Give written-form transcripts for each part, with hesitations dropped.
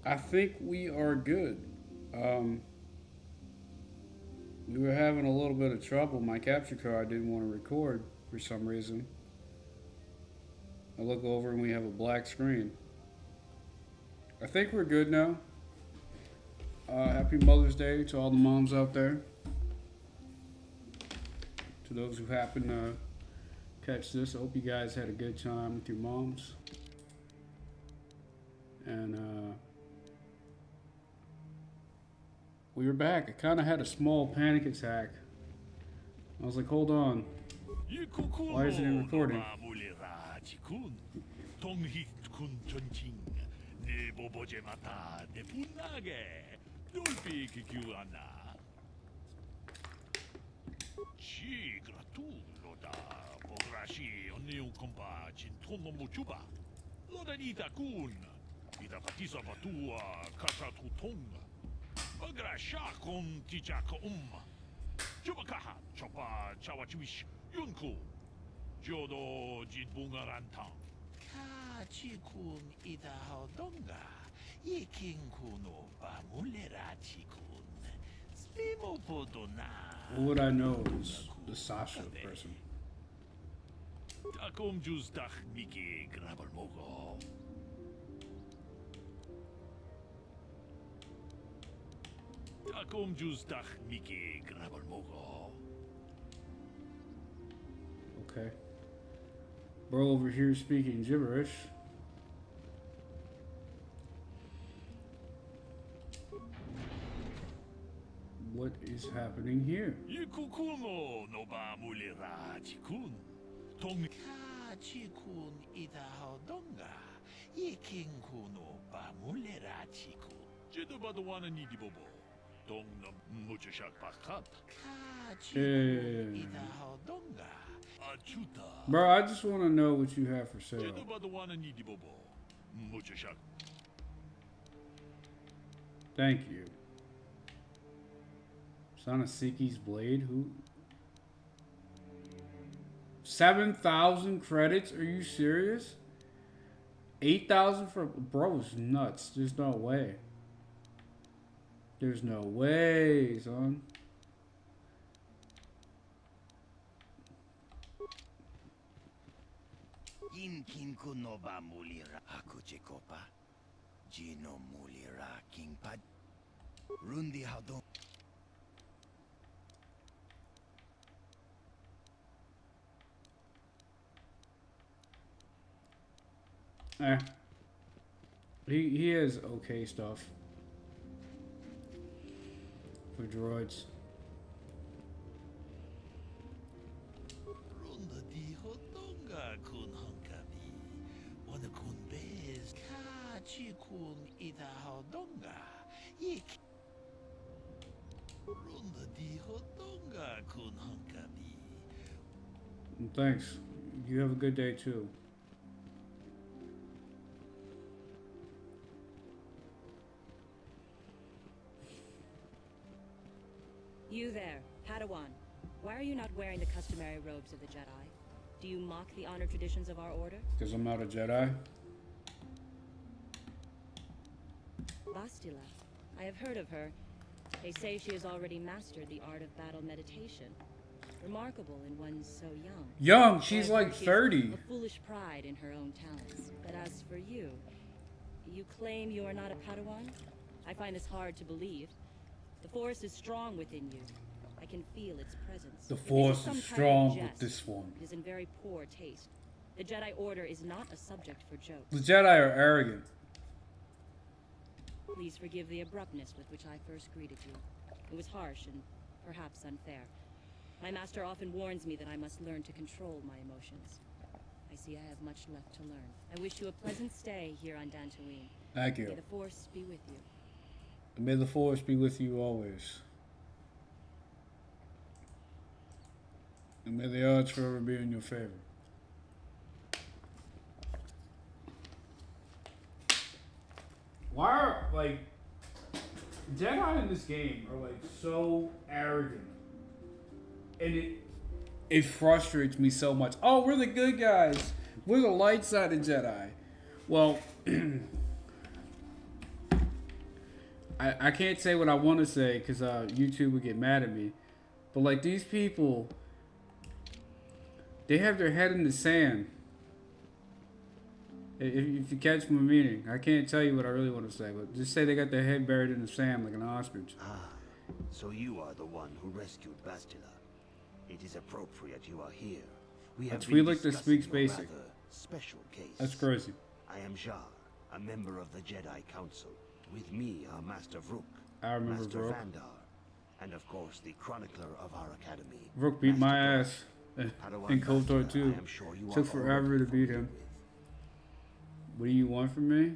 I think we are good. Um, we were having a little bit of trouble. My capture card didn't want to record for some reason. I look over and we have a black screen. I think we're good now. Happy Mother's Day to all the moms out there. To those who happen to catch this, I hope you guys had a good time with your moms. And we were back. I kind of had a small panic attack. I was like, hold on. Why isn't it recording? What would I know is the Sasha person. Okay. Bro over here speaking gibberish. What is happening here? Eh, Bro, I just want to know what you have for sale. Thank you. Sanasiki's blade? Who? 7,000 credits? Are you serious? 8,000 for. Bro, it's nuts. There's no way. There's no way, son. Eh. He has okay stuff for droids. And thanks. You have a good day too. You there, Padawan. Why are you not wearing the customary robes of the Jedi? Do you mock the honor traditions of our order? Because I'm not a Jedi. Bastila. I have heard of her. They say she has already mastered the art of battle meditation. Remarkable in one so young. Young, she's However, like she 30. has a foolish pride in her own talents. But as for you, you claim you are not a Padawan? I find this hard to believe. The Force is strong within you. I can feel its presence. The If this Force some is kind of strong jest, with this one. It is in very poor taste. The Jedi Order is not a subject for joke. The Jedi are arrogant. Please forgive the abruptness with which I first greeted you. It was harsh and perhaps unfair. My master often warns me that I must learn to control my emotions. I see I have much left to learn. I wish you a pleasant stay here on Dantooine. Thank May you. the Force be with you. May the Force be with you always. And may the odds forever be in your favor. Why are, like, Jedi in this game are, like, so arrogant. And it frustrates me so much. Oh, we're the good guys. We're the light side of Jedi. Well, I can't say what I want to say because YouTube would get mad at me. But like these people, they have their head in the sand. If you catch my meaning, I can't tell you what I really want to say, but just say they got their head buried in the sand like an ostrich. Ah, so you are the one who rescued Bastila. It is appropriate you are here. We have We been like to discussing speak your basic. rather special case. That's crazy. I am Jar, a member of the Jedi Council. With me are Master Vrook, I remember Master Vrook. Vandar, and of course the chronicler of our academy. Rook beat my Master ass Padawan in KOTOR Bastila, too. I am sure you Took are forever already to beat familiar him. with. What do you want from me?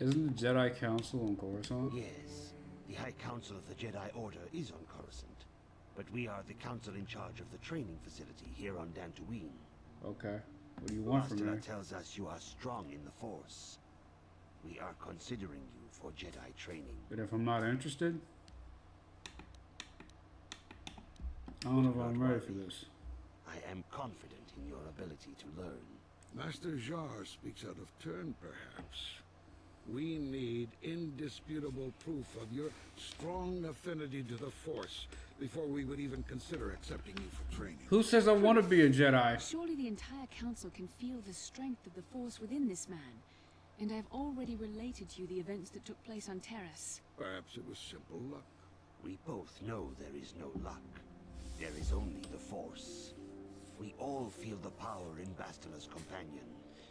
Isn't the Jedi Council on Coruscant? Yes, the High Council of the Jedi Order is on Coruscant, but we are the council in charge of the training facility here on Dantooine. Okay. What do you want from me? Bastila tells us you are strong in the Force. We are considering you for Jedi training. But if I'm not interested, I don't know if Do I'm not ready for worry. this. I am confident in your ability to learn. Master Jar speaks out of turn, perhaps. We need indisputable proof of your strong affinity to the Force before we would even consider accepting you for training. Who says I want to be a Jedi? Surely the entire council can feel the strength of the Force within this man. And I've already related to you the events that took place on Terrace. Perhaps it was simple luck. We both know there is no luck. There is only the Force. We all feel the power in Bastila's companion,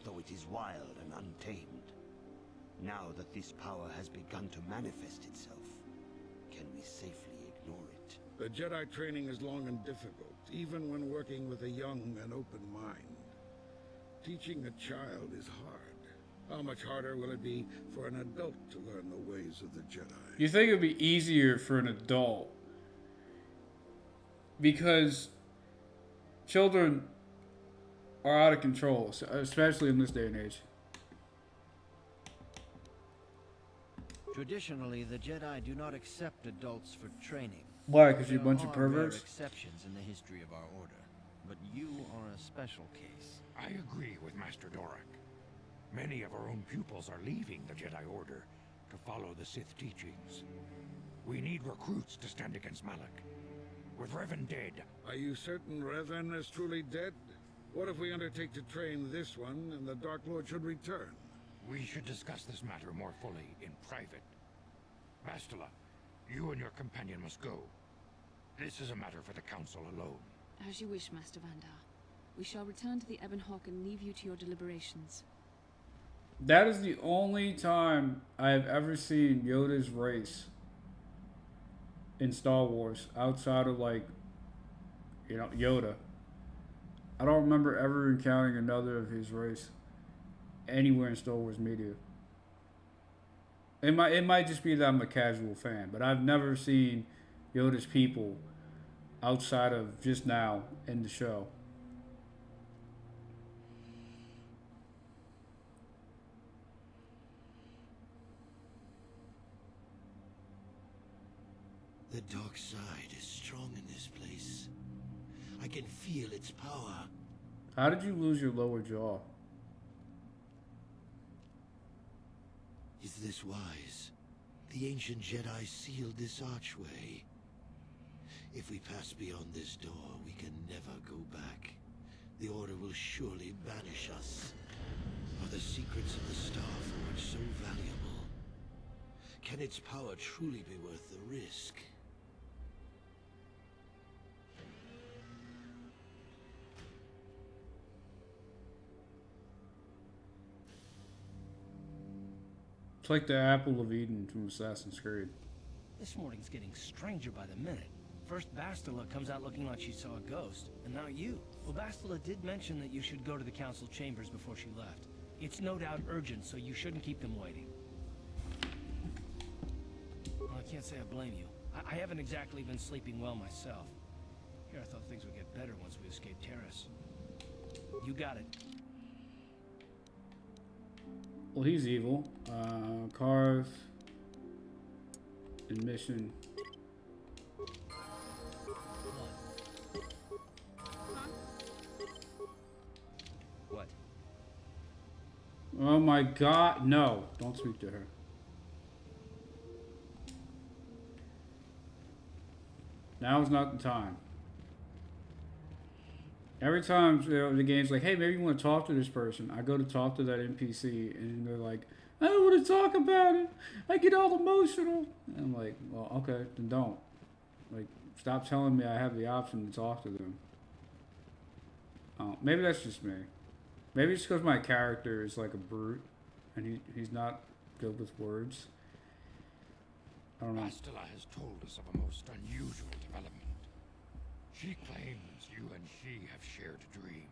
though it is wild and untamed. Now that this power has begun to manifest itself, can we safely ignore it? The Jedi training is long and difficult, even when working with a young and open mind. Teaching a child is hard. How much harder will it be for an adult to learn the ways of the Jedi? You think it would be easier for an adult? Because children are out of control, especially in this day and age. Traditionally, the Jedi do not accept adults for training. Why? Because you're a There bunch of are rare perverts? exceptions in the history of our order, but you are a special case. I agree with Master Dorak. Many of our own pupils are leaving the Jedi Order to follow the Sith teachings. We need recruits to stand against Malak. With Revan dead, Are you certain Revan is truly dead? What if we undertake to train this one and the Dark Lord should return? we should discuss this matter more fully in private. Bastila, you and your companion must go. This is a matter for the Council alone. As you wish, Master Vandar. We shall return to the Ebon Hawk and leave you to your deliberations. That is the only time I have ever seen Yoda's race in Star Wars outside of, like, you know, Yoda. I don't remember ever encountering another of his race anywhere in Star Wars media. It might just be that I'm a casual fan, but I've never seen Yoda's people outside of just now in the show. The dark side is strong in this place. I can feel its power. How did you lose your lower jaw? Is this wise? The ancient Jedi sealed this archway. If we pass beyond this door, we can never go back. The Order will surely banish us. Are the secrets of the Star Forge so valuable? Can its power truly be worth the risk? It's like the apple of Eden from Assassin's Creed. This morning's getting stranger by the minute. First Bastila comes out looking like she saw a ghost, and now you. Well, Bastila did mention that you should go to the council chambers before she left. It's no doubt urgent, so you shouldn't keep them waiting. Well, I can't say I blame you. I haven't exactly been sleeping well myself. Here, I thought things would get better once we escaped Terrace. You got it. Well, he's evil. Carve. Admission. What? Oh my god, no. Don't speak to her. Now is not the time. Every time the game's like, hey, maybe you want to talk to this person. I go to talk to that NPC, and they're like, I don't want to talk about it. I get all emotional. And I'm like, well, okay, then don't. Like, stop telling me I have the option to talk to them. Maybe that's just me. Maybe it's because my character is like a brute, and he's not good with words. I don't know. Bastila has told us of a most unusual development. She claims you and she have shared a dream.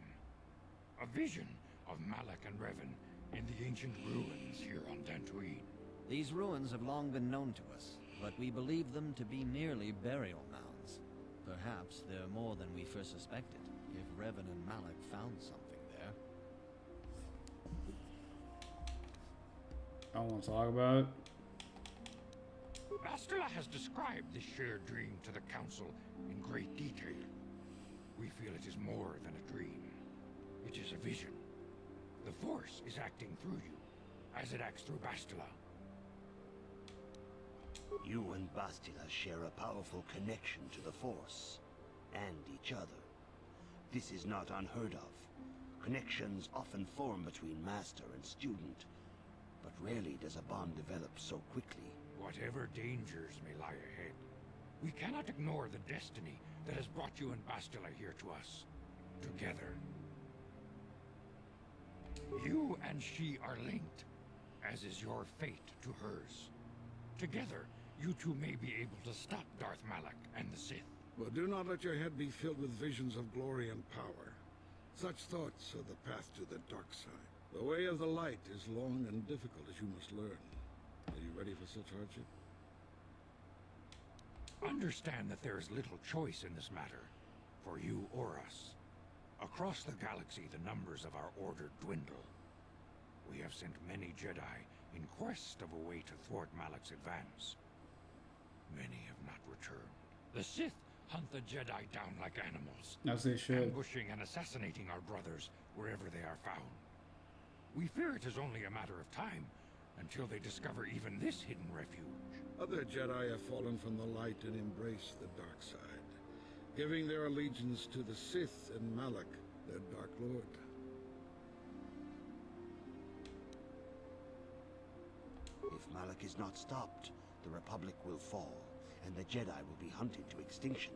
A vision of Malak and Revan in the ancient ruins here on Dantooine. These ruins have long been known to us, but we believe them to be merely burial mounds. Perhaps they're more than we first suspected, if Revan and Malak found something there. I don't want to talk about it. Bastila has described this shared dream to the Council in great detail. We feel it is more than a dream. It is a vision. The Force is acting through you, as it acts through Bastila. You and Bastila share a powerful connection to the Force, and each other. This is not unheard of. Connections often form between master and student, but rarely does a bond develop so quickly. Whatever dangers may lie ahead, we cannot ignore the destiny that has brought you and Bastila here to us, together. You and she are linked, as is your fate to hers. Together, you two may be able to stop Darth Malak and the Sith. But do not let your head be filled with visions of glory and power. Such thoughts are the path to the dark side. The way of the light is long and difficult, as you must learn. Are you ready for such hardship? Understand that there is little choice in this matter, for you or us. Across the galaxy, the numbers of our order dwindle. We have sent many Jedi in quest of a way to thwart Malak's advance. Many have not returned. The Sith hunt the Jedi down like animals, As they should. ambushing and assassinating our brothers wherever they are found. We fear it is only a matter of time until they discover even this hidden refuge. Other Jedi have fallen from the light and embraced the dark side, giving their allegiance to the Sith and Malak, their Dark Lord. If Malak is not stopped, the Republic will fall, and the Jedi will be hunted to extinction.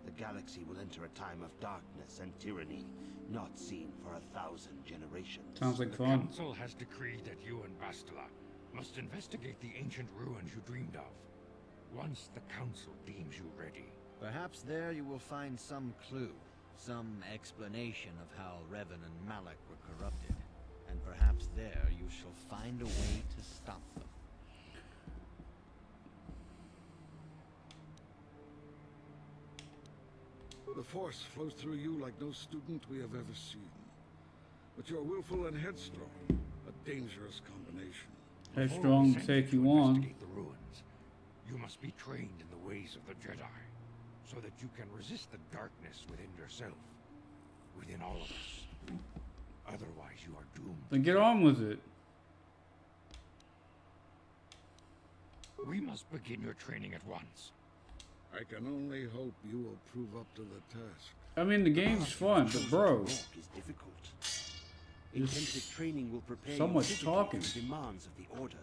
The galaxy will enter a time of darkness and tyranny, not seen for 1,000 generations. Sounds like The fun. Council has decreed that you and Bastila must investigate the ancient ruins you dreamed of, once the Council deems you ready. Perhaps there you will find some clue, some explanation of how Revan and Malak were corrupted. And perhaps there you shall find a way to stop them. The Force flows through you like no student we have ever seen. But you're willful and headstrong, a dangerous combination. Headstrong Before to we send take you to on. investigate the ruins, you must be trained in the ways of the Jedi, so that you can resist the darkness within yourself, within all of us. Otherwise, you are doomed. Then get on with it. We must begin your training at once. I can only hope you will prove up to the task. I mean, the game's fun, but bro, Walk is difficult. Intensive training will prepare so you much physically talking. for the demands of the Order.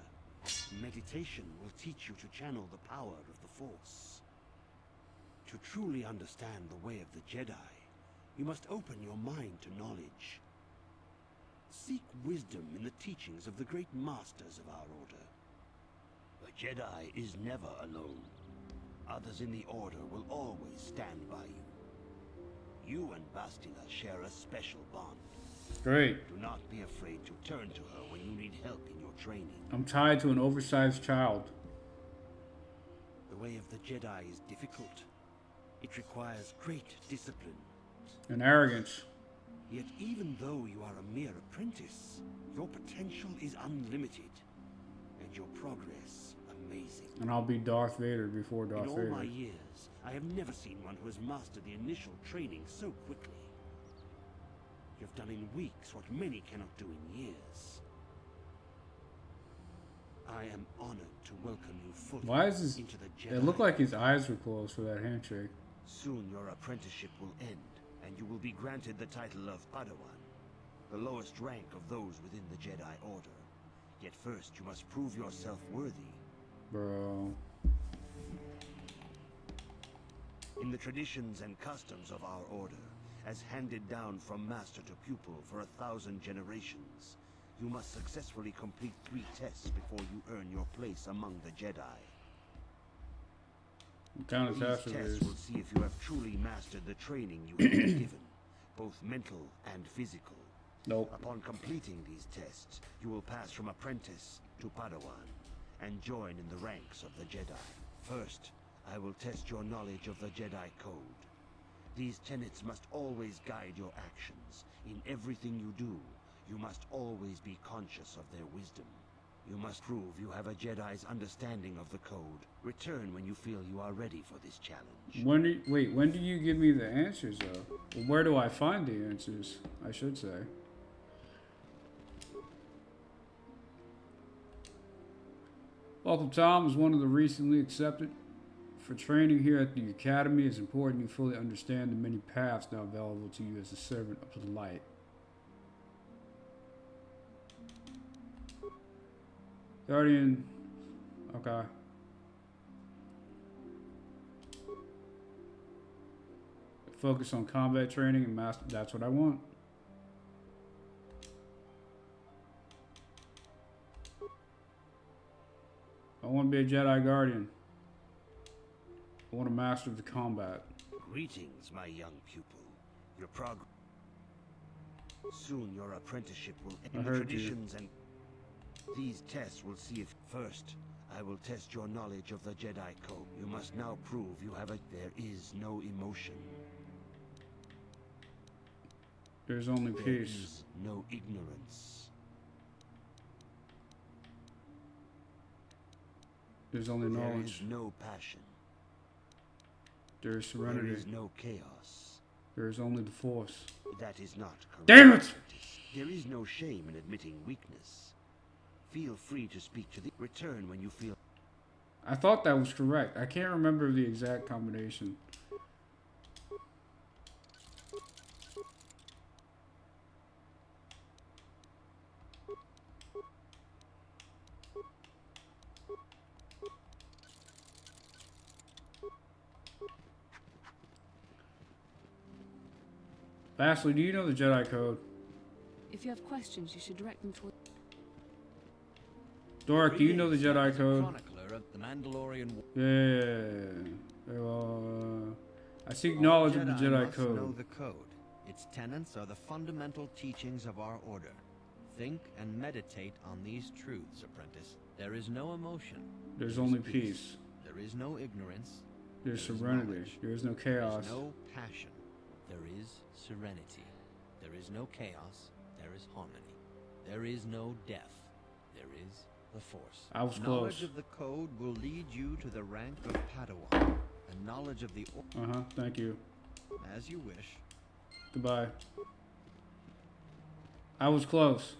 Meditation will teach you to channel the power of the Force. To truly understand the way of the Jedi, you must open your mind to knowledge. Seek wisdom in the teachings of the great masters of our Order. The Jedi is never alone. Others in the Order will always stand by you. You and Bastila share a special bond. great. Do not be afraid to turn to her when you need help in your training. I'm tied to an oversized child. The way of the Jedi is difficult. It requires great discipline. And arrogance. Yet even though you are a mere apprentice, your potential is unlimited, and your progress amazing. And I'll be Darth Vader before Darth In all Vader. my years, I have never seen one who has mastered the initial training so quickly. You have done in weeks what many cannot do in years. I am honored to welcome you fully Why is this? into the Jedi. It looked like his eyes were closed for that handshake. Soon your apprenticeship will end, and you will be granted the title of Padawan, the lowest rank of those within the Jedi Order. Yet first you must prove yourself worthy. Bro. In the traditions and customs of our order, as handed down from master to pupil for 1,000 generations, you must successfully complete 3 tests before you earn your place among the Jedi. What kind of These test it tests is? will see if you have truly mastered the training you have been given, both mental and physical. Nope. Upon completing these tests, you will pass from apprentice to Padawan and join in the ranks of the Jedi. First, I will test your knowledge of the Jedi Code. These tenets must always guide your actions. In everything you do, you must always be conscious of their wisdom. You must prove you have a Jedi's understanding of the code. Return when you feel you are ready for this challenge. When do you give me the answers though? Well, where do I find the answers? I should say. Welcome, Tom, is one of the recently accepted. For training here at the Academy, it's important you fully understand the many paths now available to you as a servant of the light. Guardian. Okay. Focus on combat training and master. That's what I want. I want to be a Jedi Guardian. I want to master the combat. Greetings, my young pupil. Your progress. Soon your apprenticeship will end. The traditions and these tests will see if first I will test your knowledge of the Jedi Code. You must now prove you have a. There is no emotion. There's only There peace. is no ignorance. There's only There knowledge. is no passion. There is serenity. There is no chaos. There is only the Force. That is not correct. Damn it! There is no shame in admitting weakness. Feel free to speak to the return when you feel. I thought that was correct. I can't remember the exact combination. Lastly, do you know the Jedi Code? If you have questions, you should direct them toward... Doric, do you know the Jedi As a Code? chronicler of the Mandalorian War. Yeah. Very well, I seek knowledge of the Jedi must know Code. the code. Its tenets are the fundamental teachings of our order. Think and meditate on these truths, apprentice. There is no emotion. There's only peace. There is no ignorance. There's There is serenity. knowledge. There is no There chaos. is no passion. There is serenity. There is no chaos. There is harmony. There is no death. There is the Force. I was Knowledge close. of the code will lead you to the rank of Padawan. And knowledge of the Thank you. as you wish. Goodbye. I was close.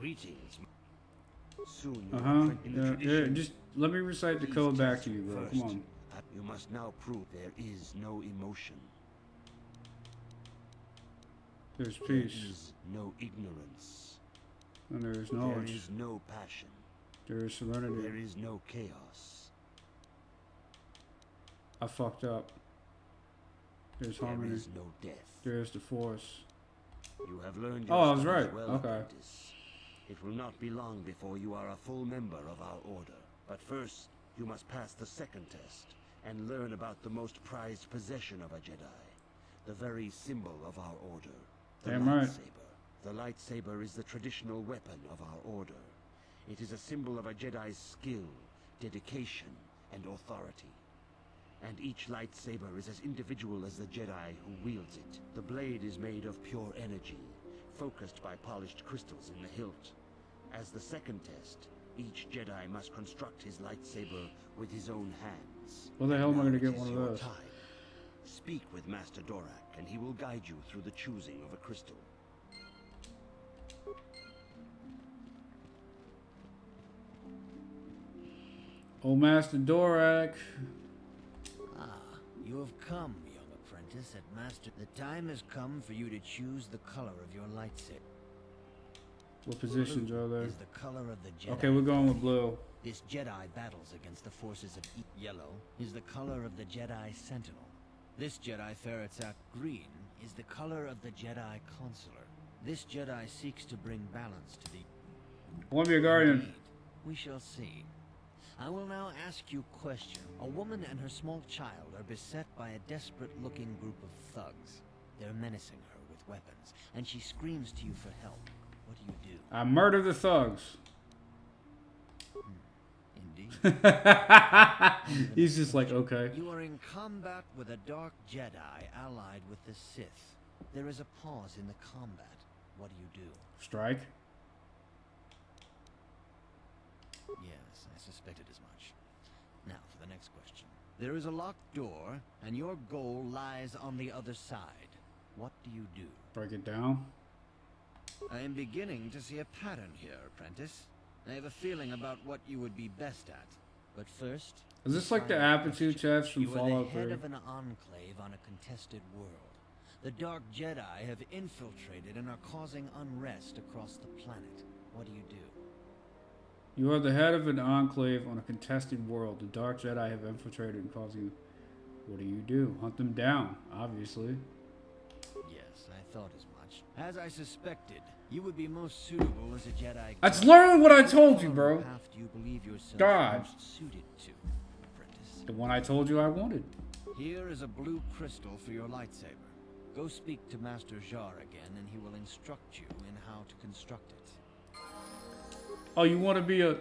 Greetings. Soon your in the Yeah, tradition. just let me recite the These code back tests to you, bro. first. Come on. You must now prove there is no emotion. There's There peace. is no ignorance. And there is There knowledge. is no passion. There is There serenity. is no chaos. I fucked up. There's There harmony. is no death. There is the Force. You have learned Oh, your I was studies right. well, Okay. apprentice. It will not be long before you are a full member of our order. But first, you must pass the second test and learn about the most prized possession of a Jedi, the very symbol of our order, the Damn right. lightsaber. The lightsaber is the traditional weapon of our order. It is a symbol of a Jedi's skill, dedication, and authority. And each lightsaber is as individual as the Jedi who wields it. The blade is made of pure energy, focused by polished crystals in the hilt. As the second test, each Jedi must construct his lightsaber with his own hands. Where the hell am I Now gonna it get is one of your those? time. Speak with Master Dorak, and he will guide you through the choosing of a crystal. Oh, Master Dorak. Ah, you have come, young apprentice. At Master, the time has come for you to choose the color of your lightsaber. What positions Blue are there? is the color of the Jedi. Okay, we're going with blue. This Jedi battles against the forces of Yellow is the color of the Jedi Sentinel. This Jedi ferrets out. Green is the color of the Jedi Consular. This Jedi seeks to bring balance to the... I want to be a guardian. Indeed. We shall see. I will now ask you a question. A woman and her small child are beset by a desperate-looking group of thugs. They're menacing her with weapons, and she screams to you for help. What do you do? I murder the thugs. Indeed. He's just like, okay. You are in combat with a dark Jedi allied with the Sith. There is a pause in the combat. What do? Strike. Yes, I suspected as much. Now for the next question. There is a locked door, and your goal lies on the other side. What do you do? Break it down. I am beginning to see a pattern here, apprentice. I have a feeling about what you would be best at. But first... Is this like the final aptitude question. test from You are the Fallout head 3? of an enclave on a contested world. The Dark Jedi have infiltrated and are causing unrest across the planet. What do? You are the head of an enclave on a contested world. The Dark Jedi have infiltrated and causing... What do? Hunt them down, obviously. Yes, I thought as much. As I suspected, you would be most suitable as a Jedi. That's literally what I told you, What bro. path do you believe yourself God. most suited to, apprentice? The one I told you I wanted. Here is a blue crystal for your lightsaber. Go speak to Master Jar again, and he will instruct you in how to construct it. Oh, you want to be a...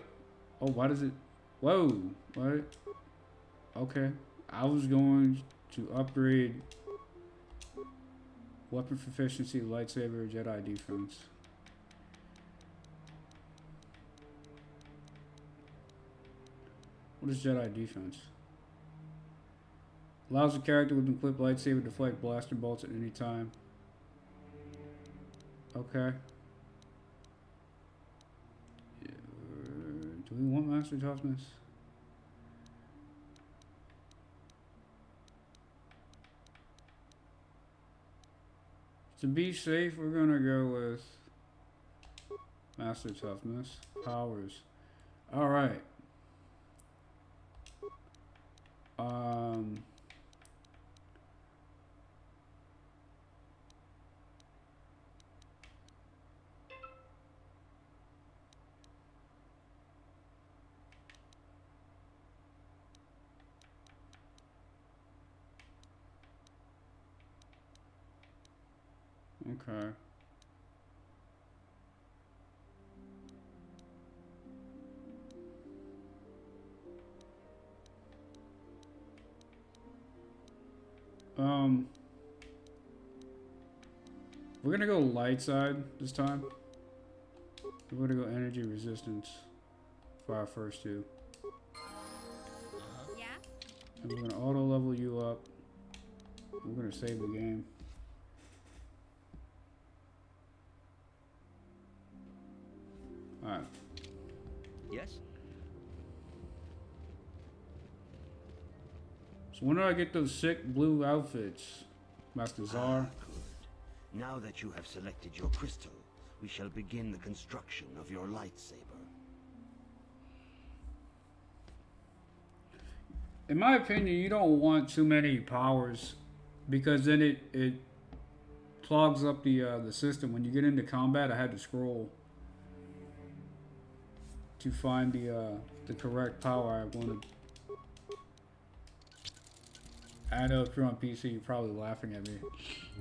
Oh, why does it... Whoa. What? Okay. I was going to upgrade... Weapon proficiency, lightsaber, Jedi defense. What is Jedi defense? Allows the character with an equipped lightsaber to deflect blaster bolts at any time. Okay. Do we want Master Toughness? To be safe, we're gonna go with Master Toughness. Powers. Alright. Okay. We're gonna go light side this time. We're gonna go energy resistance for our first two. Yeah? And we're gonna auto level you up. We're gonna save the game. Alright. Yes? So when do I get those sick blue outfits, Master Czar? Good. Now that you have selected your crystal, we shall begin the construction of your lightsaber. In my opinion, you don't want too many powers because then it clogs up the system. When you get into combat, I had to scroll to find the correct power I wanted. I know if you're on PC, you're probably laughing at me.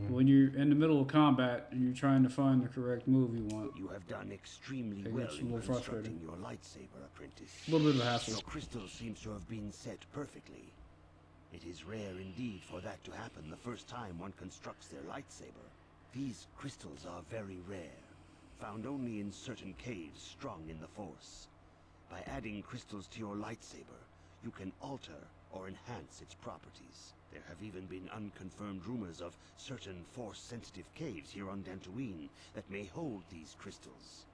When you're in the middle of combat and you're trying to find the correct move you want, You have done extremely It well gets a in little constructing frustrating. your lightsaber, apprentice. a little bit of a hassle. Your crystal seems to have been set perfectly. It is rare indeed for that to happen the first time one constructs their lightsaber. These crystals are very rare, found only in certain caves strung in the Force. By adding crystals to your lightsaber, you can alter or enhance its properties. There have even been unconfirmed rumors of certain Force-sensitive caves here on Dantooine that may hold these crystals.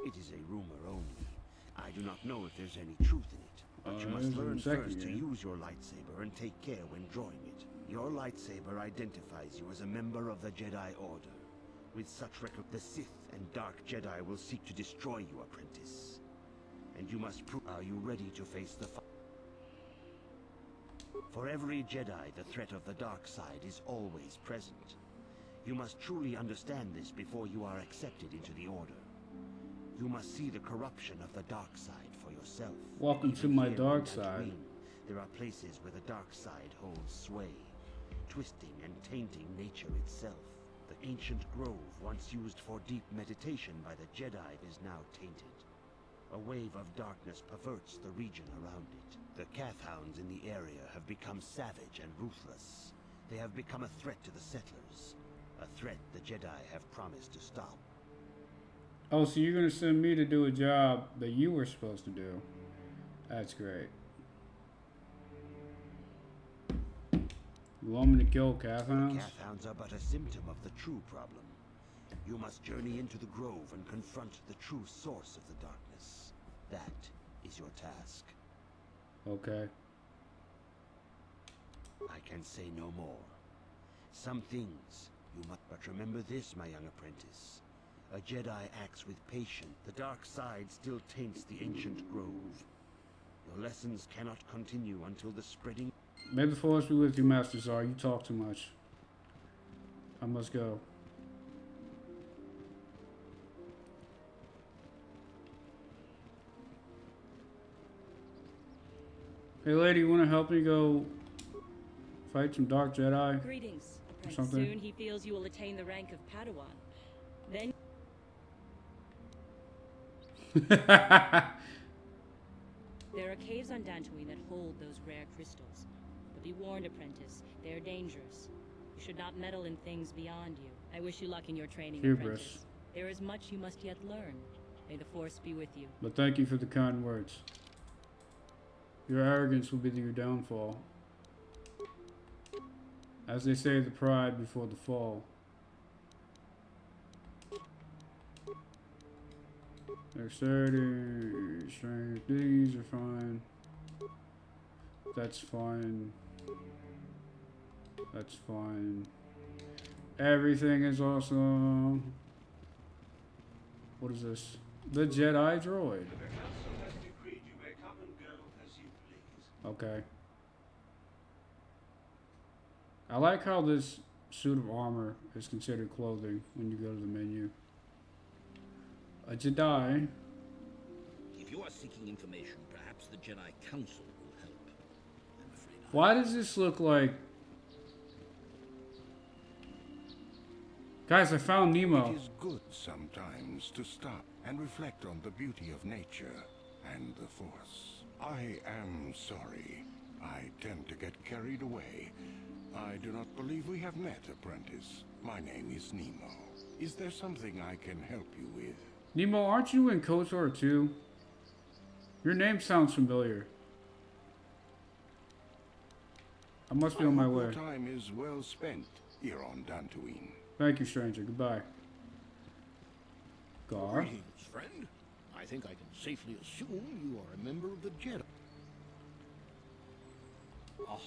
It is a rumor only, I do not know if there's any truth in it, but you must there's a learn second first to game. use your lightsaber and take care when drawing it. Your lightsaber identifies you as a member of the Jedi Order. With such record, the Sith and Dark Jedi will seek to destroy you, apprentice. And you must prove. Are you ready to face the fight? For every Jedi, the threat of the dark side is always present. You must truly understand this before you are accepted into the Order. You must see the corruption of the dark side for yourself. Welcome to Even my here dark on side. Tatooine, there are places where the dark side holds sway, twisting and tainting nature itself. The ancient grove, once used for deep meditation by the Jedi, is now tainted. A wave of darkness perverts the region around it. The Kathhounds in the area have become savage and ruthless. They have become a threat to the settlers. A threat the Jedi have promised to stop. Oh, so you're gonna send me to do a job that you were supposed to do? That's great. You want me to kill Kathhounds? Kathhounds are but a symptom of the true problem. You must journey into the grove and confront the true source of the darkness. That is your task. Okay. I can say no more. Some things you must, but remember this, my young apprentice. A Jedi acts with patience. The dark side still taints the ancient grove. Your lessons cannot continue until the spreading. May the force be with you, Master Zar. You talk too much. I must go. Hey, lady, you want to help me go fight some Dark Jedi? Greetings, apprentice. Something. Soon he feels you will attain the rank of Padawan. Then there are caves on Dantooine that hold those rare crystals. But be warned, apprentice, they are dangerous. You should not meddle in things beyond you. I wish you luck in your training, Hubris. apprentice. There is much you must yet learn. May the Force be with you. But thank you for the kind words. Your arrogance will be your downfall. As they say, the pride before the fall. Dexterity, strength, these are fine. That's fine. That's fine. Everything is awesome. What is this? The Jedi droid. Okay. I like how this suit of armor is considered clothing when you go to the menu. A Jedi. If you are seeking information, perhaps the Jedi Council will help. I'm afraid Why does this look like... Guys, I found Nemo. It is good sometimes to stop and reflect on the beauty of nature and the Force. I am sorry. I tend to get carried away. I do not believe we have met, apprentice. My name is Nemo. Is there something I can help you with? Nemo, aren't you in KOTOR too? Your name sounds familiar. I must be on my way. Your time is well spent here on Dantooine. Thank you, stranger. Goodbye. Gar. Greetings, friend. I think I can safely assume you are a member of the Jedi. Oh,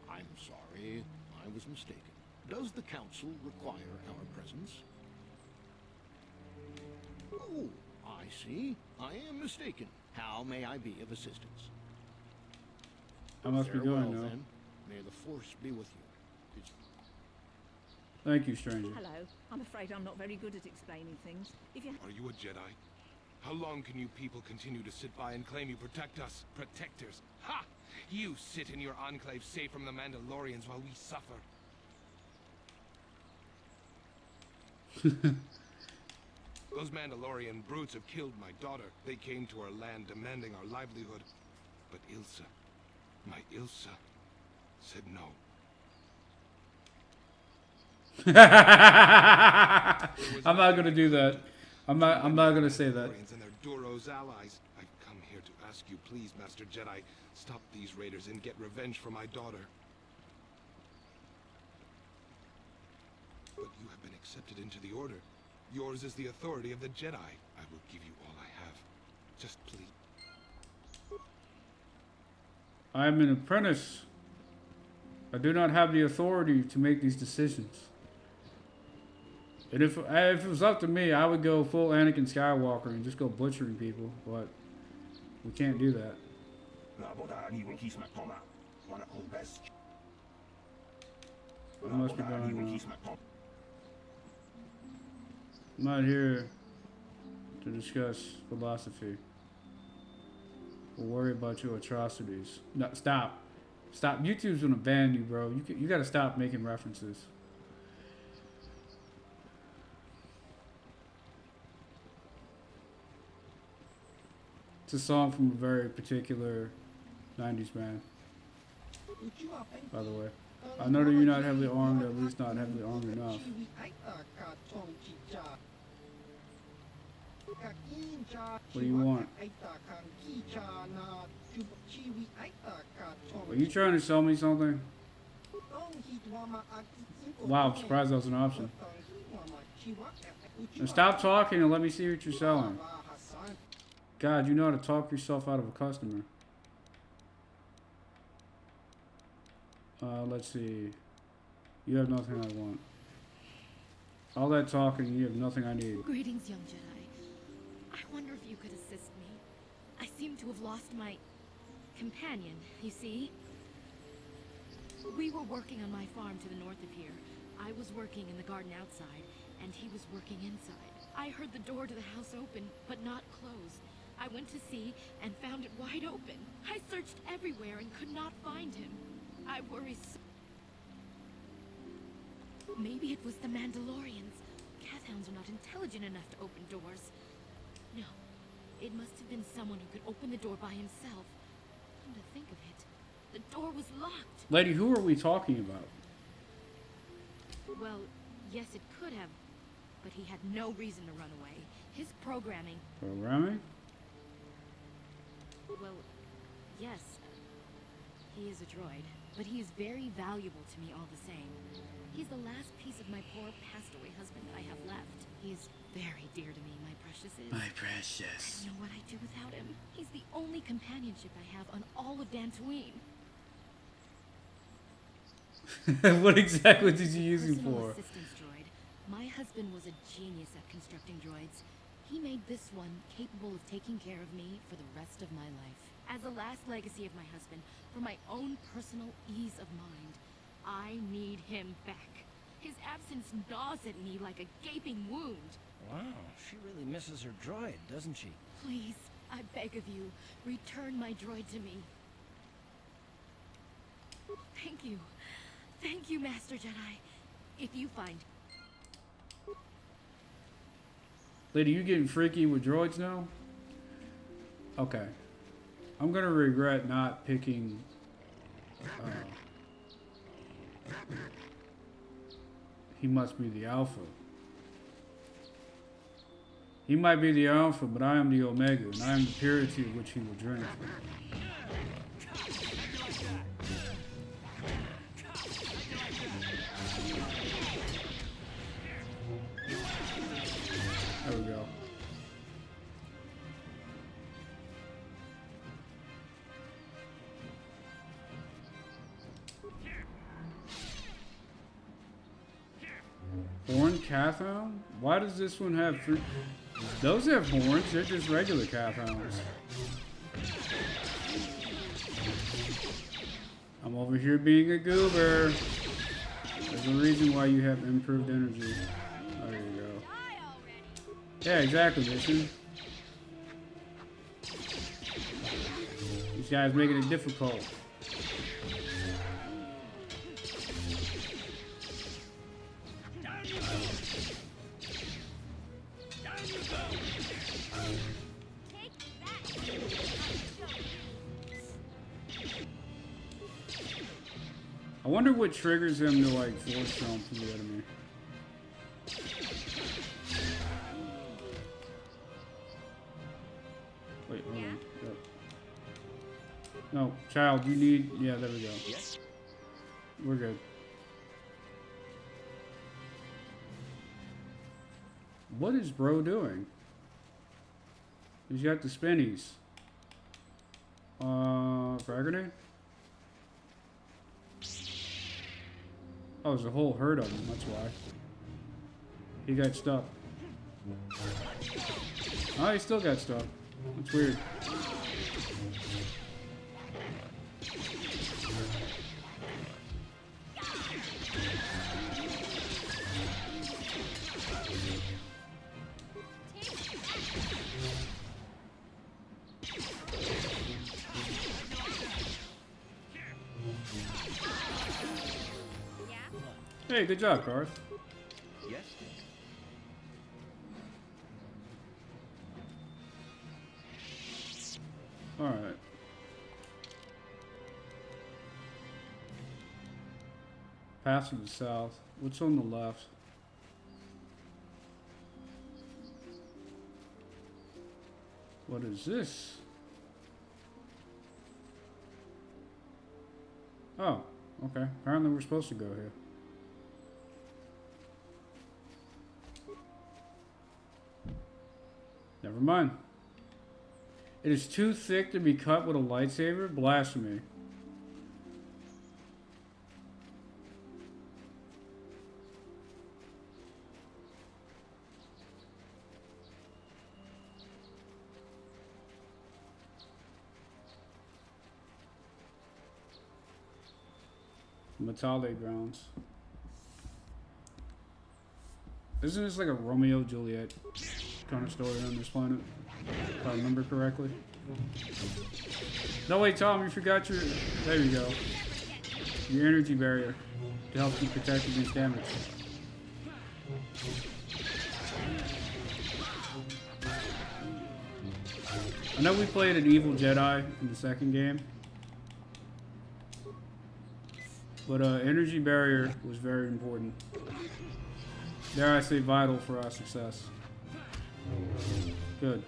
I'm sorry. I was mistaken. Does the Council require our presence? Oh, I see. I am mistaken. How may I be of assistance? I must be Farewell, going now. then. May the Force be with you. Thank you, stranger. Hello. I'm afraid I'm not very good at explaining things. If you Are you a Jedi? How long can you people continue to sit by and claim you protect us? Protectors? Ha! You sit in your enclave safe from the Mandalorians while we suffer. Those Mandalorian brutes have killed my daughter. They came to our land demanding our livelihood. But Ilsa, my Ilsa, said no. I'm not gonna do that. I'm not gonna say that. And their Duro's allies. I've come here to ask you, please, Master Jedi, stop these raiders and get revenge for my daughter. But you have been accepted into the Order. Yours is the authority of the Jedi. I will give you all I have. Just please. I am an apprentice. I do not have the authority to make these decisions. And if it was up to me, I would go full Anakin Skywalker and just go butchering people, but we can't do that. I must be going. I'm not here to discuss philosophy. We'll worry about your atrocities. No, stop. Stop. YouTube's gonna ban you, bro. You gotta stop making references. It's a song from a very particular 90s band, by the way. I know that you're not heavily armed, or at least not heavily armed enough. What do you want? Are you trying to sell me something? Wow, I'm surprised that was an option. And stop talking and let me see what you're selling. God, you know how to talk yourself out of a customer. Let's see. You have nothing I want. All that talking, you have nothing I need. Greetings, young Jedi. I wonder if you could assist me. I seem to have lost my companion, you see? We were working on my farm to the north of here. I was working in the garden outside, and he was working inside. I heard the door to the house open, but not close. I went to see and found it wide open. I searched everywhere and could not find him. I worry so. Maybe it was the Mandalorians. Cathounds are not intelligent enough to open doors. No, it must have been someone who could open the door by himself. Come to think of it, the door was locked. Lady, who are we talking about? Well, yes, it could have, but he had no reason to run away. His programming... Programming? Well, yes. He is a droid, but he is very valuable to me all the same. He's the last piece of my poor passed-away husband I have left. He is very dear to me, my precious is. My precious. I don't know what I'd do without him. He's the only companionship I have on all of Dantooine. What exactly did you use him Personal for? assistance droid. My husband was a genius at constructing droids. He made this one capable of taking care of me for the rest of my life. As a last legacy of my husband, for my own personal ease of mind, I need him back. His absence gnaws at me like a gaping wound. Wow, she really misses her droid, doesn't she? Please, I beg of you, return my droid to me. Thank you. Thank you, Master Jedi. If you find... Lady, you getting freaky with droids now? Okay. I'm gonna regret not picking... he must be the Alpha. He might be the Alpha, but I am the Omega, and I am the purity of which he will drink. There we go. Horn Cathound? Why does this one have three? Those have horns, they're just regular Cathounds. I'm over here being a goober. There's a reason why you have improved energy. There you go. Yeah, exactly, Mission. These guys making it difficult. I wonder what triggers him to like force jump to the enemy. Wait, hold on. Yep. No, child, you need... Yeah, there we go. Yes. We're good. What is bro doing? He's got the spinnies. Frag grenade? Oh, there's a whole herd of them, that's why. He got stuck. Oh, he still got stuck. That's weird. Hey, good job, Garth. Yes? Alright. Path to the south. What's on the left? What is this? Oh, okay. Apparently we're supposed to go here. Never mind. It is too thick to be cut with a lightsaber? Blasphemy. Matale grounds. Isn't this like a Romeo Juliet kind of story on this planet? If I remember correctly. No, wait, Tom, you forgot your... There you go. Your energy barrier to help you protect against damage. I know we played an evil Jedi in the second game. But energy barrier was very important. Dare I say vital for our success. Good.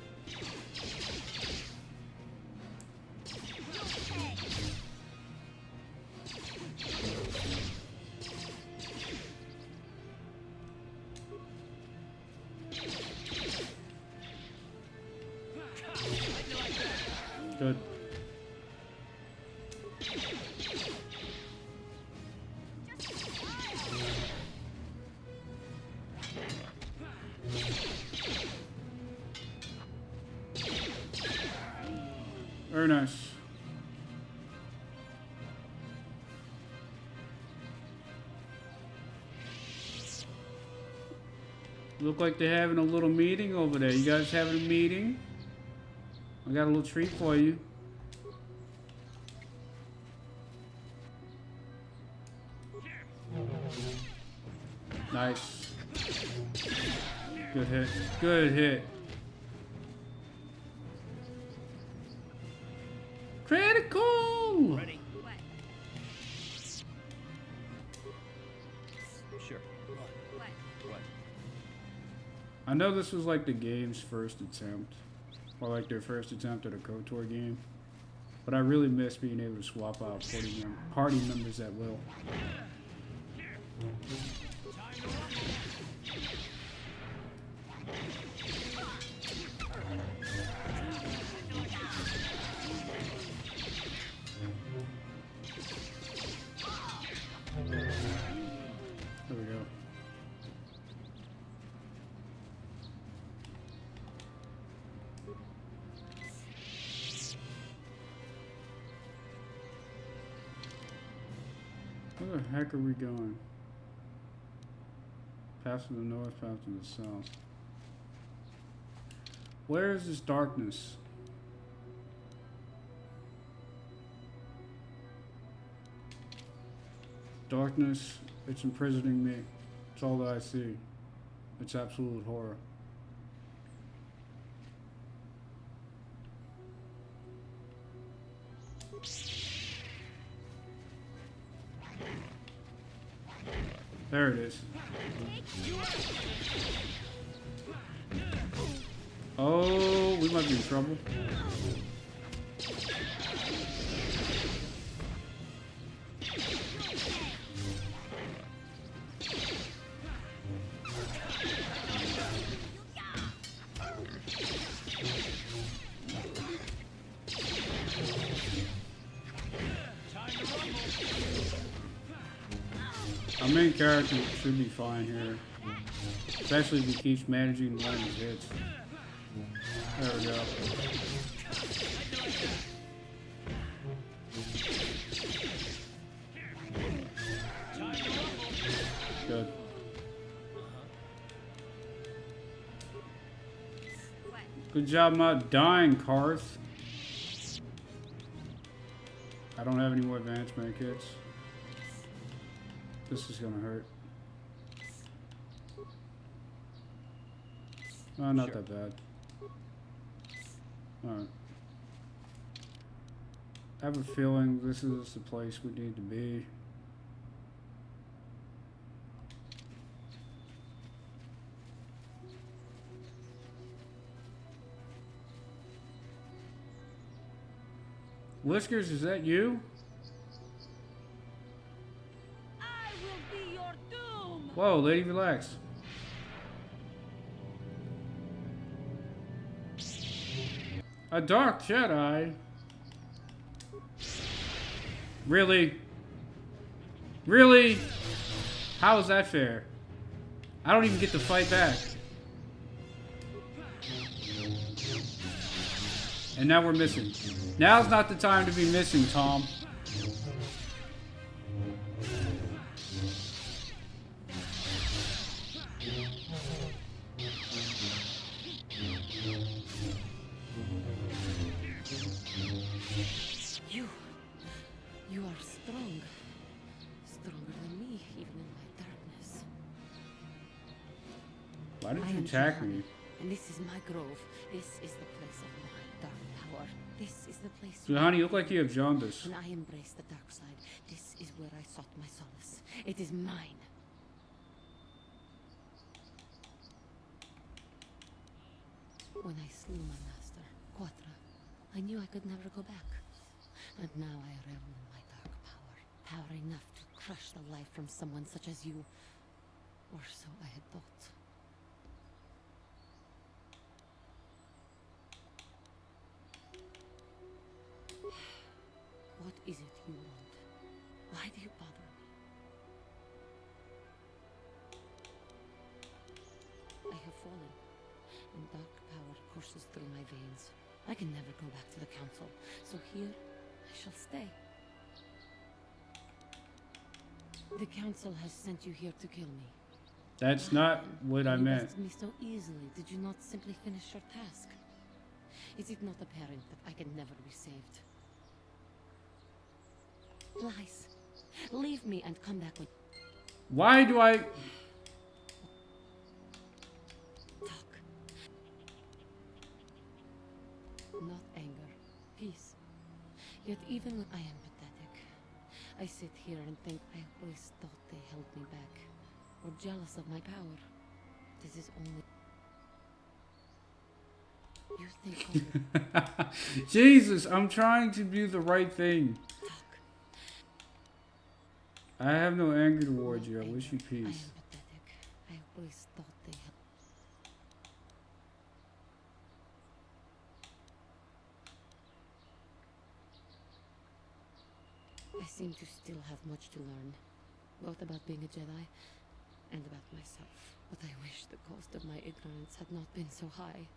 Good. Very nice. Look like they're having a little meeting over there. You guys having a meeting? I got a little treat for you. Nice. Good hit. Good hit. Critical! Ready? Sure. What? I know this was like the game's first attempt. Or like their first attempt at a KOTOR game. But I really miss being able to swap out party members at will. There we go. Where the heck are we going? Path to the north, path to the south. Where is this darkness? Darkness, it's imprisoning me. It's all that I see. It's absolute horror. There it is. Oh, we might be in trouble. I'm main character should be fine here. Especially if he keeps managing to land his hits. There we go. Good. Good job not dying, Karth. I don't have any more advanced med kits. This is gonna hurt. Oh, not that bad. Alright. I have a feeling this is the place we need to be. Whiskers, is that you? I will be your doom. Whoa, lady, relax. A dark Jedi? Really? Really? How is that fair? I don't even get to fight back. And now we're missing. Now's not the time to be missing, Tom. You are strong. Stronger than me, even in my darkness. Why did you attack me? And this is my grove. This is the place of my dark power. This is the place So, honey, you look like you have jaundice. when I embrace the dark side. This is where I sought my solace. It is mine. When I slew my master, KOTOR, I knew I could never go back. And now I revel in my dark power. Power enough to crush the life from someone such as you. Or so I had thought. What is it you want? Why do you bother me? I have fallen, and dark power courses through my veins. I can never go back to the council, so here I shall stay. The council has sent you here to kill me. That's not what I You meant. bested me so easily. Did you not simply finish your task? Is it not apparent that I can never be saved? Lies. Leave me and come back when... Why do I... Talk. Not anger. Peace. Yet even when I am pathetic, I sit here and think I always thought they held me back. Or jealous of my power. This is only... You think Jesus, I'm trying to do the right thing. I have no anger towards you. I wish you peace. I am pathetic. I always thought they held... I seem to still have much to learn. Both about being a Jedi and about myself. But I wish the cost of my ignorance had not been so high.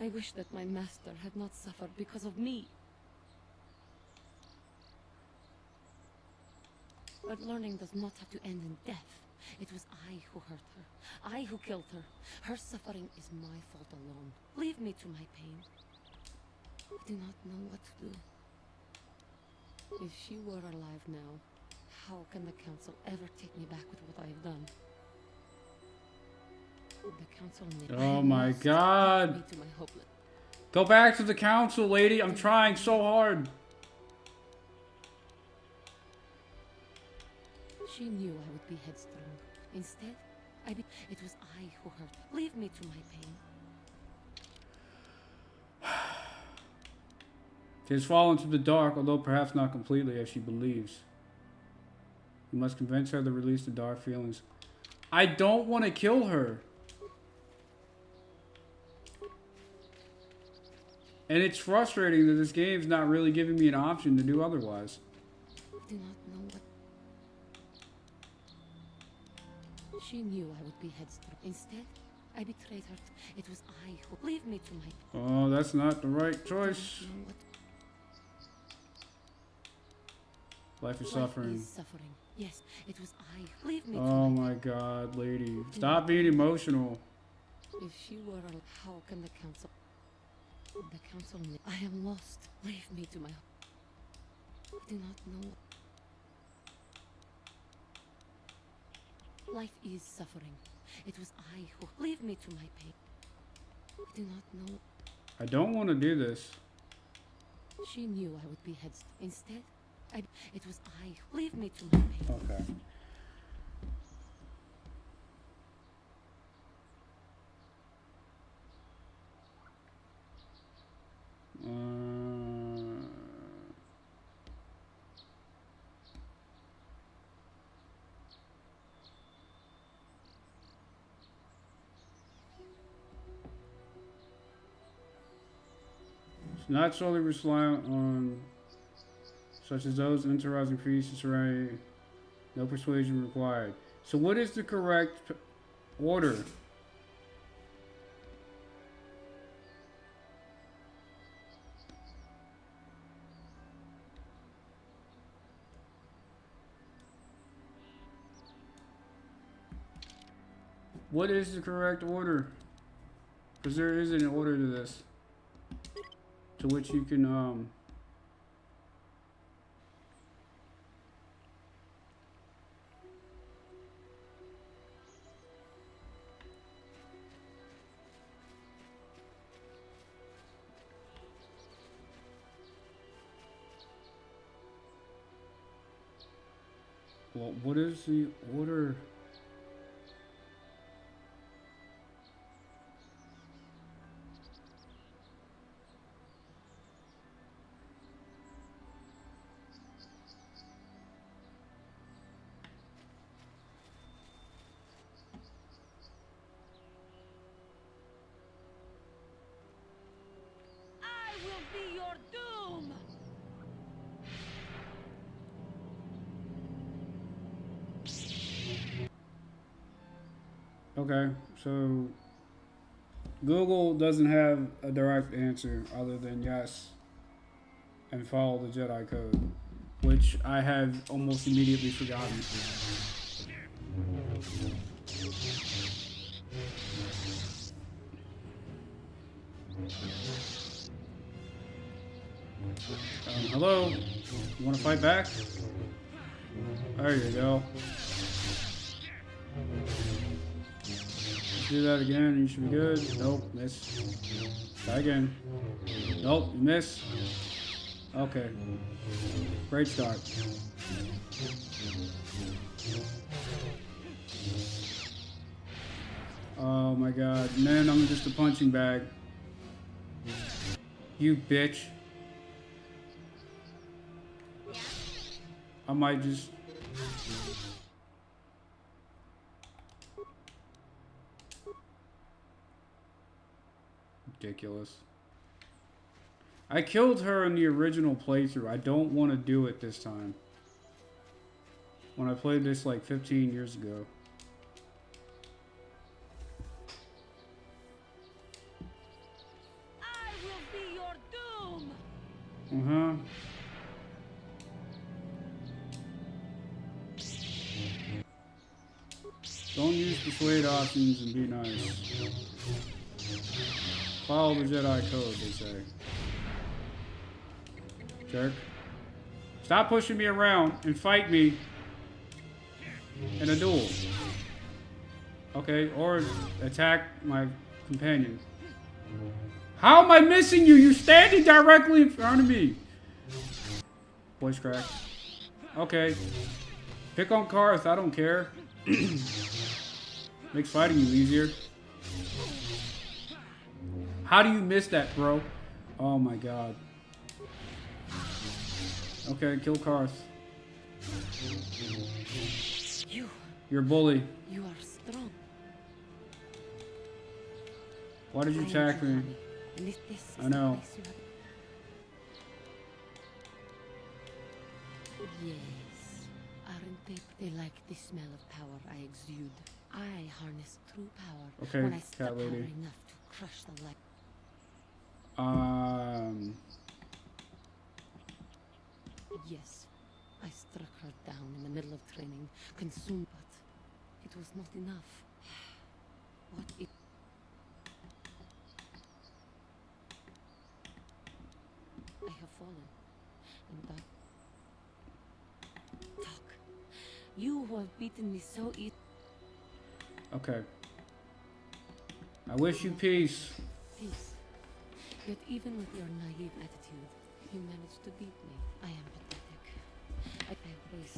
I wish that my master had not suffered because of me. But learning does not have to end in death. It was I who hurt her. I who killed her. Her suffering is my fault alone. Leave me to my pain. I do not know what to do. If she were alive now, how can the council ever take me back with what I have done? The council Oh my God. me to my hopeless. Go back to the council, lady. I'm trying so hard. She knew I would be headstrong. Instead, it was I who hurt. Leave me to my pain. She has fallen to the dark, although perhaps not completely as she believes. You must convince her to release the dark feelings. I don't want to kill her. And it's frustrating that this game's not really giving me an option to do otherwise. I do not know what... She knew I would be headstrong. Instead, I betrayed her. It was I who... Leave me to my... Oh, that's not the right choice. Life is suffering. Life is suffering. Yes, it was I. Leave me to Oh my god, lady. Stop being emotional. If she were alive, how can the council... The council... I am lost. Leave me to my... I do not know... Life is suffering. It was I who... Leave me to my pain. I do not know... I don't want to do this. She knew I would be heads. Instead, it was I. Leave me to my pain. Okay. Not solely reliant on such as those enterprising priests surrounding, no persuasion required. So what is the correct order? What is the correct order? Because there is an order to this, to which you can well, what is the order? I will be your doom! Okay, so Google doesn't have a direct answer other than yes and follow the Jedi code, which I have almost immediately forgotten. Hello? You want to fight back? There you go. Do that again and you should be good. Nope, miss. Try again. Nope, you miss. Okay. Great start. Oh my god. Man, I'm just a punching bag. You bitch. I might just... Ridiculous. I killed her in the original playthrough. I don't want to do it this time. When I played this like 15 years ago. I will be your doom! Don't use persuade options and be nice. Follow the Jedi code, they say. Jerk. Stop pushing me around and fight me in a duel. Okay, or attack my companion. How am I missing you? You're standing directly in front of me. Voice crack. Okay. Pick on Karth, I don't care. Makes fighting you easier. How do you miss that, bro? Oh my god. Okay, kill Karth. You're a bully. You are strong. Why did you attack me? I know. Yes. Aren't they? They like the smell of power I exude. I harness true power Okay, when I struck cat power lady. enough to crush the light. Yes, I struck her down in the middle of training, consumed, but it was not enough. What if... I have fallen, and that... Talk. You who have beaten me so easily. Okay. I wish you peace. Peace. Yet even with your naive attitude, you managed to beat me. I am pathetic. I always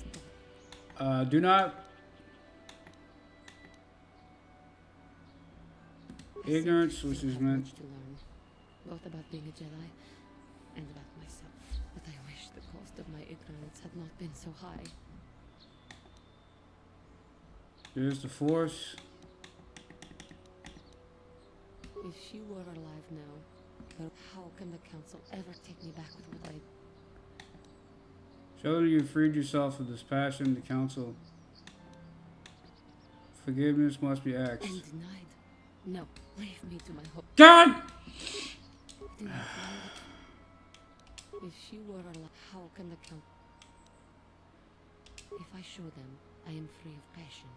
thought... Do not... Ignorance, which is meant... much to learn, both about being a Jedi and about myself. But I wish the cost of my ignorance had not been so high. There's the Force. If she were alive now, but how can the Council ever take me back with what I... Show that you freed yourself of this passion, the Council. Forgiveness must be asked. And denied? No, leave me to my hope. God! Do not know what... If she were alive, how can the Council... If I show them I am free of passion,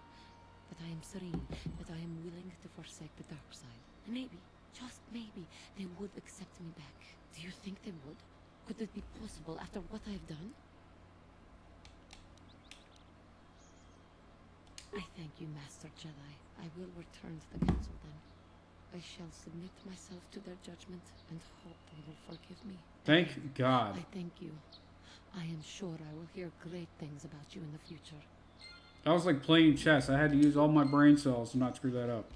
that I am serene, that I am willing to forsake the dark side, maybe, just maybe, they would accept me back. Do you think they would? Could it be possible after what I have done? I thank you, Master Jedi. I will return to the Council then. I shall submit myself to their judgment and hope they will forgive me. Thank God. I thank you. I am sure I will hear great things about you in the future. That was like playing chess. I had to use all my brain cells to not screw that up.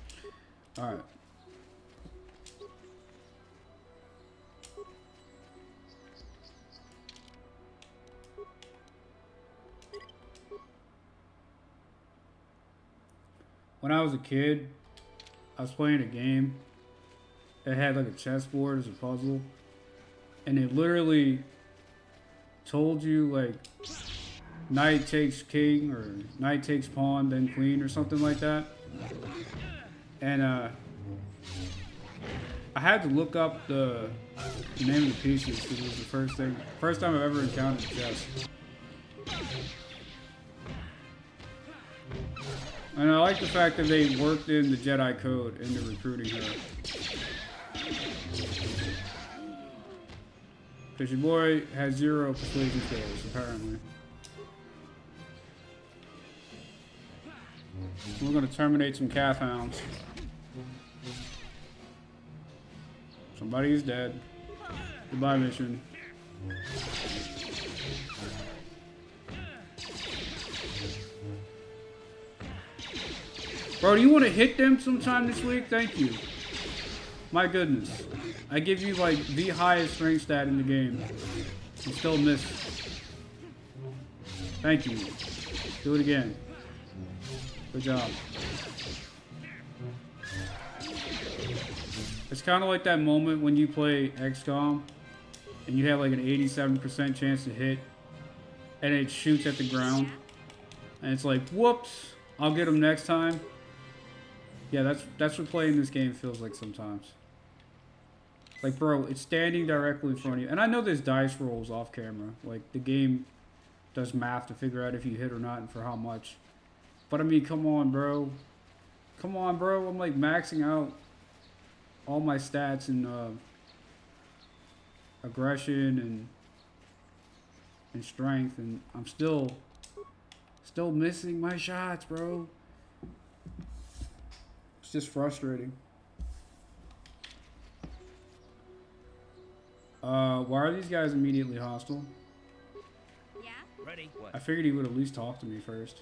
Alright. When I was a kid, I was playing a game. It had like a chessboard as a puzzle. And it literally told you like knight takes king or knight takes pawn, then queen or something like that. And I had to look up the name of the pieces because it was the first time I've ever encountered chess. And I like the fact that they worked in the Jedi Code into recruiting her. Because your boy has 0 persuasion skills, apparently. We're going to terminate some calf hounds. Somebody is dead. Goodbye, mission. Bro, do you want to hit them sometime this week? Thank you. My goodness. I give you like the highest strength stat in the game. You still miss. Thank you. Do it again. Good job. It's kind of like that moment when you play XCOM and you have like an 87% chance to hit and it shoots at the ground and it's like, whoops, I'll get him next time. Yeah, that's what playing this game feels like sometimes. Like, bro, it's standing directly in front of you. And I know there's dice rolls off camera. Like, the game does math to figure out if you hit or not and for how much. But, I mean, come on, bro. Come on, bro. I'm, like, maxing out all my stats and aggression and strength. And I'm still missing my shots, bro. It's just frustrating. Why are these guys immediately hostile? Yeah? Ready? What? I figured he would at least talk to me first.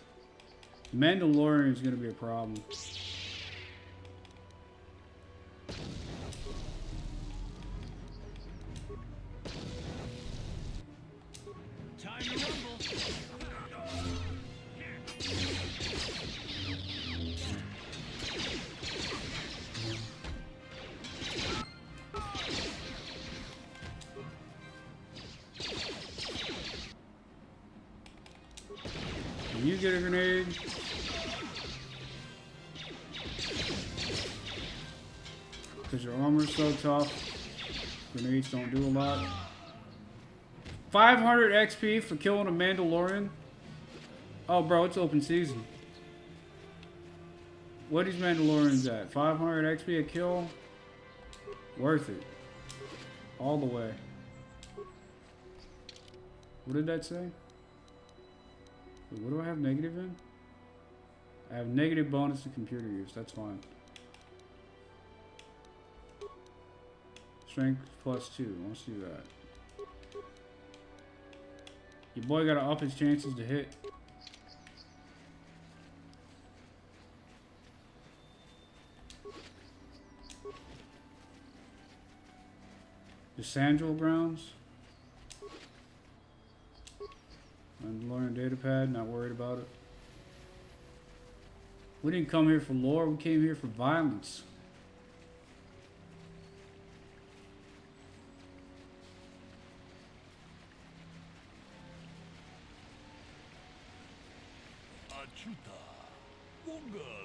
The Mandalorian is going to be a problem. Time to rumble. Can you get a grenade? Because your armor's so tough. Grenades don't do a lot. 500 XP for killing a Mandalorian? Oh, bro, it's open season. What is Mandalorians at? 500 XP a kill? Worth it. All the way. What did that say? Wait, what do I have negative in? I have negative bonus to computer use. That's fine. Strength +2. Let's do that. Your boy gotta up his chances to hit. The Sandral Grounds. Mandalorian datapad, not worried about it. We didn't come here for lore, we came here for violence.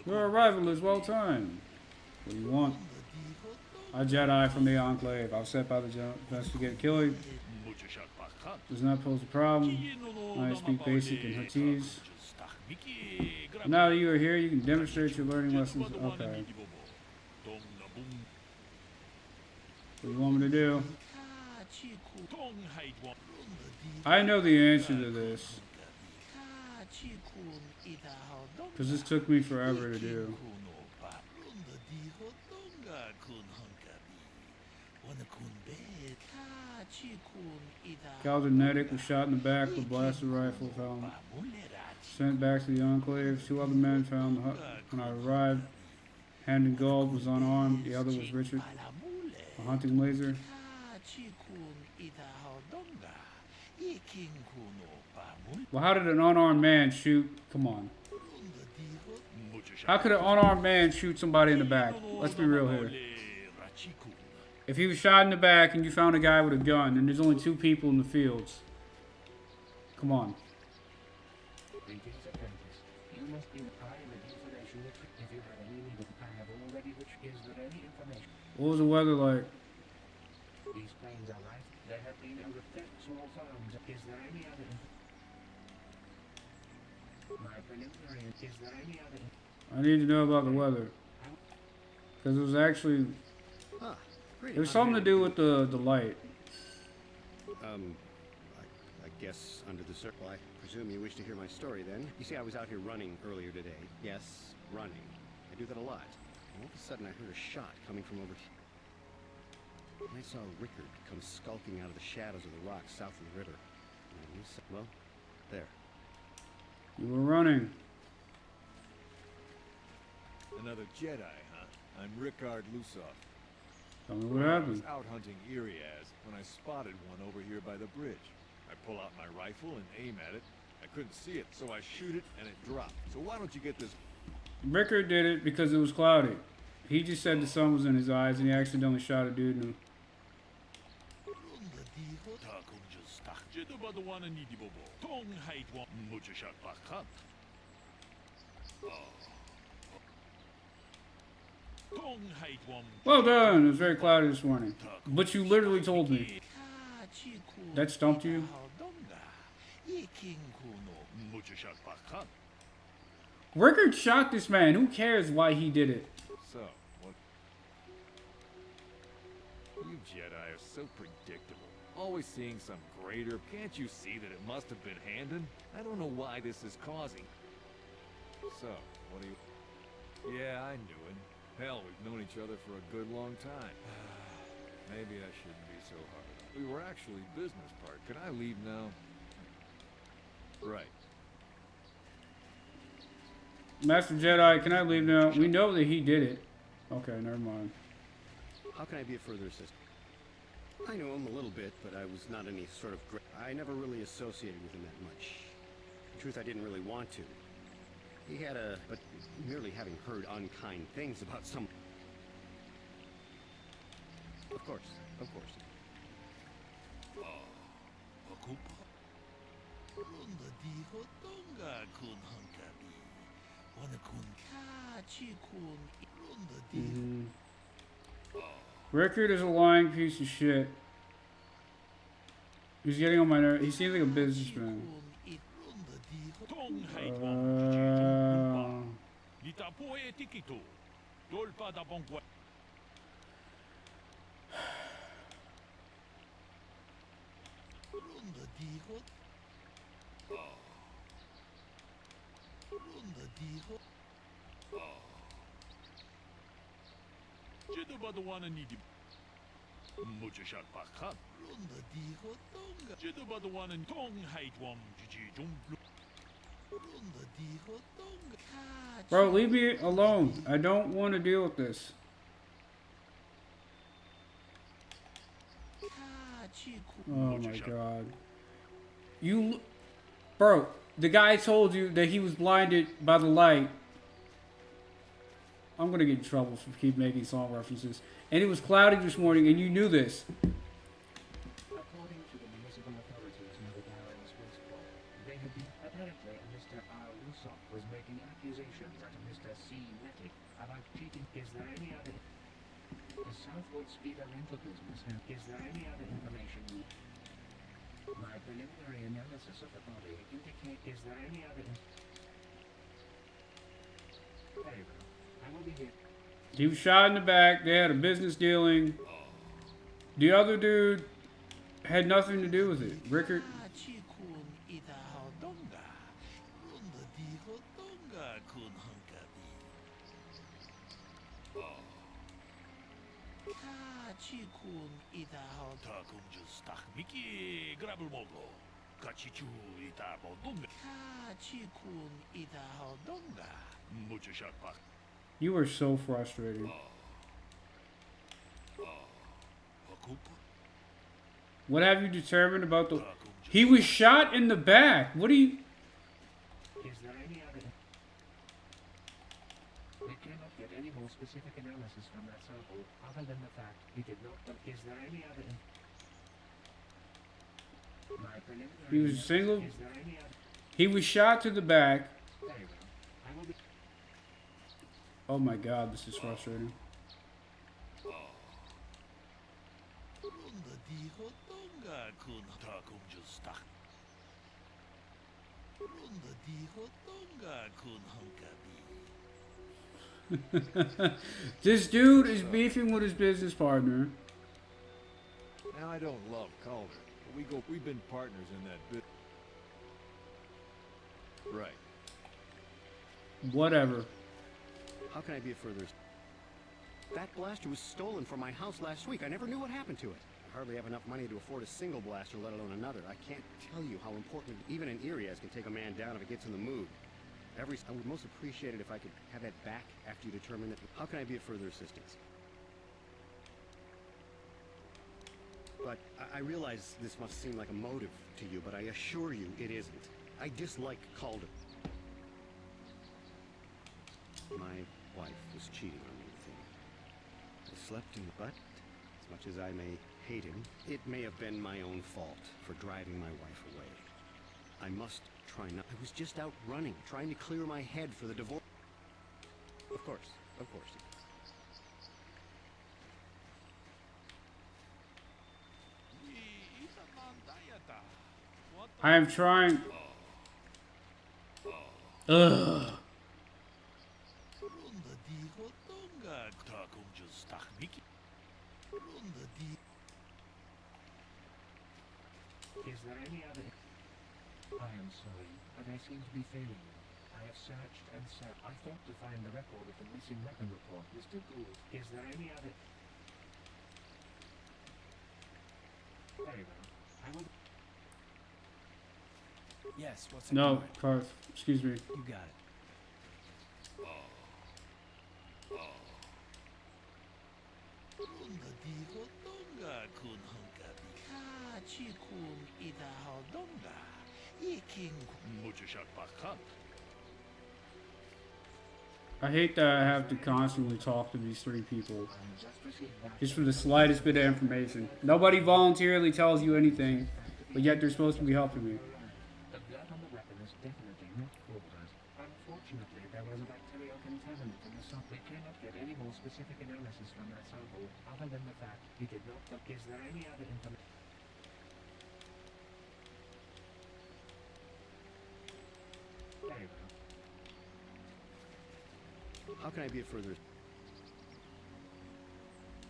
Your arrival is well timed. What do you want? A Jedi from the Enclave. I've set by the investigator killing. Does not pose a problem. I speak basic and Huttese. Now that you are here, you can demonstrate your learning lessons. Okay. What do you want me to do? I know the answer to this. Because this took me forever to do. Caldenetic was shot in the back with a blaster rifle found. Sent back to the Enclave. 2 other men found the hut when I arrived. Handon Gold was unarmed. The other was Richard. A hunting laser. Well, how did an unarmed man shoot? Come on. How could an unarmed man shoot somebody in the back? Let's be real here. If he was shot in the back and you found a guy with a gun and there's only 2 people in the fields. Come on. What was the weather like? These planes are light. They have been under small farms. Is there any other? My preliminary. Is there any other? I need to know about the weather. Because it was actually... It was something to do with the light. I guess under the circle, I presume you wish to hear my story then. You see, I was out here running earlier today. Yes, running. I do that a lot. All of a sudden, I heard a shot coming from over here. And I saw Rickard come skulking out of the shadows of the rocks south of the river. And well, there. You were running. Another Jedi, huh? I'm Rickard Lusov. Tell me what happened. I was out hunting Iriaz when I spotted one over here by the bridge. I pull out my rifle and aim at it. I couldn't see it, so I shoot it and it dropped. So why don't you get this? Rickard did it because it was cloudy. He just said the sun was in his eyes and he accidentally shot a dude in Well done! It was very cloudy this morning. But you literally told me. That stumped you? Rickard shot this man. Who cares why he did it? So, what? You Jedi are so predictable. Always seeing some greater. Can't you see that it must have been Handon? I don't know why this is causing. So, what do you... Yeah, I knew it. Hell, we've known each other for a good long time. Maybe I shouldn't be so hard. We were actually business partners. Can I leave now? Right. Master Jedi, can I leave now? We know that he did it. Okay, never mind. How can I be of further assistance? I knew him a little bit, but I was not any sort of... I never really associated with him that much. In truth, I didn't really want to. He had a... But merely having heard unkind things about some... Of course, of course. Rickard is a lying piece of shit. He's getting on my nerves. He seems like a businessman. Bro, leave me alone. I don't want to deal with this. Oh my god. You... Bro, the guy told you that he was blinded by the light. I'm gonna get in trouble for keep making song references. And it was cloudy this morning, and you knew this. According to the municipal authorities near the Darren's wastewater, they had been apparently Mr. R. Lusop was making accusations at Mr. C. Wettig about cheating. Is there any other? The Southwood Speeder rental business. Is there any other information? My preliminary analysis of the body indicate. Is there any other? Very well. I will be here. He was shot in the back. They had a business dealing. The other dude had nothing to do with it. Rickard. You were so frustrated. What have you determined about the... He was shot in the back. What do you... Is there any other? We cannot get any more specific analysis from that sample other than the fact he did not. Is there any other? My preliminary. He was single. Is there any other? He was shot to the back. Very well. I will be. Oh my god, this is frustrating. This dude is beefing with his business partner. Now I don't love Calder, but we've been partners in that bit. Right. Whatever. How can I be of further? That blaster was stolen from my house last week. I never knew what happened to it. I hardly have enough money to afford a single blaster, let alone another. I can't tell you how important even an eerie as can take a man down if it gets in the mood. I would most appreciate it if I could have that back after you determine it. How can I be of further assistance? But I realize this must seem like a motive to you, but I assure you it isn't. I dislike Calder. My wife was cheating on me with him. I slept in the butt. As much as I may hate him, it may have been my own fault for driving my wife away. I must try not. I was just out running, trying to clear my head for the divorce. Of course. I am trying. Ugh. Is there any other? I am sorry, but I seem to be failing you. I have searched and searched. I thought to find the record of the missing weapon report, Mr. Gould. Is there any other? Very well. I will. Yes, what's it No, doing? Carth. Excuse me. You got it. I hate that I have to constantly talk to these three people just for the slightest bit of information. Nobody voluntarily tells you anything, but yet they're supposed to be helping me. The blood on the weapon is definitely not Calder's. Unfortunately, there was a bacterial contaminant in the sample. We cannot get any more specific analysis from that sample other than the fact he did not. Is there any other information? Very well. How can I be of further...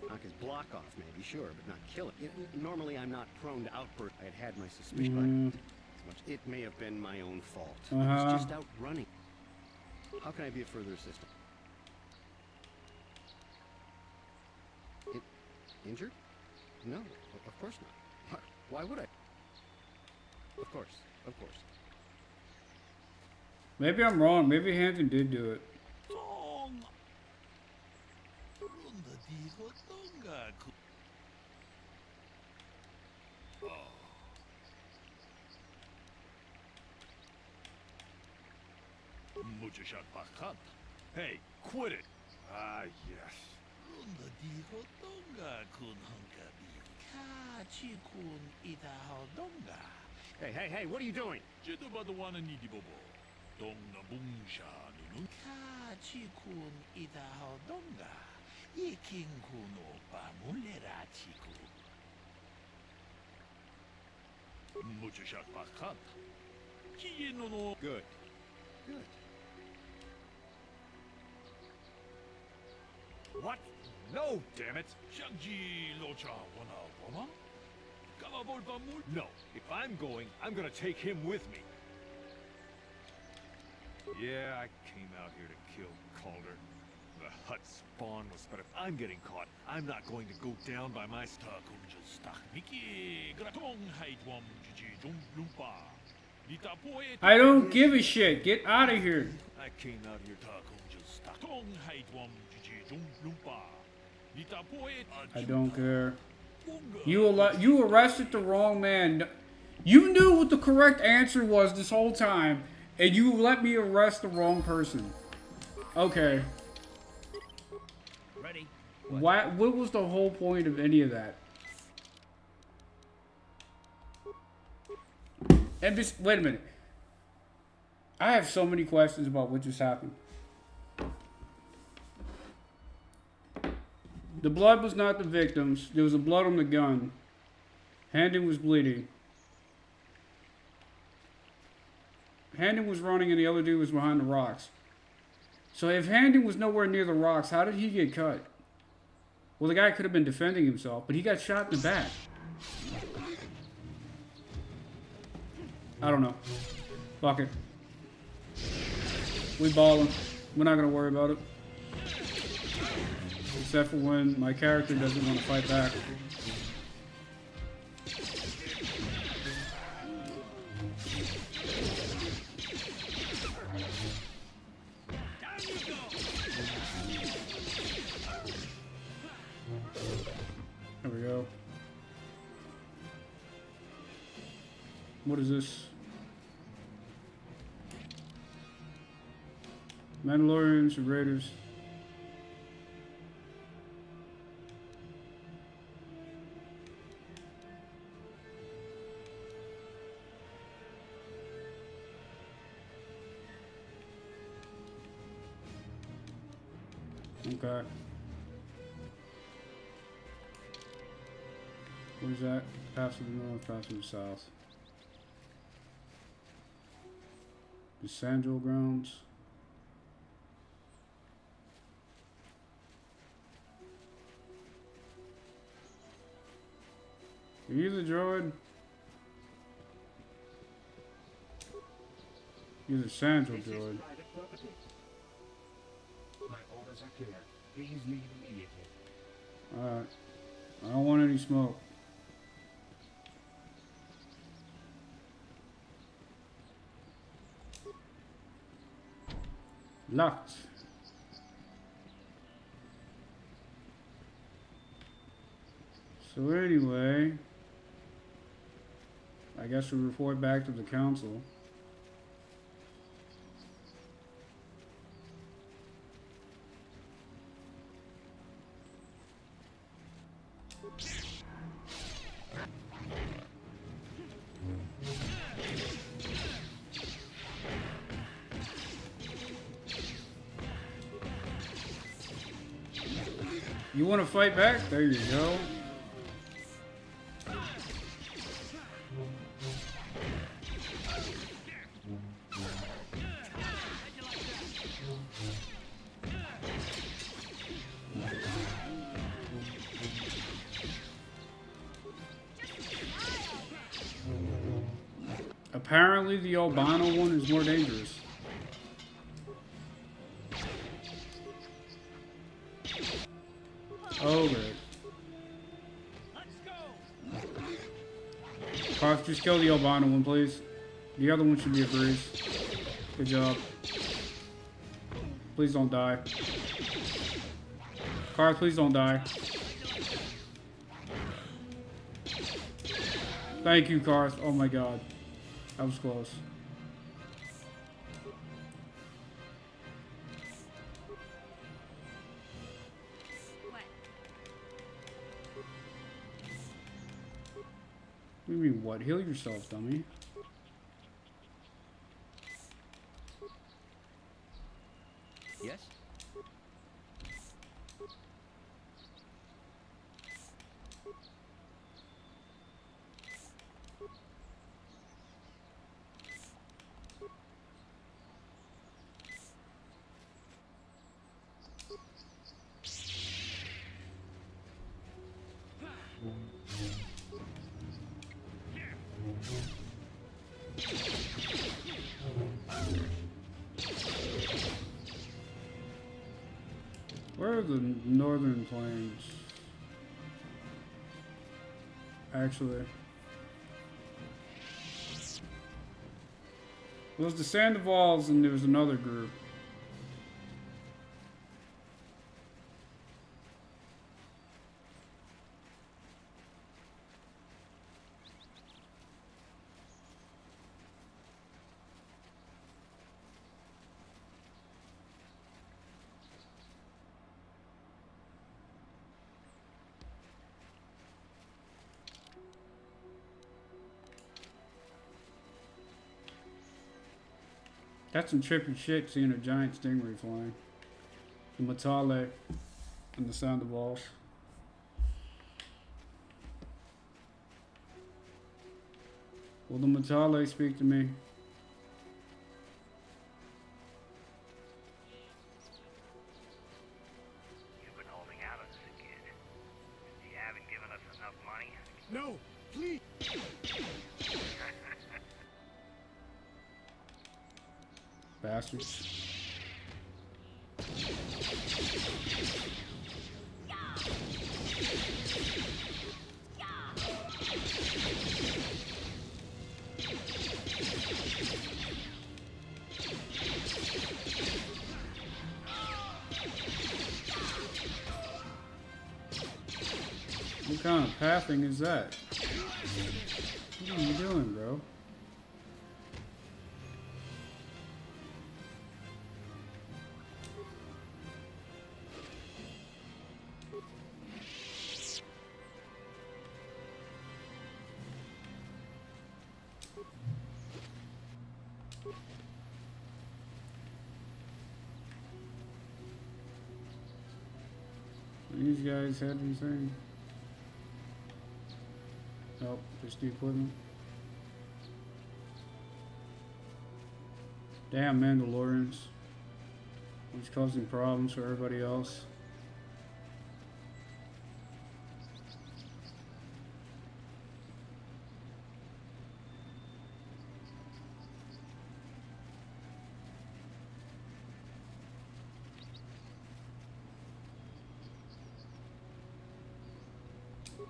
Knock his block off, maybe, sure, but not kill it. Normally, I'm not prone to outbursts. I had my suspicion, but as much it may have been my own fault. I was just out running. How can I be of further assistance? Injured? No, of course not. Why would I? Of course, of course. Maybe I'm wrong. Maybe Hampton did do it. Hey, quit it! Ah, yes. Hey, what are you doing? Good. Good. What? No, damn it! No, if I'm going, I'm gonna take him with me. Yeah, I came out here to kill Calder. The hut spawn was, but if I'm getting caught, I'm not going to go down by my stock. I don't give a shit. Get out of here. I came out here to I don't care. You arrested the wrong man. You knew what the correct answer was this whole time, and you let me arrest the wrong person. Okay. Ready? What was the whole point of any of that? And just, wait a minute. I have so many questions about what just happened. The blood was not the victim's. There was a blood on the gun. Handon was bleeding. Handon was running and the other dude was behind the rocks. So if Handon was nowhere near the rocks, how did he get cut? Well, the guy could have been defending himself, but he got shot in the back. I don't know. Fuck it. We ballin'. We're not gonna worry about it. Except for when my character doesn't want to fight back. There we go. What is this? Mandalorians and Raiders. Okay. Where's that? Pass to the north, pass to the south. The Sandal grounds. Are you the droid? You're the Sandal droid. My orders are clear. Please leave immediately. Alright. I don't want any smoke. Locked. So anyway, I guess we report back to the council. You want to fight back? There you go. Apparently the albino one is more dangerous. Oh, great. Carth, just kill the albino one, please. The other one should be a breeze. Good job. Please don't die. Carth, please don't die. Thank you, Carth. Oh my god. That was close. What do you mean, what? Heal yourself, dummy. Yes? Where are the northern plains? Actually. It was the Sandoval's and there was another group. That's some trippy shit seeing a giant stingray flying. The Matale and the Sandoval's. Will the Matale speak to me? You've been holding out on us again. You haven't given us enough money? No, please. Bastards. What kind of pathing is that? What are you doing, bro? These guys had anything? Nope, just the equipment. Damn Mandalorians. It's causing problems for everybody else.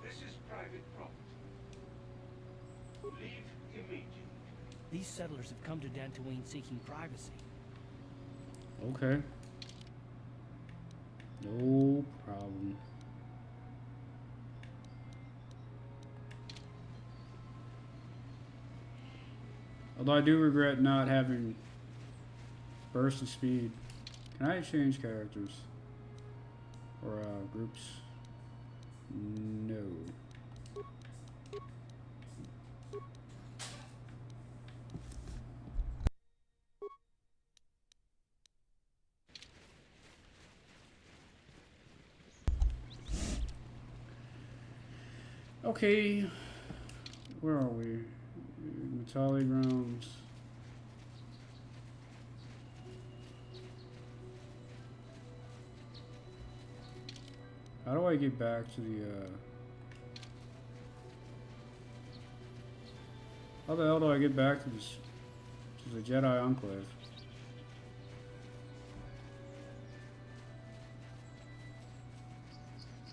This is private property. Leave immediately. These settlers have come to Dantooine seeking privacy. Okay. No problem. Although I do regret not having burst of speed. Can I change characters? Or groups? No. Okay. Where are we? Metallic grounds. How do I get back to the, how the hell do I get back to this, to the Jedi Enclave?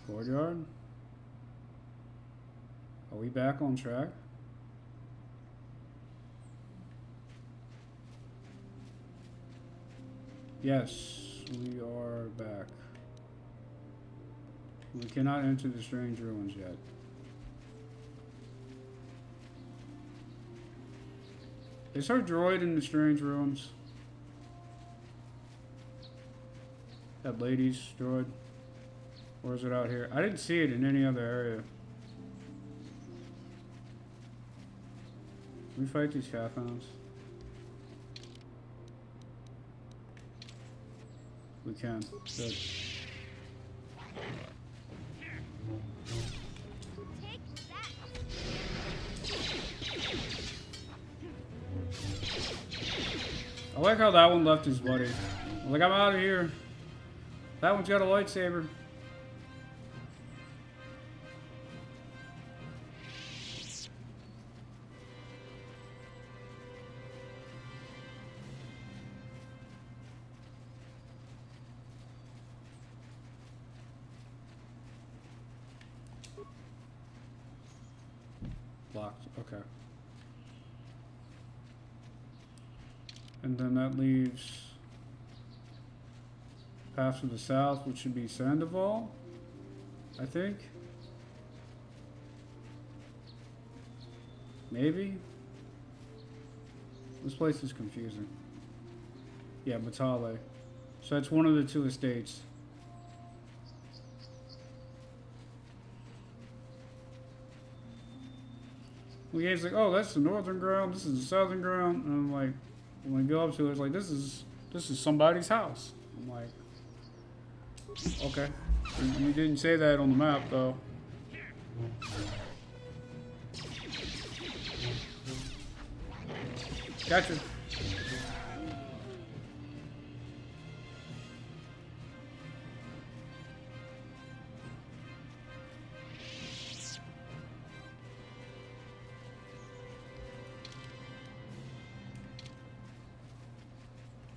Courtyard? Are we back on track? Yes, we are back. We cannot enter the strange ruins yet. Is her droid in the strange ruins? That lady's droid? Or is it out here? I didn't see it in any other area. Can we fight these Cathons? We can. Good. I like how that one left his buddy. Like, I'm out of here. That one's got a lightsaber. Locked. Okay. And then that leaves path to the south, which should be Sandoval, I think. Maybe? This place is confusing. Yeah, Batale. So that's one of the two estates. The game's like, oh, that's the northern ground, this is the southern ground, and I'm like, when I go up to it, it's like, this is somebody's house. I'm like, okay. You didn't say that on the map, though. Gotcha.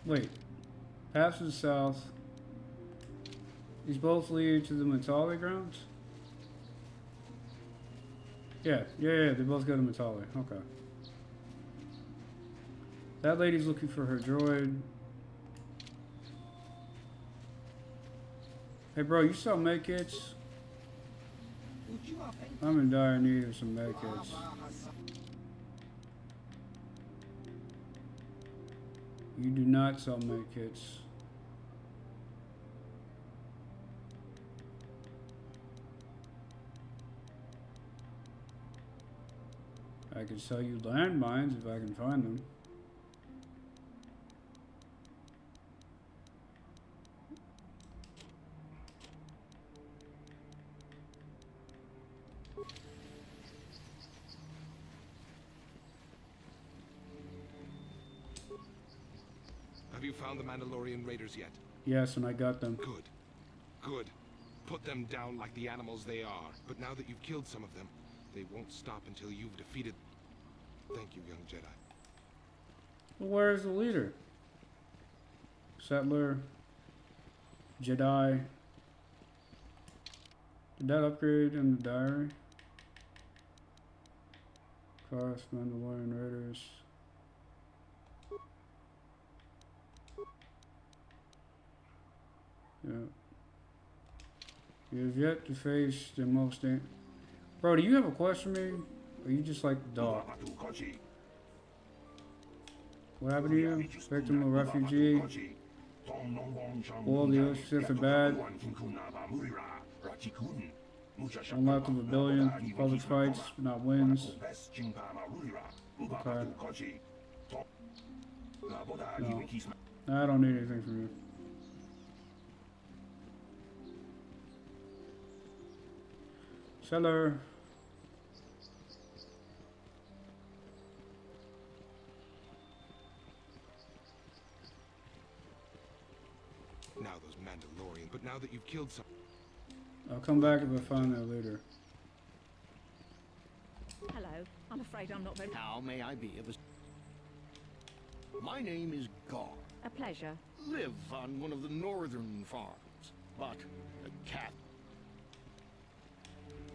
Wait. Paths to the south. These both lead to the Matali grounds? Yeah, they both go to Matali. Okay. That lady's looking for her droid. Hey bro, you sell medkits? I'm in dire need of some medkits. You do not sell medkits. I could sell you landmines if I can find them. Have you found the Mandalorian raiders yet? Yes, and I got them. Good. Good. Put them down like the animals they are. But now that you've killed some of them, they won't stop until you've defeated... Thank you, young Jedi. Well, where's the leader? Settler. Jedi. Did that upgrade in the diary? Cross Mandalorian Raiders. Yeah. You have yet to face the most... Bro, do you have a question for me? Or you just like the dog? What happened to you? Victim of refugee? All the other shit are bad. One left of a billion. Public fights, not wins. Okay. No, I don't need anything from you. Seller. But now that you've killed some... I'll come back if I find that later. Hello. I'm afraid I'm not very... How may I be of... My name is Gar. A pleasure. Live on one of the northern farms. But the cat...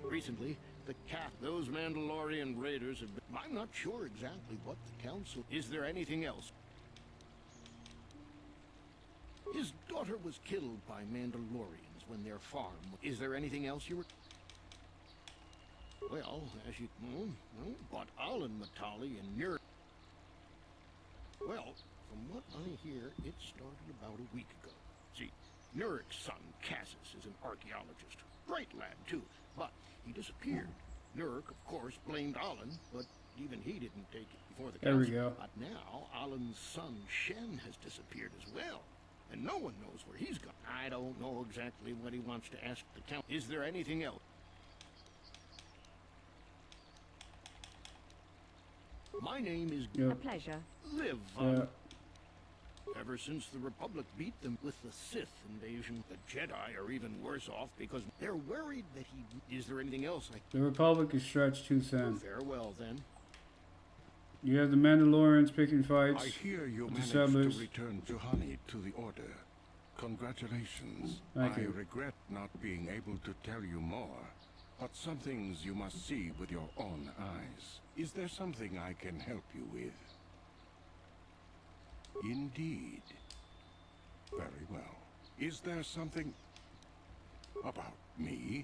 Recently, the cat... Those Mandalorian raiders have been... I'm not sure exactly what the council... Is there anything else? His daughter was killed by Mandalorians when their farm... Is there anything else you were... Well, as you... but Alan Matali and Nur... Well, from what I hear, it started about a week ago. See, Nurik's son, Cassis, is an archaeologist. Great lad, too, but he disappeared. Nurik, of course, blamed Alan, but even he didn't take it before the council. There we go. But now, Alan's son, Shen, has disappeared as well. And no one knows where he's gone. I don't know exactly what he wants to ask the council. Is there anything else? My name is... A pleasure. Live on... Ever since the Republic beat them with the Sith invasion, the Jedi are even worse off because they're worried that he... Is there anything else I... The Republic is stretched too thin. Farewell, then. You have the Mandalorians picking fights. I hear you with the managed settlers. to return Juhani to the Order. Congratulations. Thank I you. regret not being able to tell you more, but some things you must see with your own eyes. Is there something I can help you with? Indeed. Very well. Is there something about me?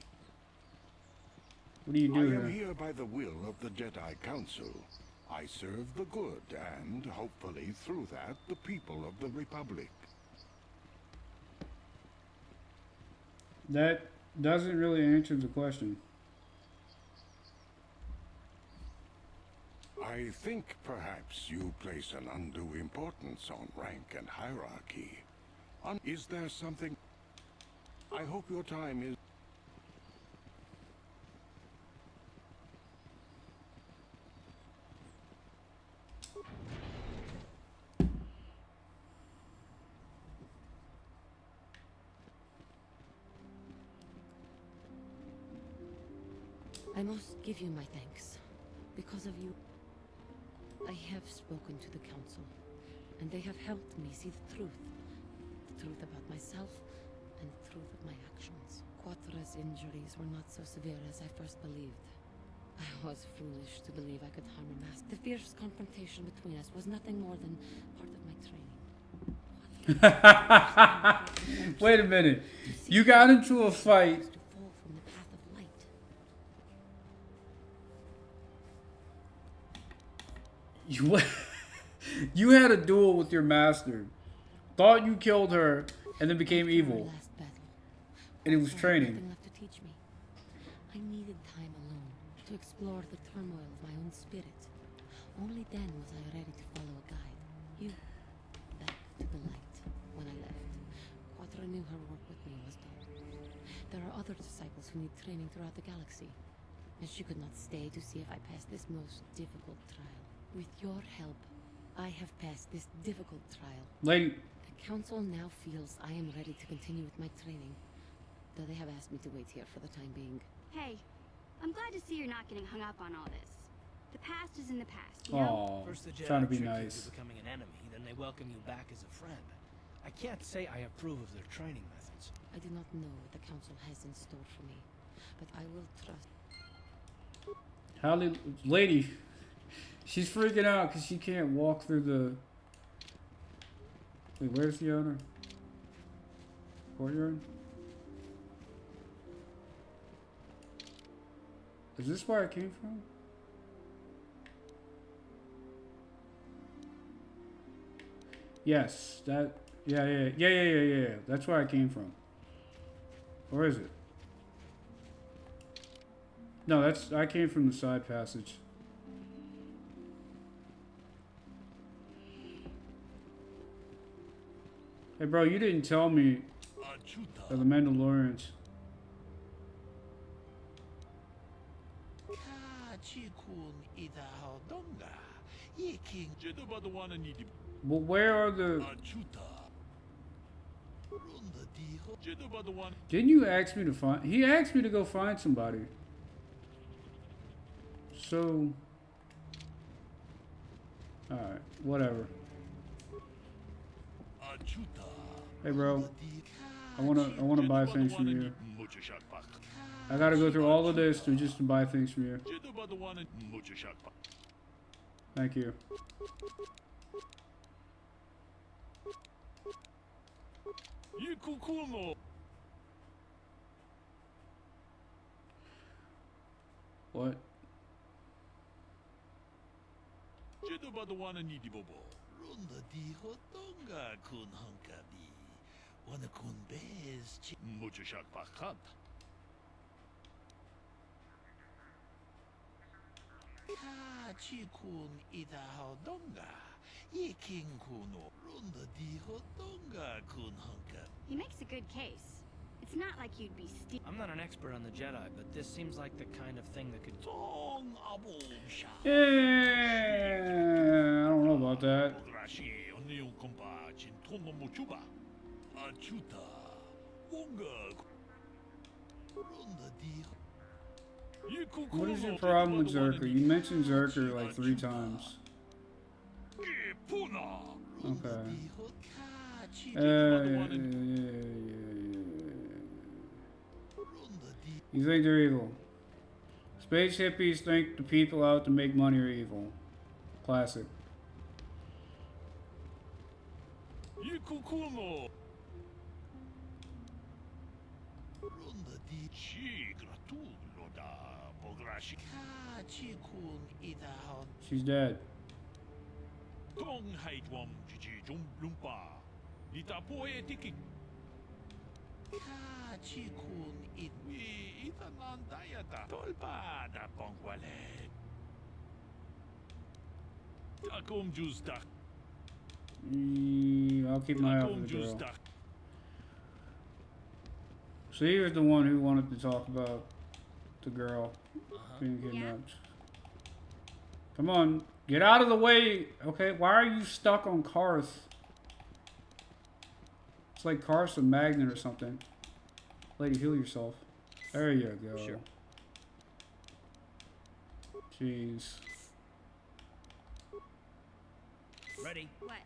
What do you do I here? am here by the will of the Jedi Council. I serve the good and, hopefully through that, the people of the Republic. That doesn't really answer the question. I think perhaps you place an undue importance on rank and hierarchy. Is there something... I hope your time is... I must give you my thanks. Because of you, I have spoken to the council, and they have helped me see the truth. The truth about myself, and the truth of my actions. KOTOR's injuries were not so severe as I first believed. I was foolish to believe I could harm a master. The fierce confrontation between us was nothing more than part of my training. Wait a minute. You got into a fight. To fall from the path of light. You had a duel with your master. Thought you killed her, and then became evil. And it was training. Nothing left to teach me. I needed time alone to explore the turmoil of my own spirit. Only then was I ready to follow a guide. You, back to the light. When I left, KOTOR knew her work with me was done. There are other disciples who need training throughout the galaxy, and she could not stay to see if I passed this most difficult trial. With your help, I have passed this difficult trial. Lady. The council now feels I am ready to continue with my training, though they have asked me to wait here for the time being. Hey, I'm glad to see you're not getting hung up on all this. The past is in the past, you know? First the Jedi trying to be trick you nice. into becoming an enemy, then they welcome you back as a friend. I can't say I approve of their training methods. I do not know what the council has in store for me, but I will trust. Lady, she's freaking out because she can't walk through the... Wait, where's the owner? Courtyard? Is this where I came from? Yes, that... Yeah. That's where I came from. Or is it? No, I came from the side passage. Hey, bro, you didn't tell me of the Mandalorians. Well, where are the... Didn't you ask me to find? He asked me to go find somebody. So, all right, whatever. Hey, bro. I wanna buy things from you. I gotta go through all of this just to buy things from you. Thank you. What? He makes a good case. It's not like you'd be I'm not an expert on the Jedi, but this seems like the kind of thing that could... Yeah, I don't know about that. What is your problem with Zerker? You mentioned Zerker like 3 times. Okay. You think they're evil? Space hippies think the people out to make money are evil. Classic. She's dead. I'll keep my eye out for the girl. So he was the one who wanted to talk about the girl being kidnapped. Come on, get out of the way. Okay, why are you stuck on Karth? It's like Karth's a magnet or something. Lady, heal yourself. There you go. Sure. Jeez. Ready? What?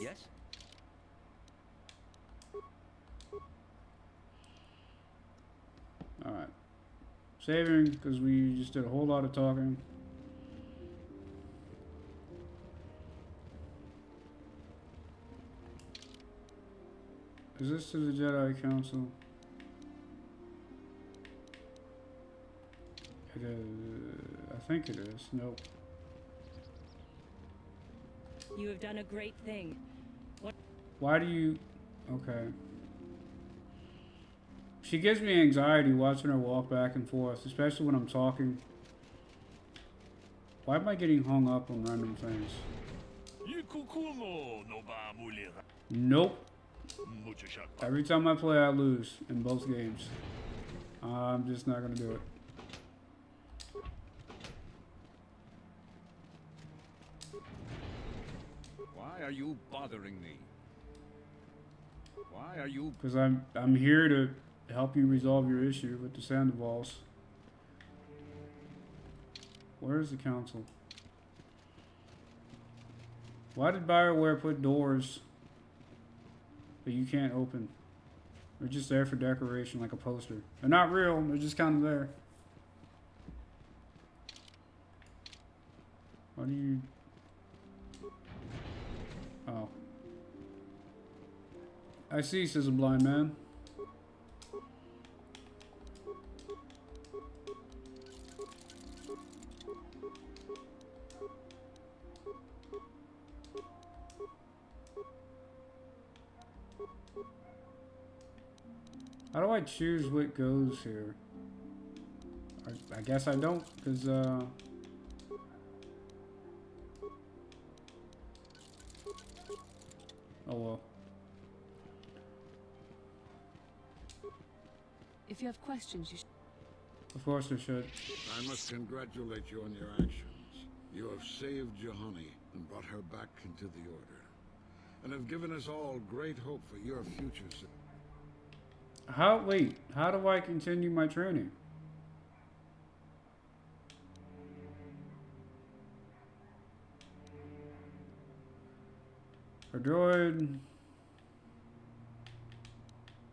Yes? Alright. Saving, because we just did a whole lot of talking. Is this to the Jedi Council? It is. I think it is. Nope. You have done a great thing. Why do you... Okay. She gives me anxiety watching her walk back and forth, especially when I'm talking. Why am I getting hung up on random things? Nope. Every time I play, I lose in both games. I'm just not gonna do it. Why are you bothering me? Why are you... Because I'm here to help you resolve your issue with the Sandoval's. Where is the council? Why did BioWare put doors that you can't open? They're just there for decoration, like a poster. They're not real, they're just kind of there. Why do you... Oh. I see, says a blind man. How do I choose what goes here? I guess I don't, because, oh well. If you have questions, you should... Of course I should. I must congratulate you on your actions. You have saved Johanny and brought her back into the Order. and have given us all great hope for your future. Wait, how do I continue my training? A droid.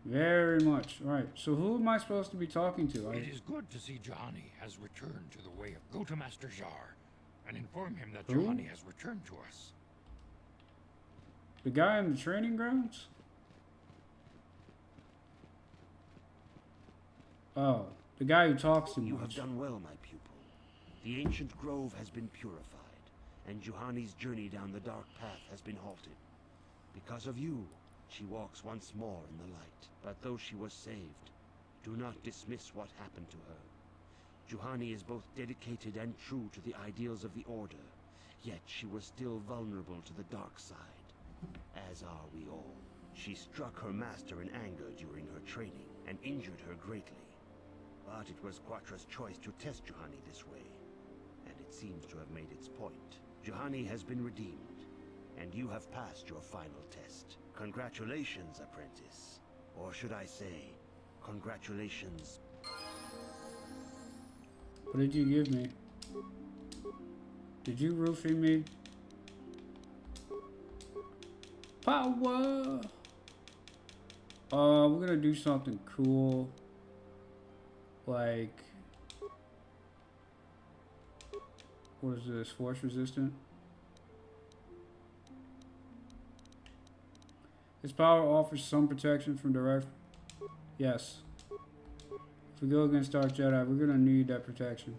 Very much. Right. So who am I supposed to be talking to? It is good to see Juhani has returned to the way of... Go to Master Jar and inform him that Who? Juhani has returned to us. The guy in the training grounds? Oh, the guy who talks too You have much. done well, my pupil. The ancient grove has been purified, and Juhani's journey down the dark path has been halted. Because of you, she walks once more in the light. But though she was saved, do not dismiss what happened to her. Juhani is both dedicated and true to the ideals of the Order, yet she was still vulnerable to the dark side, as are we all. She struck her master in anger during her training, and injured her greatly. But it was Quatra's choice to test Juhani this way, and it seems to have made its point. Juhani has been redeemed, and you have passed your final test. Congratulations, apprentice. Or should I say, congratulations. What did you give me? Did you roofie me? Power! We're gonna do something cool. Like... What is this? Force resistant? This power offers some protection from direct... Yes. If we go against Dark Jedi, we're gonna need that protection.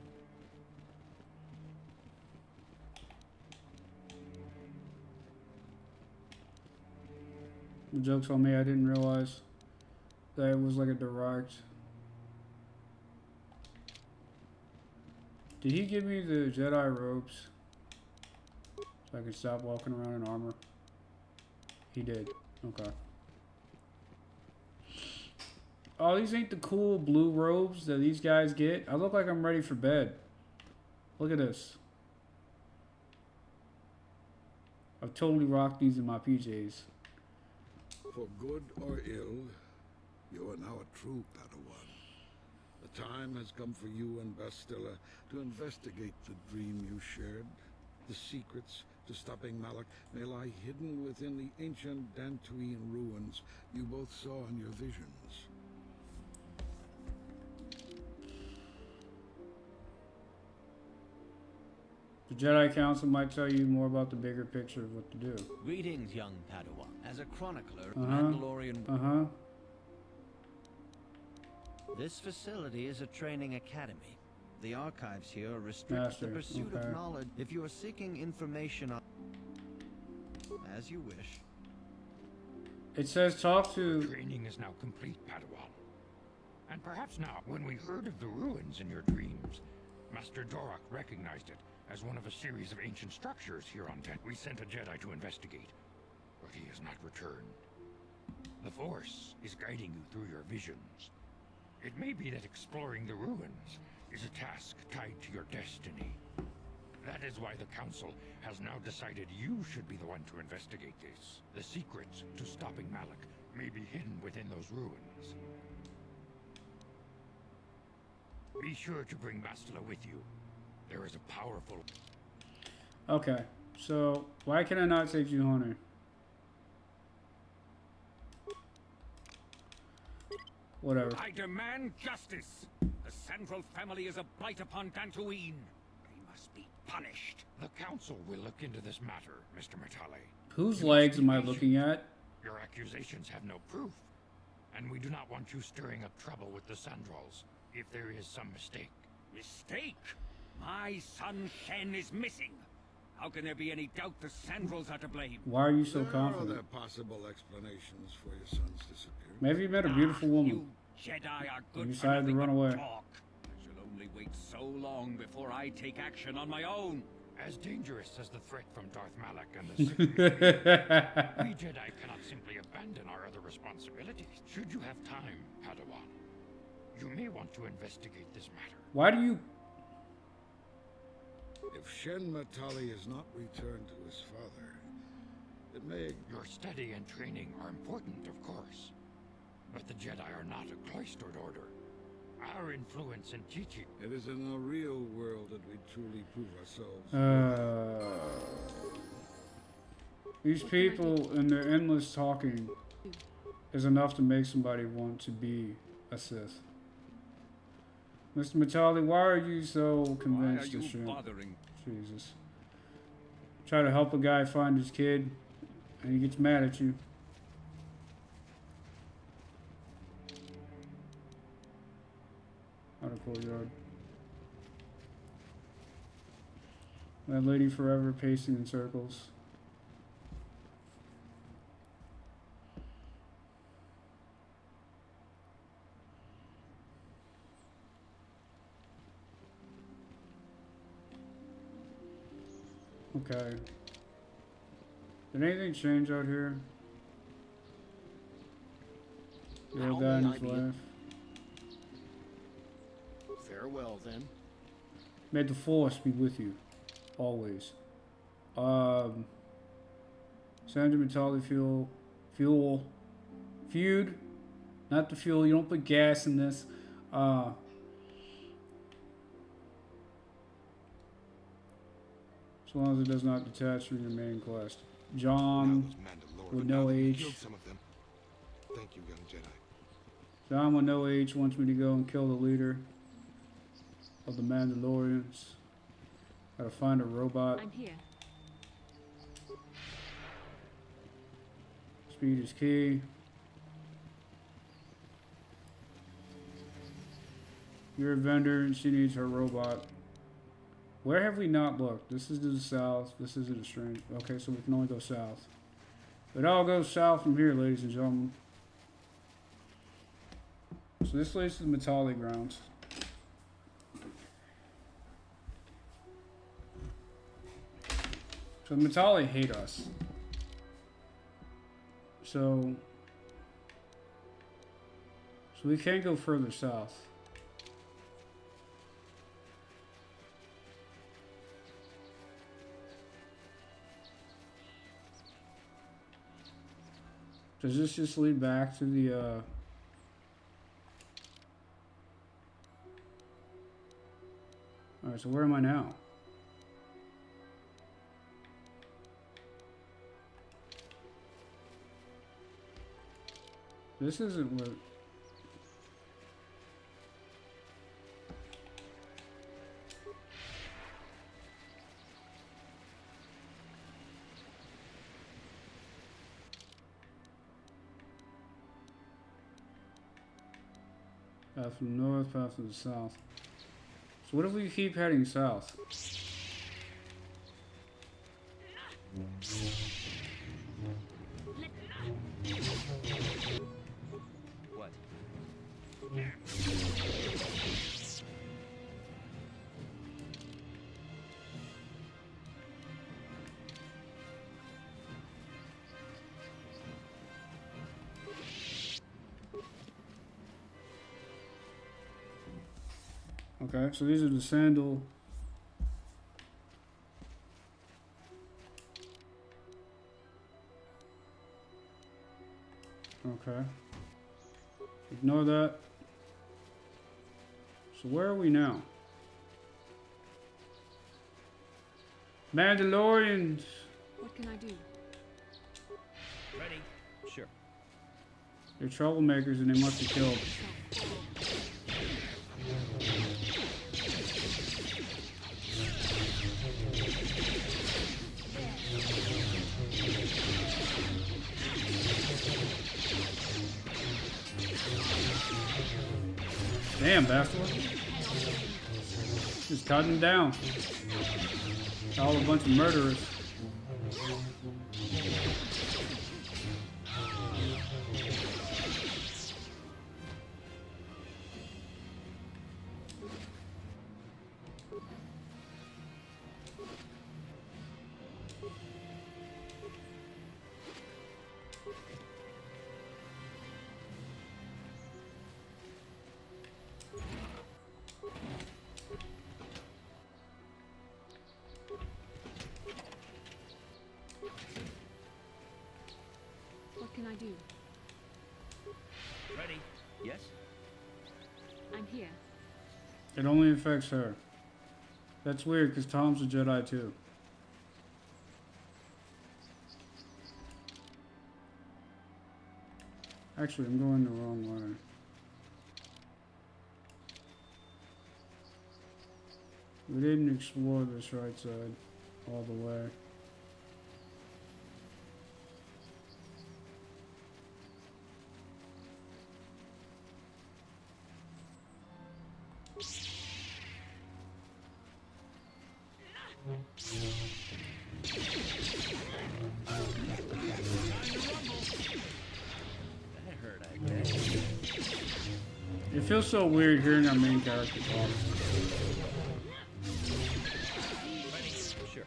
The joke's on me, I didn't realize that it was like a direct... Did he give me the Jedi robes so I could stop walking around in armor? He did. Okay. Oh, these ain't the cool blue robes that these guys get. I look like I'm ready for bed. Look at this. I've totally rocked these in my PJs. For good or ill, you are now a true Padawan. The time has come for you and Bastilla to investigate the dream you shared. The secrets to stopping Malak may lie hidden within the ancient Dantooine ruins you both saw in your visions. The Jedi Council might tell you more about the bigger picture of what to do. Greetings, young Padawan. As a chronicler of Mandalorian... This facility is a training academy. The archives here restrict the pursuit of knowledge. If you are seeking information on... As you wish. It says talk to... Training is now complete, Padawan. And perhaps now, when we heard of the ruins in your dreams, Master Dorak recognized it as one of a series of ancient structures here on Ten. We sent a Jedi to investigate, but he has not returned. The Force is guiding you through your visions. It may be that exploring the ruins is a task tied to your destiny. That is why the Council has now decided you should be the one to investigate this. The secrets to stopping Malak may be hidden within those ruins. Be sure to bring Bastila with you. There is a powerful... Okay, so why can I not take you, Hunter? Whatever. I demand justice. The Central family is a blight upon Dantooine. They must be punished. The Council will look into this matter, Mr. Matale. Whose legs am I looking at? Your accusations have no proof, and we do not want you stirring up trouble with the Sandrals if there is some mistake. Mistake? My son Shen is missing. How can there be any doubt the Sandrals are to blame? Why are you so There confident? are other possible explanations for your son's disappearance. Maybe you met a beautiful woman. You Jedi are good and you for decided to nothing run but away. talk. I shall only wait so long before I take action on my own. As dangerous as the threat from Darth Malak and the Sith, we Jedi cannot simply abandon our other responsibilities. Should you have time, Padawan, you may want to investigate this matter. Why do you... If Shen Matali is not returned to his father, It may... Your study and training are important, of course. But the Jedi are not a cloistered order. Our influence and teaching... It is in the real world that we truly prove ourselves. These people and their endless talking is enough to make somebody want to be a Sith. Mr. Matali, why are you so convinced this shit? bothering? Jesus. Try to help a guy find his kid, and he gets mad at you. Out of courtyard. That lady forever pacing in circles. Okay. Did anything change out here? The old guy and his wife. Farewell, then. May the Force be with you. Always. Sandra Matali feud. Not the fuel. You don't put gas in this. So long as it does not detach from your main quest. John with no age. Some of them. Thank you, young Jedi. John with no age wants me to go and kill the leader of the Mandalorians. Gotta find a robot. I'm here. Speed is key. You're a vendor and she needs her robot. Where have we not looked? This is to the south. This is to the strange. Okay, so we can only go south. It all goes south from here, ladies and gentlemen. So this leads to the Matali grounds. So the Matali hate us. So we can't go further south. Does this just lead back to the, Alright, so where am I now? This isn't where... Path from the north, path to the south. So what if we keep heading south? What? Okay, so these are the sandal. Okay. Ignore that. So where are we now? Mandalorians! What can I do? Ready? Sure. They're troublemakers and they must be killed. Damn, Bastila. Just cutting down. All a bunch of murderers. can I do? Ready? Yes? I'm here. It only affects her. That's weird, because Tom's a Jedi too. Actually, I'm going the wrong way. We didn't explore this right side all the way. That hurt, I bet. It feels so weird hearing our main character talk. Ready? Sure.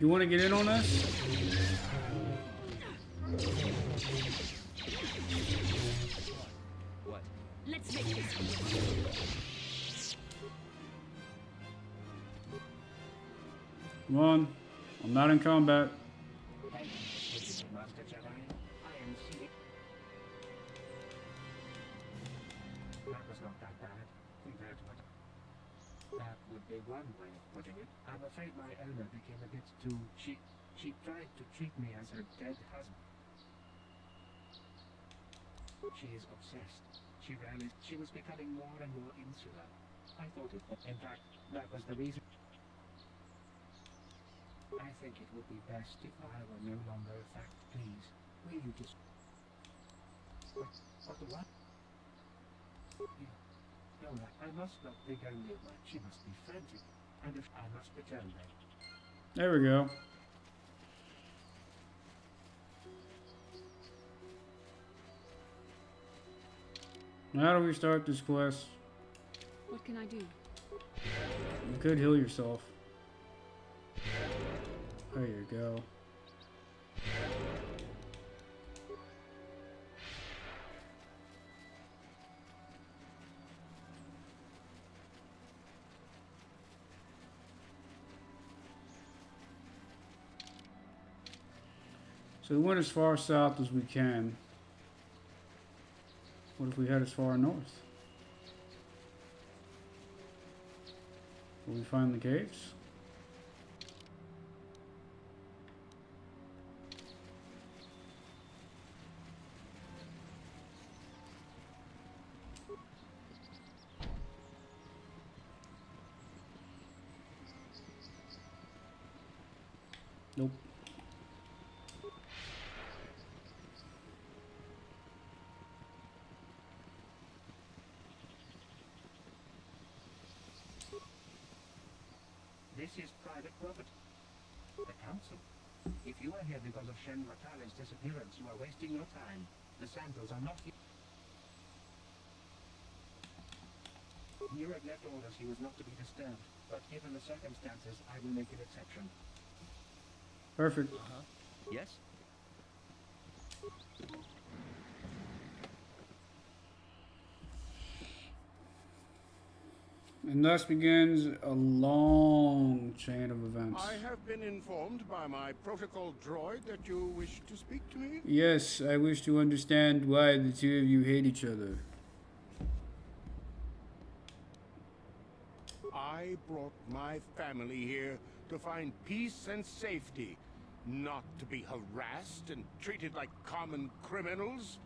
You want to get in on this? What? Let's make this. Come on. I'm not in combat. Master Jedi, I am seeing. That was not that bad compared to what. That would be one way of putting it. I'm afraid my owner became a bit too cheap. She tried to treat me as her dead husband. She is obsessed. She was becoming more and more insular. I thought it was, in fact, that was the reason. I think it would be best if I were no longer a fact. Please, will you just... What the what? No, I must not think only of my... She must be frantic. And if I must return then. There we go. Now how do we start this quest? What can I do? You could heal yourself. There you go. So we went as far south as we can. What if we head as far north? Will we find the caves? Nope. This is private property. The council. If you are here because of Shen Ratale's disappearance, you are wasting your time. The Sandals are not here. Nureg left orders he was not to be disturbed, but given the circumstances, I will make an exception. Perfect. Yes? And thus begins a long chain of events. I have been informed by my protocol droid that you wish to speak to me. Yes, I wish to understand why the two of you hate each other. I brought my family here to find peace and safety, not to be harassed and treated like common criminals.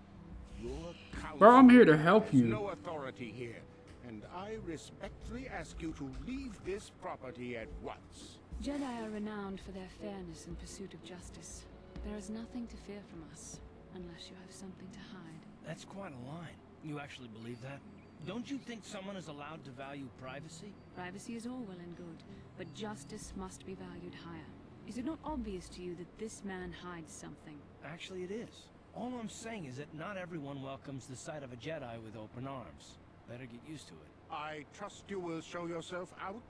Your council Bro, I'm here to help has you. no authority here, and I respectfully ask you to leave this property at once. Jedi are renowned for their fairness and pursuit of justice. There is nothing to fear from us, unless you have something to hide. That's quite a line. You actually believe that? Don't you think someone is allowed to value privacy? Privacy is all well and good, but justice must be valued higher. Is it not obvious to you that this man hides something? Actually, it is. All I'm saying is that not everyone welcomes the sight of a Jedi with open arms. Better get used to it. I trust you will show yourself out.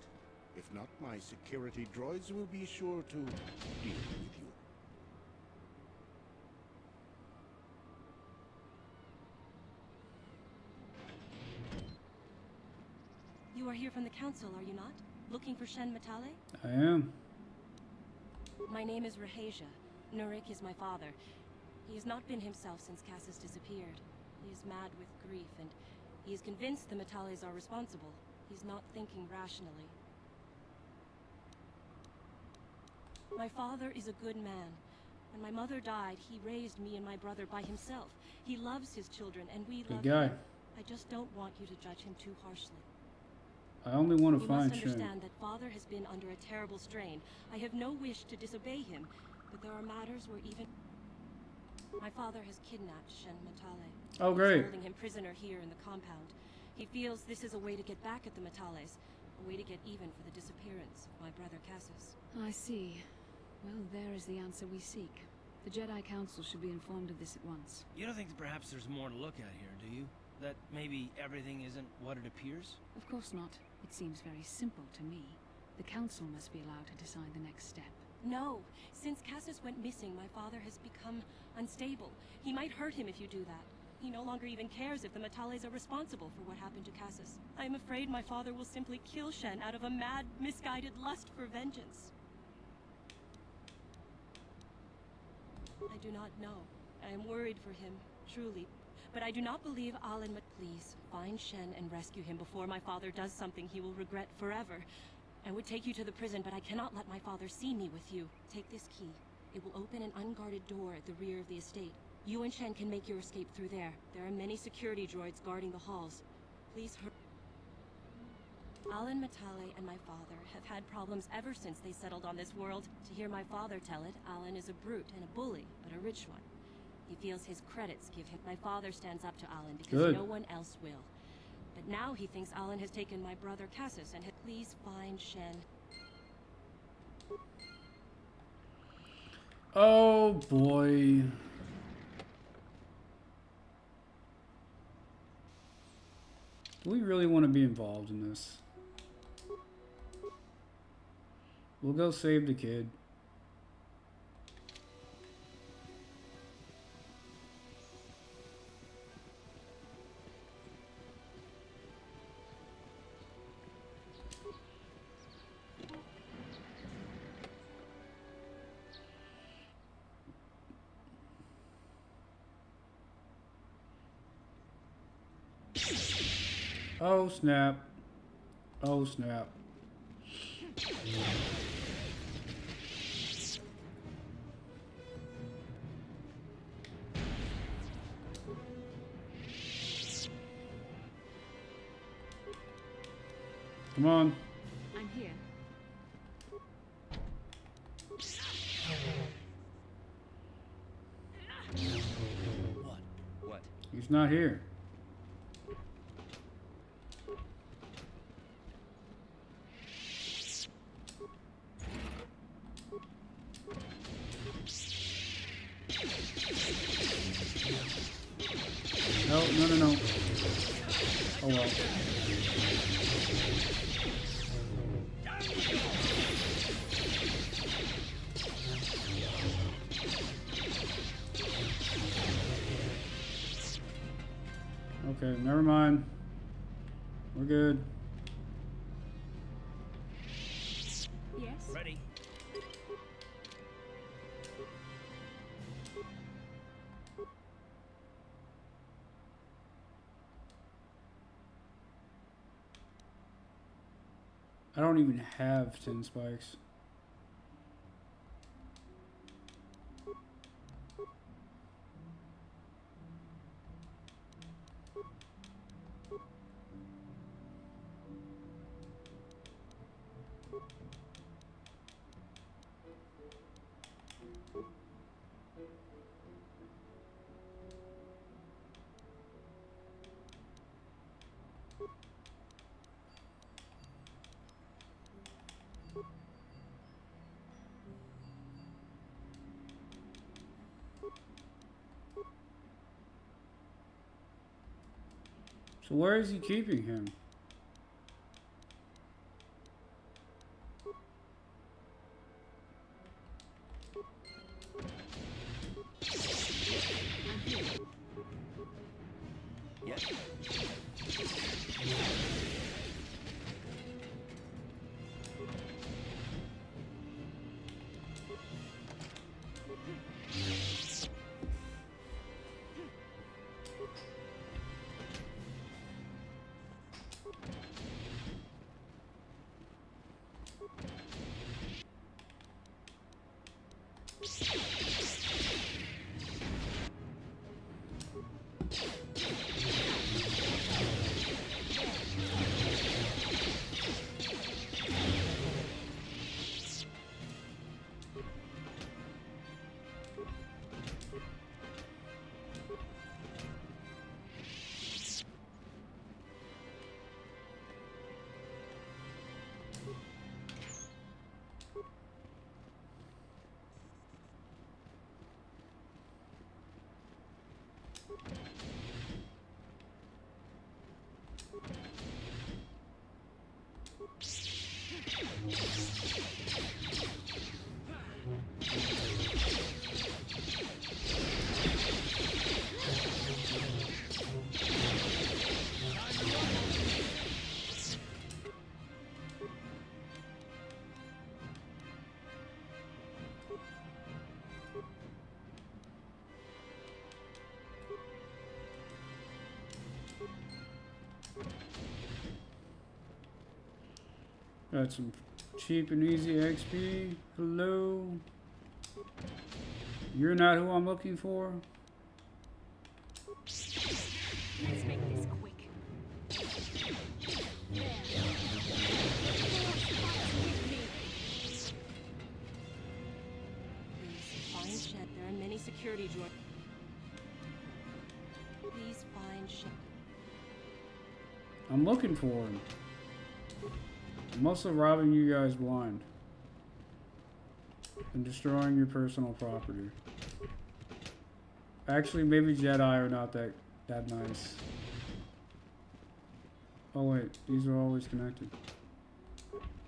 If not, my security droids will be sure to deal with you. You are here from the council, are you not? Looking for Shen Matale? I am. My name is Rahasia. Nurik is my father. He has not been himself since Cassis disappeared. He is mad with grief, and he is convinced the Matales are responsible. He's not thinking rationally. My father is a good man. When my mother died, he raised me and my brother by himself. He loves his children, and we love guy. him. I just don't want you to judge him too harshly. I only want to You find must Shen. understand that father has been under a terrible strain. I have no wish to disobey him, but there are matters where even... My father has kidnapped Shen Matale. Oh, He's great. holding him prisoner here in the compound. He feels this is a way to get back at the Matales, a way to get even for the disappearance of my brother Cassis. I see. Well, there is the answer we seek. The Jedi Council should be informed of this at once. You don't think that perhaps there's more to look at here, do you? That maybe everything isn't what it appears? Of course not. It seems very simple to me. The Council must be allowed to decide the next step. No. Since Cassis went missing, my father has become unstable. He might hurt him if you do that. He no longer even cares if the Matales are responsible for what happened to Cassis. I am afraid my father will simply kill Shen out of a mad, misguided lust for vengeance. I do not know. I am worried for him, truly. But I do not believe Alan... Please, find Shen and rescue him before my father does something he will regret forever. I would take you to the prison, but I cannot let my father see me with you. Take this key. It will open an unguarded door at the rear of the estate. You and Shen can make your escape through there. There are many security droids guarding the halls. Please hurry. Alan Matale and my father have had problems ever since they settled on this world. To hear my father tell it, Alan is a brute and a bully, but a rich one. He feels his credits give him... My father stands up to Alan because Good. no one else will. But now he thinks Alan has taken my brother Cassis and... Please find Shen. Oh boy. Do we really want to be involved in this? We'll go save the kid. Oh snap. Oh snap. Come on. I'm here. What? He's not here. No, no, no, no. Oh well. Okay, never mind. We're good. Yes? Ready? I don't even have 10 spikes. So where is he keeping him? Yes. Got some cheap and easy XP. Hello. You're not who I'm looking for? Let's make this quick. Please find Shen. There are many security droids. Please find Shen. I'm looking for him. I'm also robbing you guys blind. And destroying your personal property. Actually, maybe Jedi are not that nice. Oh wait, these are always connected.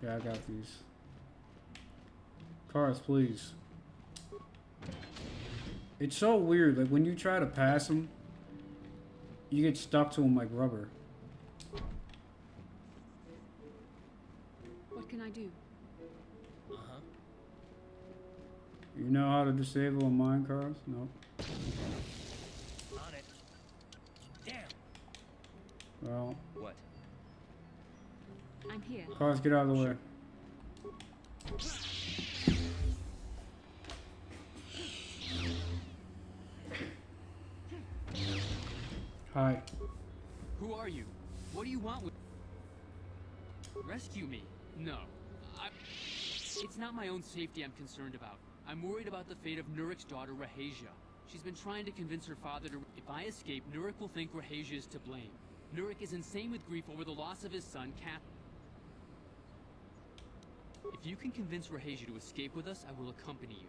Yeah, I got these. Cars, please. It's so weird, like when you try to pass them, you get stuck to them like rubber. What can I do? Uh-huh. You know how to disable a mine, cars? Nope. On it. Damn. Well. What? I'm here. Cars, get out of the way. Hi. Who are you? What do you want with... Rescue me? No. It's not my own safety I'm concerned about. I'm worried about the fate of Nurik's daughter, Rahasia. She's been trying to convince her father to... If I escape, Nurik will think Rahasia is to blame. Nurik is insane with grief over the loss of his son, Cat. If you can convince Rahasia to escape with us, I will accompany you.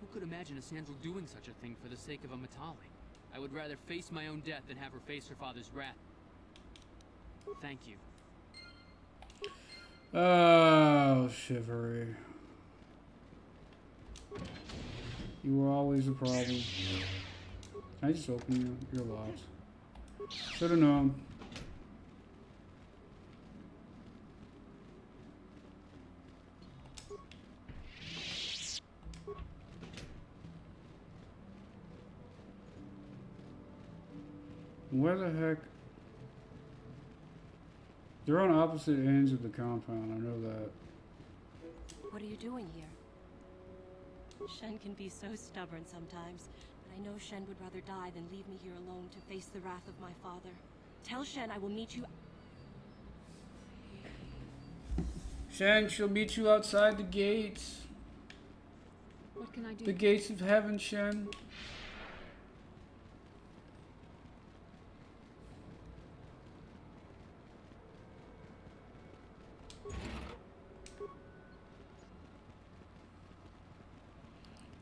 Who could imagine a Sandral doing such a thing for the sake of a Matali? I would rather face my own death than have her face her father's wrath. Thank you. Oh, Shivery. You were always a problem. I just opened you. You're lost. Should've known. Where the heck? They're on opposite ends of the compound, I know that. What are you doing here? Shen can be so stubborn sometimes, but I know Shen would rather die than leave me here alone to face the wrath of my father. Tell Shen I will meet you. Shen, she'll meet you outside the gates. What can I do? The gates of heaven, Shen.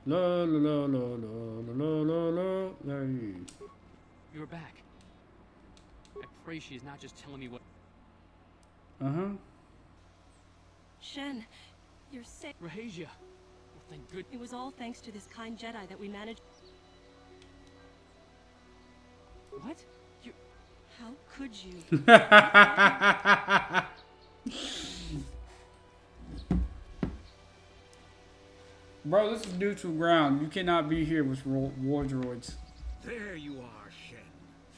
La la la la la la la la la. You're back. I pray she is not just telling me what. Uh-huh. Shen, you're safe. Rahasia. Well, thank good. It was all thanks to this kind Jedi that we managed. What? You. How could you? Bro, this is neutral ground. You cannot be here with war droids. There you are, Shen.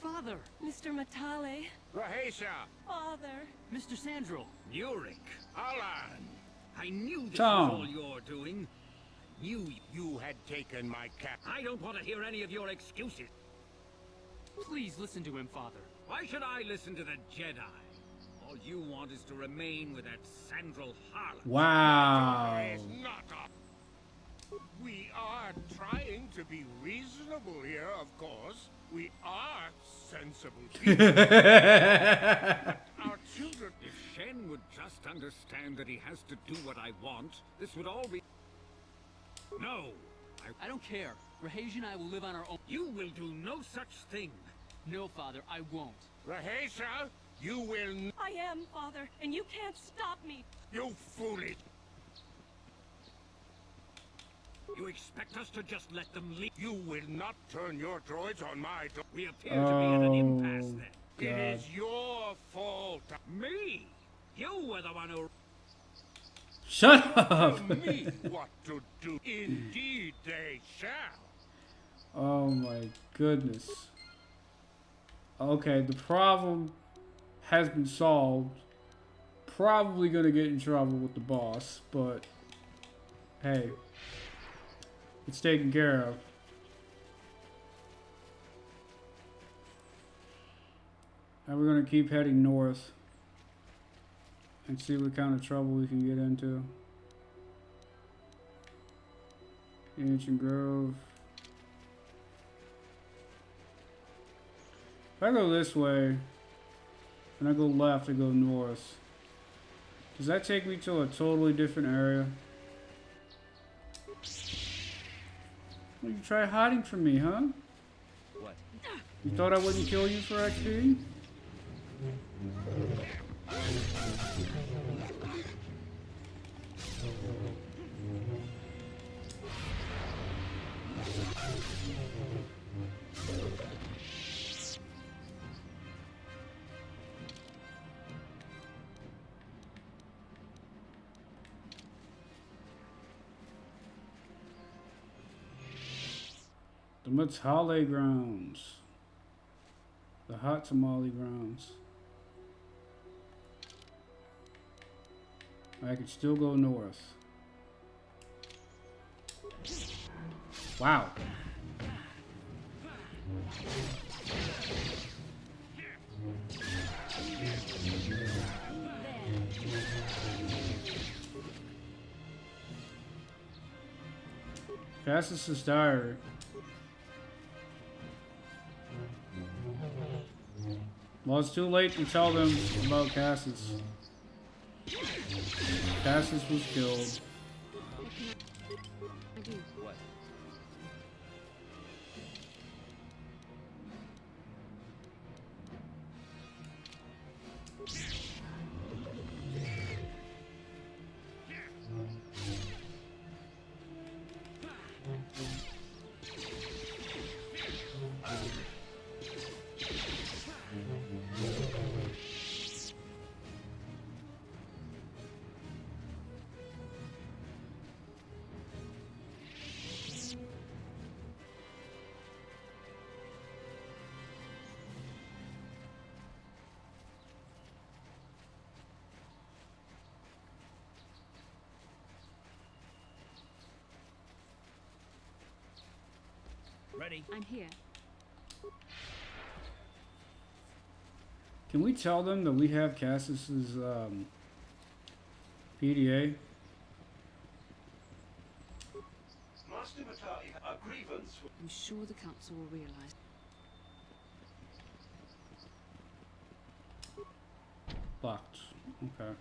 Father! Mr. Matale. Rahasia. Father! Mr. Sandro. Nurik. Alan. I knew this Tom. was all your doing. I knew you had taken my cap. I don't want to hear any of your excuses. Please listen to him, Father. Why should I listen to the Jedi? All you want is to remain with that Sandral harlot. Wow. It's not a... We are trying to be reasonable here, of course. We are sensible people. Our children... If Shen would just understand that he has to do what I want, this would all be... No! I don't care. Rahasia and I will live on our own. You will do no such thing. No, Father, I won't. Rahasia, you will... I am, Father, and you can't stop me. You foolish... You expect us to just let them leave? You will not turn your droids on my... We appear to be at an impasse then. It God. is your fault. Me? You were the one who... Shut up! Tell me what to do. Indeed they shall. Oh my goodness. Okay, the problem has been solved. Probably gonna get in trouble with the boss, but hey, it's taken care of. Now we're gonna keep heading north and see what kind of trouble we can get into. Ancient Grove. If I go this way, and I go left, I go north, does that take me to a totally different area? Well, you try hiding from me, huh? What? You thought I wouldn't kill you for XP? The Matale grounds. The hot tamale grounds. I could still go north. Wow. Cassius's diary. Well, it's too late to tell them about Cassius. Cassius was killed. What? Ready? I'm here. Can we tell them that we have Cassius's PDA? Master Matali, a grievance. I'm sure the council will realize. Locked. Okay.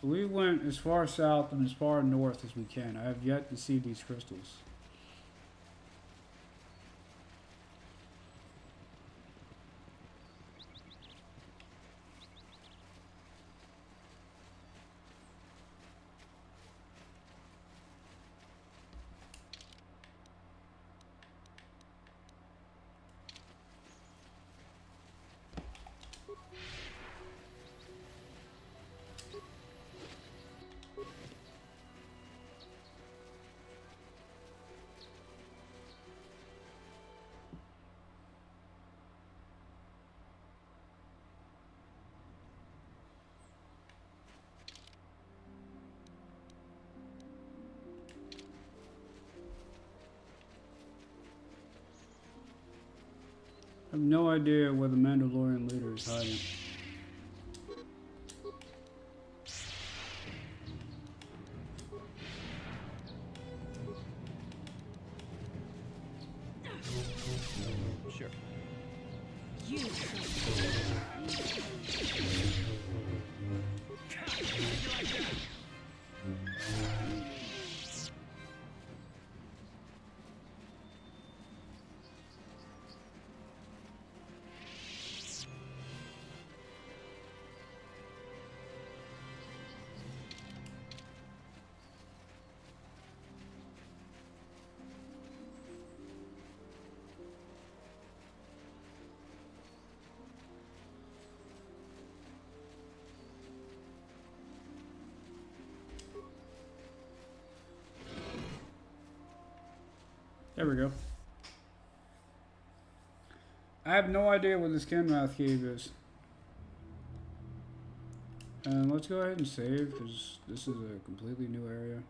So we went as far south and as far north as we can. I have yet to see these crystals. I have no idea where the Mandalorian leader is hiding. Sure. You There we go. I have no idea what this Kenmouth cave is. And let's go ahead and save, because this is a completely new area.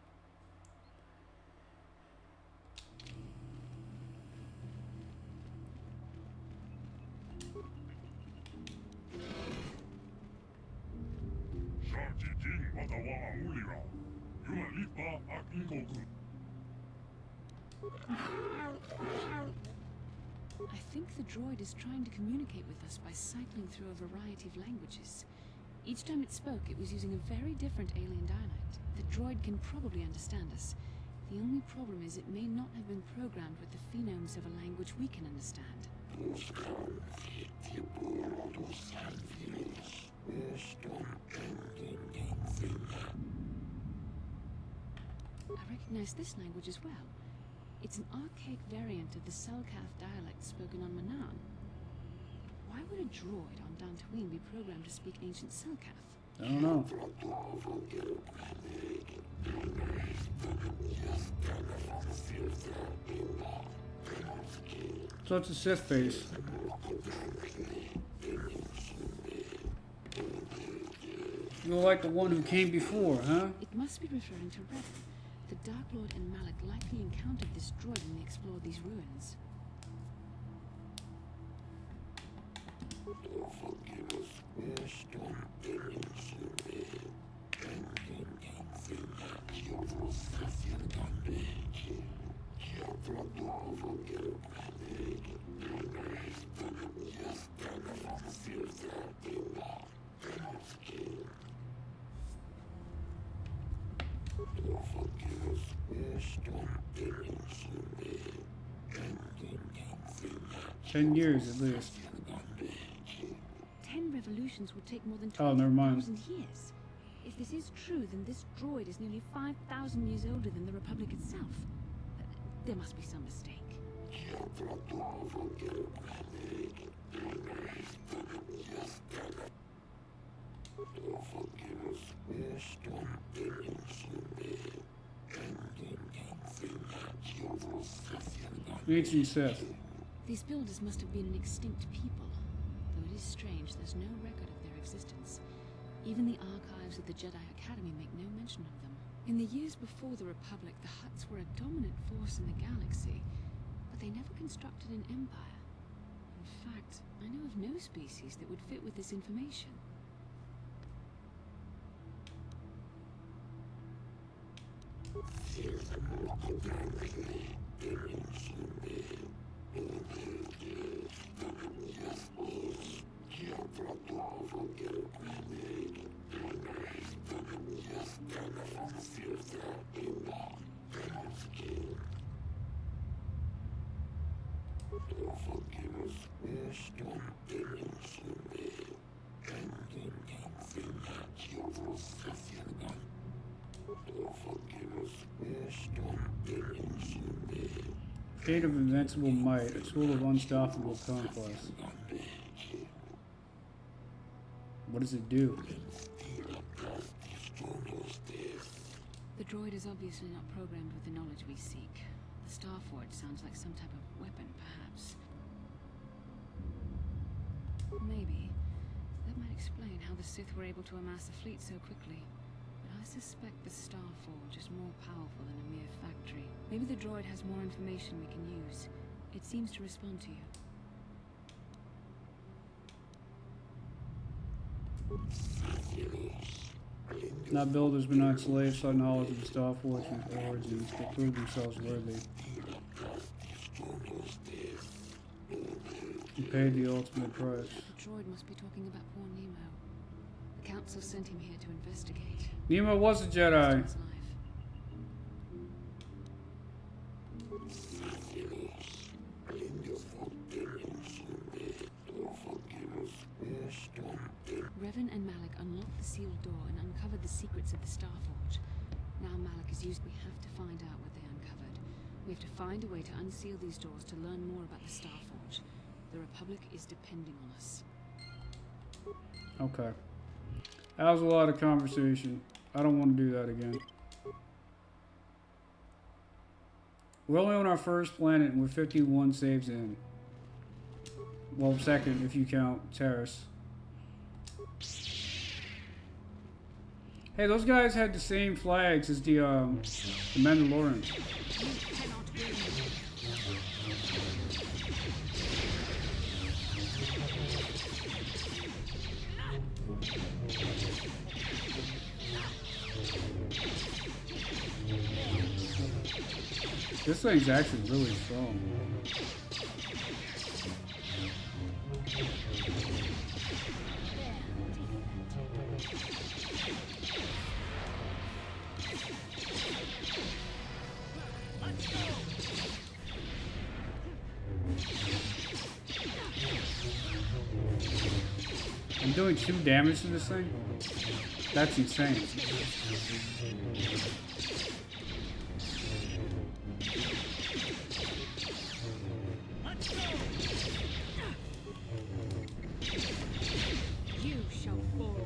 I think the droid is trying to communicate with us by cycling through a variety of languages. Each time it spoke, it was using a very different alien dialect. The droid can probably understand us. The only problem is it may not have been programmed with the phonemes of a language we can understand. I recognize this language as well. It's an archaic variant of the Selkath dialect spoken on Manaan. Why would a droid on Dantooine be programmed to speak ancient Selkath? I don't know. So it's a Sith base. You're like the one who came before, huh? It must be referring to Revan. The Dark Lord and Malak likely encountered this droid when they explored these ruins. $10 at least. 10 revolutions would take more than Oh, never mind. 20,000 years. If this is true, then this droid is nearly 5,000 years older than the Republic itself. There must be some mistake. Ancient Sith. These builders must have been an extinct people. Though it is strange, there's no record of their existence. Even the archives of the Jedi Academy make no mention of them. In the years before the Republic, the Hutts were a dominant force in the galaxy, but they never constructed an empire. In fact, I know of no species that would fit with this information. Fate of Invincible Might, a tool of unstoppable conquest. What does it do? The droid is obviously not programmed with the knowledge we seek. The Starforge sounds like some type of weapon, perhaps. Maybe. That might explain how the Sith were able to amass a fleet so quickly. But I suspect the Starforge is more powerful than a mere factory. Maybe the droid has more information we can use. It seems to respond to you. Not builders, but not slaves, sought knowledge of the Star Force's origins. They proved themselves worthy. He paid the ultimate price. The droid must be talking about poor Nemo. The council sent him here to investigate. Nemo was a Jedi. Revan and Malik unlocked the sealed door and uncovered the secrets of the Starforge. Now Malik is used. We have to find out what they uncovered. We have to find a way to unseal these doors to learn more about the Starforge. The Republic is depending on us. Okay. That was a lot of conversation. I don't want to do that again. We're only on our first planet and we're 51 saves in. Well, second if you count Terrace. Hey, those guys had the same flags as the Mandalorians. This thing's actually really strong. I'm doing 2 damage to this thing? That's insane. You shall fall.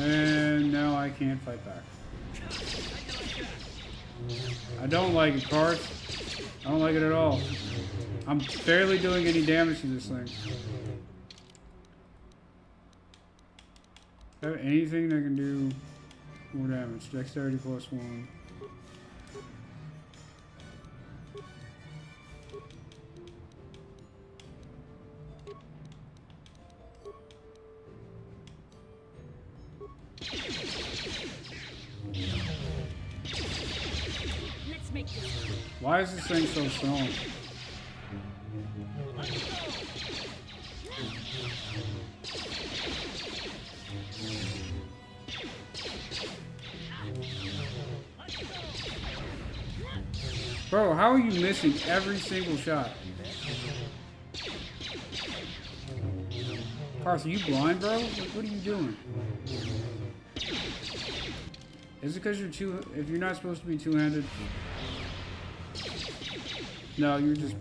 And now I can't fight back. I don't like it, Karth. I don't like it at all. I'm barely doing any damage to this thing. Have anything that can do more damage? Dexterity +1. Let's make this. Why is this thing so strong? Bro, how are you missing every single shot? Karth, are you blind, bro? What are you doing? Is it because you're if you're not supposed to be two-handed? No, you're just...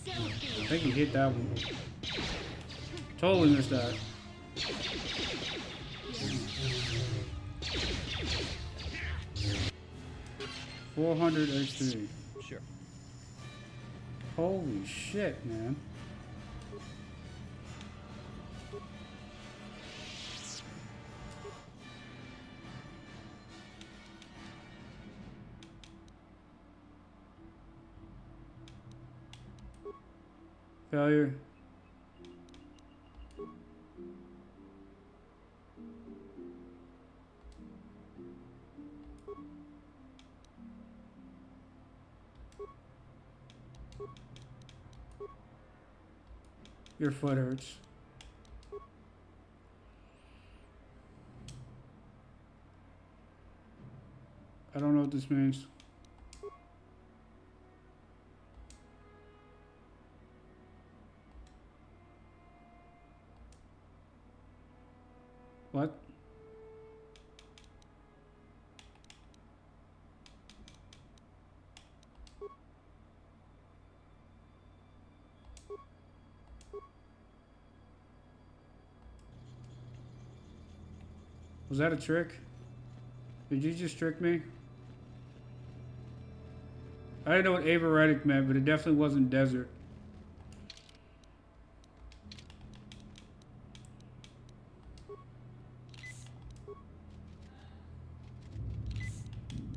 I think you hit that one. Totally missed that. $400 XP. Sure. Holy shit, man. Failure. Your foot hurts. I don't know what this means. What? Was that a trick? Did you just trick me? I didn't know what Averedic meant, but it definitely wasn't desert.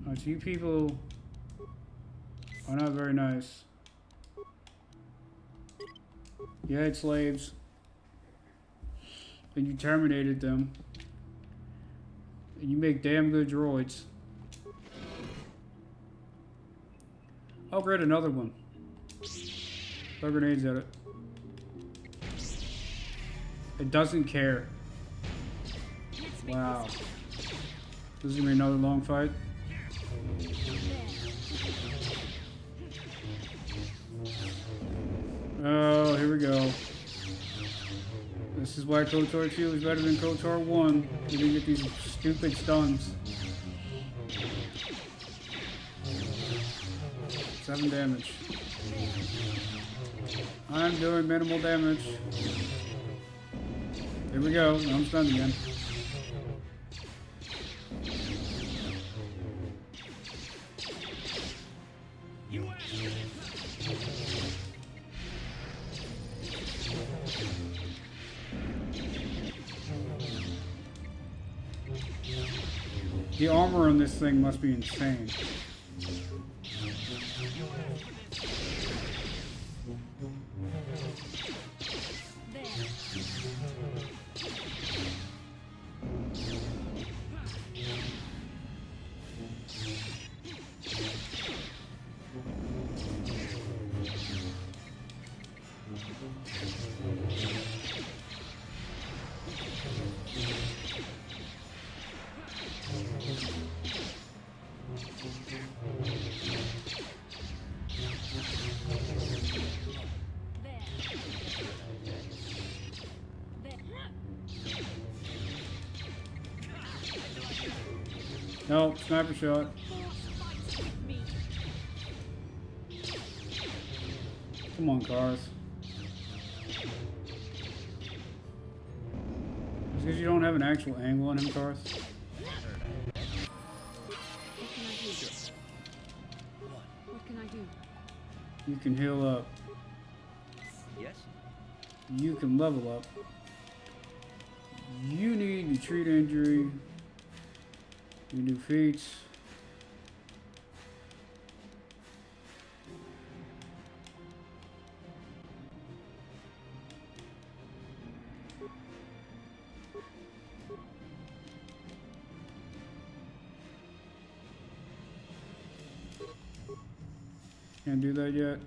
Alright, so you people are not very nice. You had slaves. And you terminated them. And you make damn good droids. Oh, great, another one. Throw grenades at it. It doesn't care. Wow. This is gonna be another long fight. Oh, here we go. This is why KOTOR 2 is better than KOTOR 1. We didn't get these stupid stuns. 7 damage. I'm doing minimal damage. Here we go. I'm stunned again. The armor on this thing must be insane. No, sniper shot. Come on, cars. It's because you don't have an actual angle on him, cars. What can I do? You can heal up. Yes? You can level up. You need to treat injury. You do feats. Can't do that yet.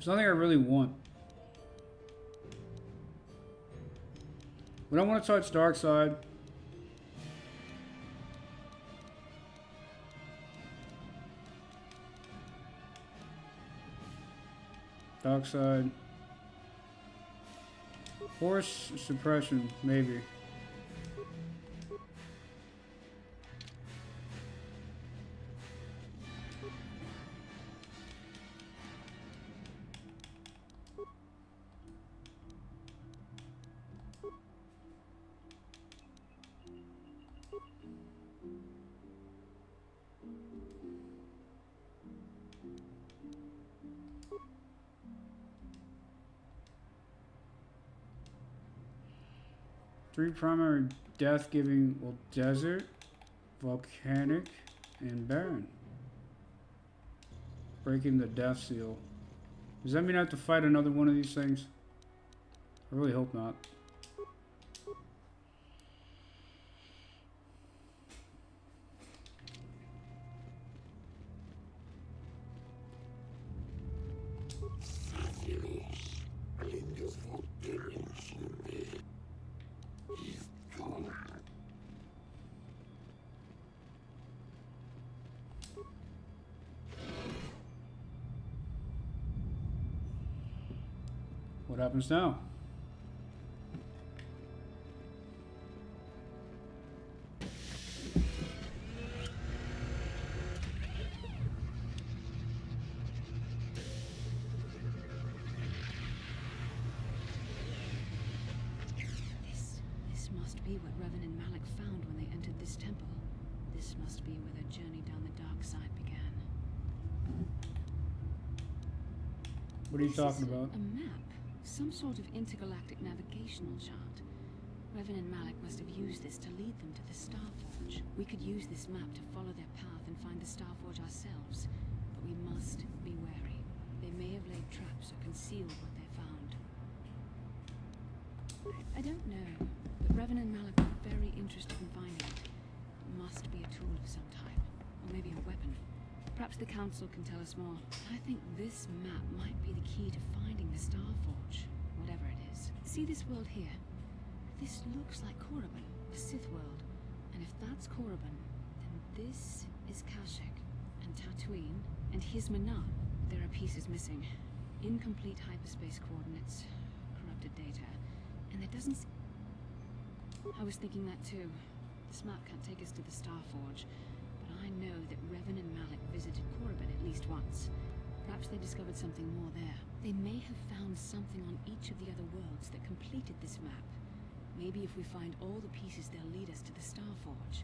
There's nothing I really want. But I want to touch Dark Side. Dark Side. Force suppression, maybe. Three primary death-giving, well, desert, volcanic, and barren. Breaking the death seal. Does that mean I have to fight another one of these things? I really hope not. What happens now? This must be what Revan and Malik found when they entered this temple. This must be where their journey down the dark side began. What are you talking about? A map. Some sort of intergalactic navigational chart. Revan and Malik must have used this to lead them to the Starforge. We could use this map to follow their path and find the Starforge ourselves. But we must be wary. They may have laid traps or concealed what they found. I don't know, but Revan and Malik were very interested in finding it. It must be a tool of some type, or maybe a weapon. Perhaps the Council can tell us more. I think this map might be the key to finding the Starforge, whatever it is. See this world here? This looks like Korriban, the Sith world. And if that's Korriban, then this is Kashyyyk, and Tatooine, and here's Mana. There are pieces missing. Incomplete hyperspace coordinates, corrupted data, and there doesn't... I was thinking that too. This map can't take us to the Starforge, but I know that Revan and Malik visited Korriban at least once. Perhaps they discovered something more there. They may have found something on each of the other worlds that completed this map. Maybe if we find all the pieces, they'll lead us to the Starforge.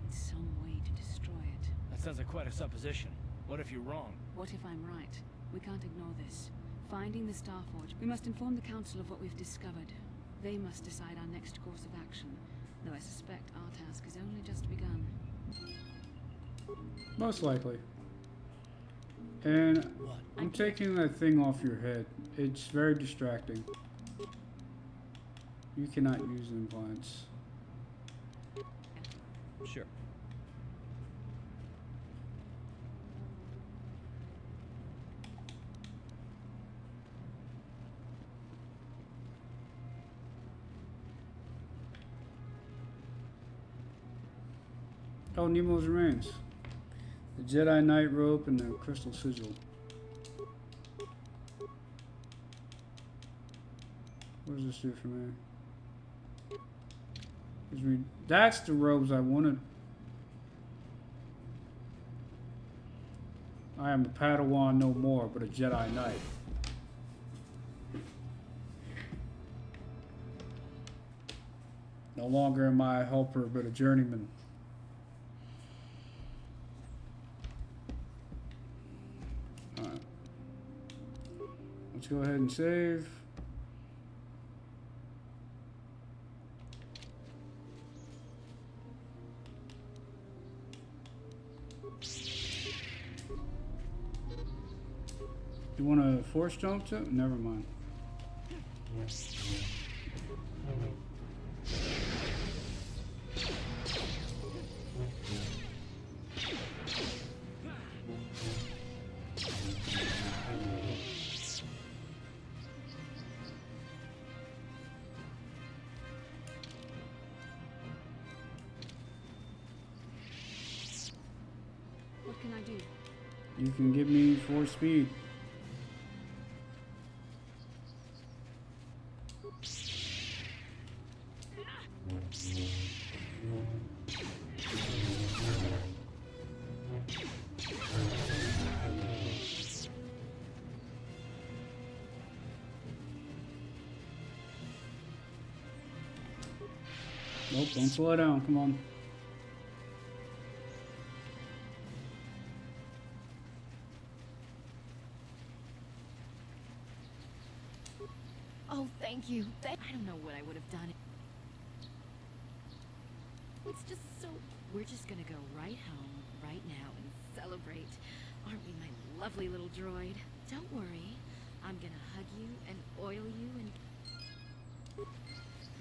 And some way to destroy it. That sounds like quite a supposition. What if you're wrong? What if I'm right? We can't ignore this. Finding the Starforge, we must inform the Council of what we've discovered. They must decide our next course of action, though I suspect our task has only just begun. Most likely. And I'm taking that thing off your head. It's very distracting. You cannot use implants. Sure. Oh, Nemo's remains. The Jedi Knight rope and the crystal sigil. What does this do for me? That's the robes I wanted. I am a Padawan no more, but a Jedi Knight. No longer am I a helper, but a journeyman. Alright. Let's go ahead and save. You want to force jump to? Never mind. What can I do? You can give me 4 speed. Nope, don't slow down, come on. Oh, thank you. I don't know what I would have done. It's just so... We're just gonna go right home, right now, and celebrate. Aren't we, my lovely little droid? Don't worry. I'm gonna hug you and oil you and...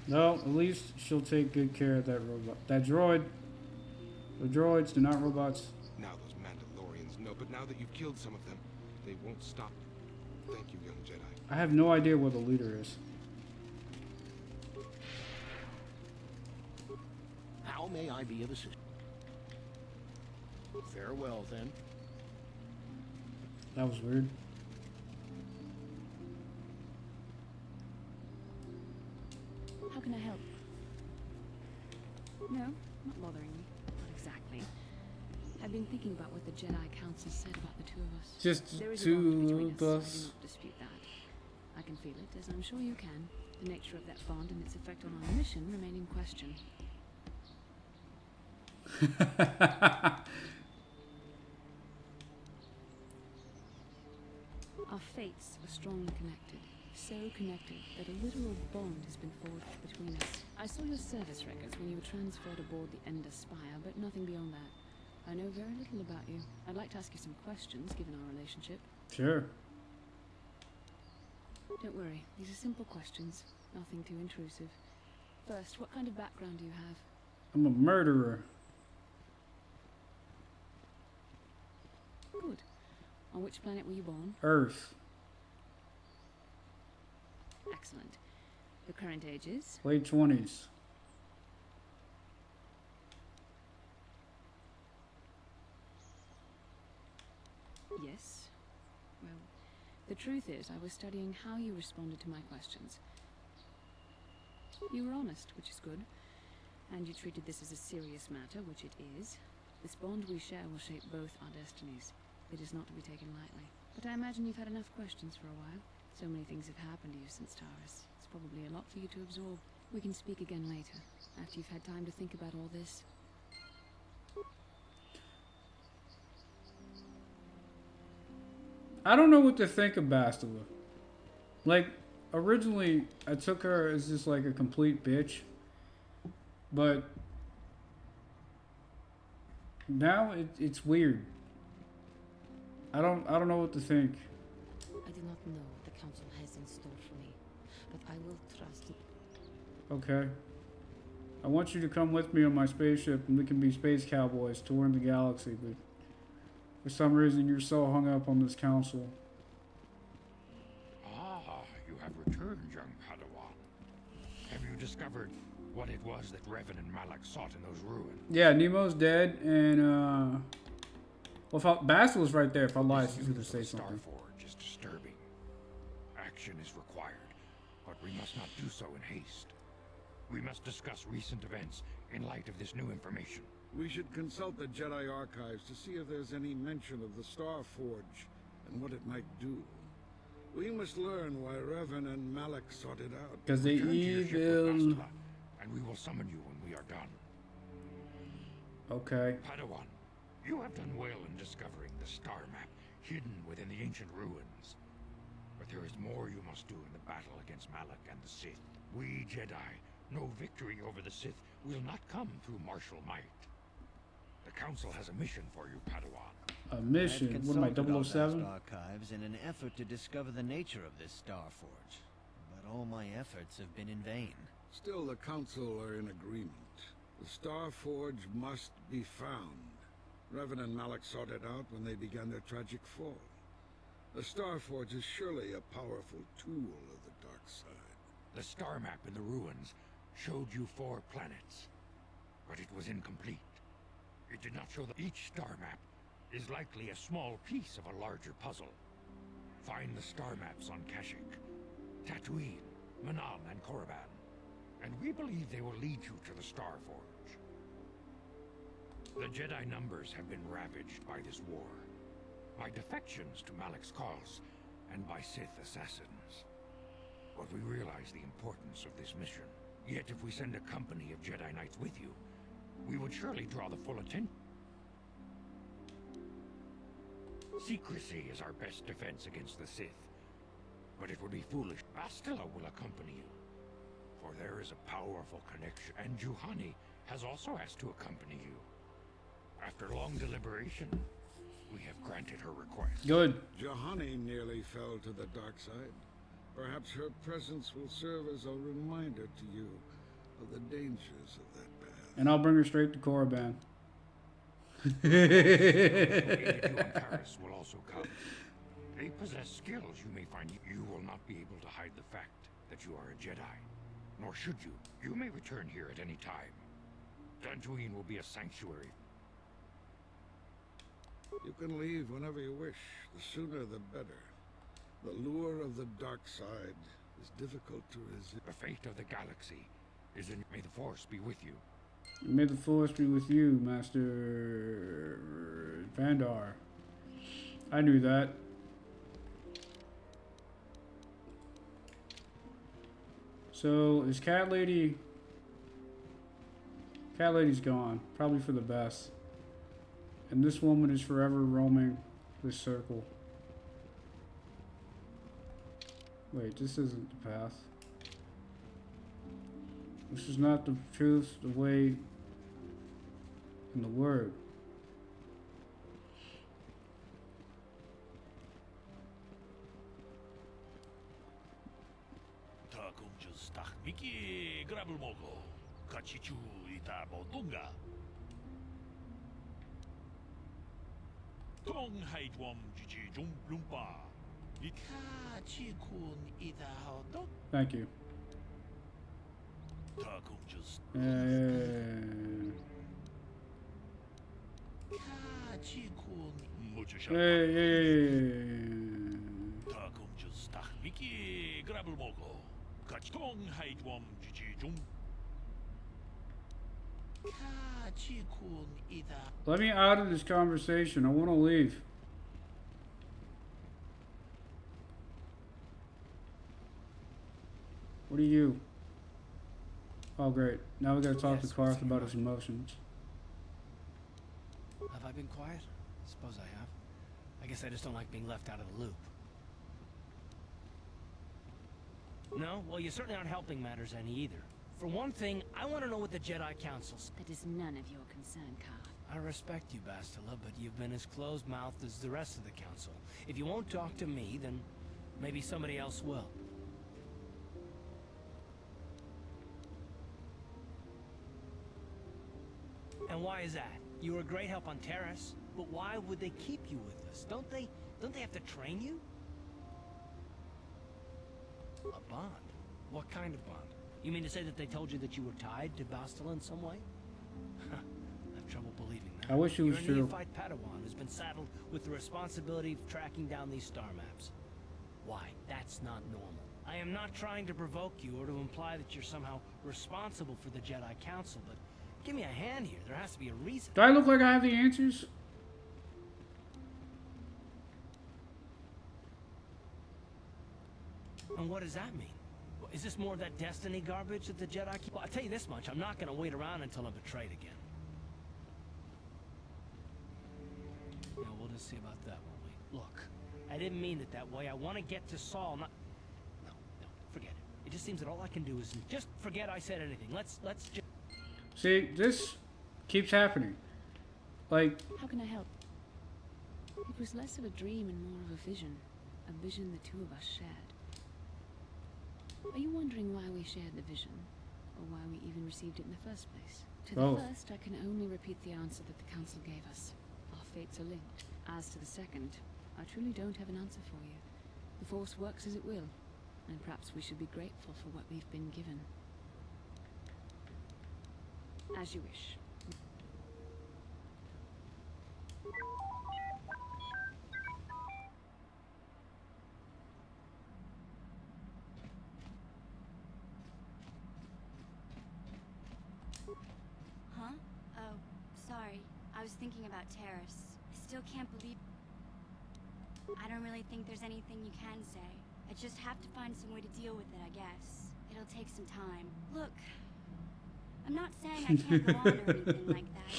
No, at least she'll take good care of that robot. That droid. The droids, they're not robots. Now those Mandalorians know, but now that you've killed some of them, they won't stop. Thank you, young Jedi. I have no idea what the leader is. How may I be of assistance? Farewell, then. That was weird. How can I help? No, not bothering me. Not exactly. I've been thinking about what the Jedi Council said about the two of us. Just There is a two bond between of us. I us. do not dispute that. I can feel it, as I'm sure you can. The nature of that bond and its effect on our mission remain in question. Our fates are strongly connected. So connected that a literal bond has been forged between us. I saw your service records when you were transferred aboard the Ender Spire, but nothing beyond that. I know very little about you. I'd like to ask you some questions, given our relationship. Sure. Don't worry, these are simple questions. Nothing too intrusive. First, what kind of background do you have? I'm a murderer. Good. On which planet were you born? Earth. Excellent. Your current age is? Late 20s. Yes. Well, the truth is, I was studying how you responded to my questions. You were honest, which is good. And you treated this as a serious matter, which it is. This bond we share will shape both our destinies. It is not to be taken lightly. But I imagine you've had enough questions for a while. So many things have happened to you since Taurus. It's probably a lot for you to absorb. We can speak again later, after you've had time to think about all this. I don't know what to think of Bastila. Like, originally, I took her as just like a complete bitch. But now it's weird. I don't know what to think. I do not know what the Council has in store for me, but I will trust it. Okay. I want you to come with me on my spaceship and we can be space cowboys touring the galaxy, but for some reason you're so hung up on this council. Ah, you have returned, young Padawan. Have you discovered what it was that Revan and Malak sought in those ruins? Yeah, Nemo's dead, and well, if Bastila's right there. If I lie, she's gonna say something. Starforge is disturbing. Action is required, but we must not do so in haste. We must discuss recent events in light of this new information. We should consult the Jedi archives to see if there's any mention of the Star Forge and what it might do. We must learn why Revan and Malak sought it out. Because they Return to your ship with evil. Bastila, and we will summon you when we are done. Okay. Padawan, you have done well in discovering the star map hidden within the ancient ruins. But there is more you must do in the battle against Malak and the Sith. We Jedi know victory over the Sith will not come through martial might. The Council has a mission for you, Padawan. A mission? What am I, Consulted our 007? vast archives in an effort to discover the nature of this Star Forge, but all my efforts have been in vain. Still, the Council are in agreement. The Star Forge must be found. Revan and Malak sought it out when they began their tragic fall. The Star Forge is surely a powerful tool of the dark side. The star map in the ruins showed you 4 planets, but it was incomplete. It did not show that each star map is likely a small piece of a larger puzzle. Find the star maps on Kashyyyk, Tatooine, Manam, and Korriban, and we believe they will lead you to the Star Forge. The Jedi numbers have been ravaged by this war, by defections to Malak's cause, and by Sith assassins. But we realize the importance of this mission. Yet if we send a company of Jedi Knights with you, we would surely draw the full attention. Secrecy is our best defense against the Sith, but it would be foolish. Bastila will accompany you, for there is a powerful connection, and Juhani has also asked to accompany you. After long deliberation, we have granted her request. Good. Juhani nearly fell to the dark side. Perhaps her presence will serve as a reminder to you of the dangers of that path. And I'll bring her straight to Korriban. Paris will also come. They possess skills you may find. You will not be able to hide the fact that you are a Jedi, nor should you. You may return here at any time. Dantooine will be a sanctuary. You can leave whenever you wish. The sooner the better. The lure of the dark side is difficult to resist. The fate of the galaxy is in. May the Force be with you. May the Force be with you, Master Vandar. I knew that. So, is Cat Lady... Cat Lady's gone. Probably for the best. And this woman is forever roaming this circle. Wait, this isn't the path. This is not the truth, the way, and the word. Thank you. Let me out of this conversation. I want to leave. What are you? Oh, great. Now we gotta talk to Karth about his emotions. Have I been quiet? Suppose I have. I guess I just don't like being left out of the loop. No? Well, you certainly aren't helping matters any either. For one thing, I want to know what the Jedi Council's... That is none of your concern, Karth. I respect you, Bastila, but you've been as closed-mouthed as the rest of the Council. If you won't talk to me, then maybe somebody else will. And why is that? You were a great help on Terrace, but why would they keep you with us? Don't they have to train you? A bond? What kind of bond? You mean to say that they told you that you were tied to Bastila in some way? I have trouble believing that. I wish it was You're a true. neophyte Padawan who's been saddled with the responsibility of tracking down these star maps. Why? That's not normal. I am not trying to provoke you or to imply that you're somehow responsible for the Jedi Council, but give me a hand here. There has to be a reason. Do I look like I have the answers? And what does that mean? Is this more of that destiny garbage that the Jedi keep? Well, I'll tell you this much. I'm not going to wait around until I'm betrayed again. Yeah, we'll just see about that, won't we? Look, I didn't mean it that way. I want to get to Saul, not... No, forget it. It just seems that all I can do is just forget I said anything. Let's just... See, this keeps happening. Like... How can I help? It was less of a dream and more of a vision. A vision the two of us shared. Are you wondering why we shared the vision? Or why we even received it in the first place? To the first, I can only repeat the answer that the Council gave us. Our fates are linked. As to the second, I truly don't have an answer for you. The Force works as it will, and perhaps we should be grateful for what we've been given. As you wish. Huh? Oh, sorry. I was thinking about Terrace. I still can't believe... I don't really think there's anything you can say. I just have to find some way to deal with it, I guess. It'll take some time. Look, I'm not saying I can't go on or anything like that.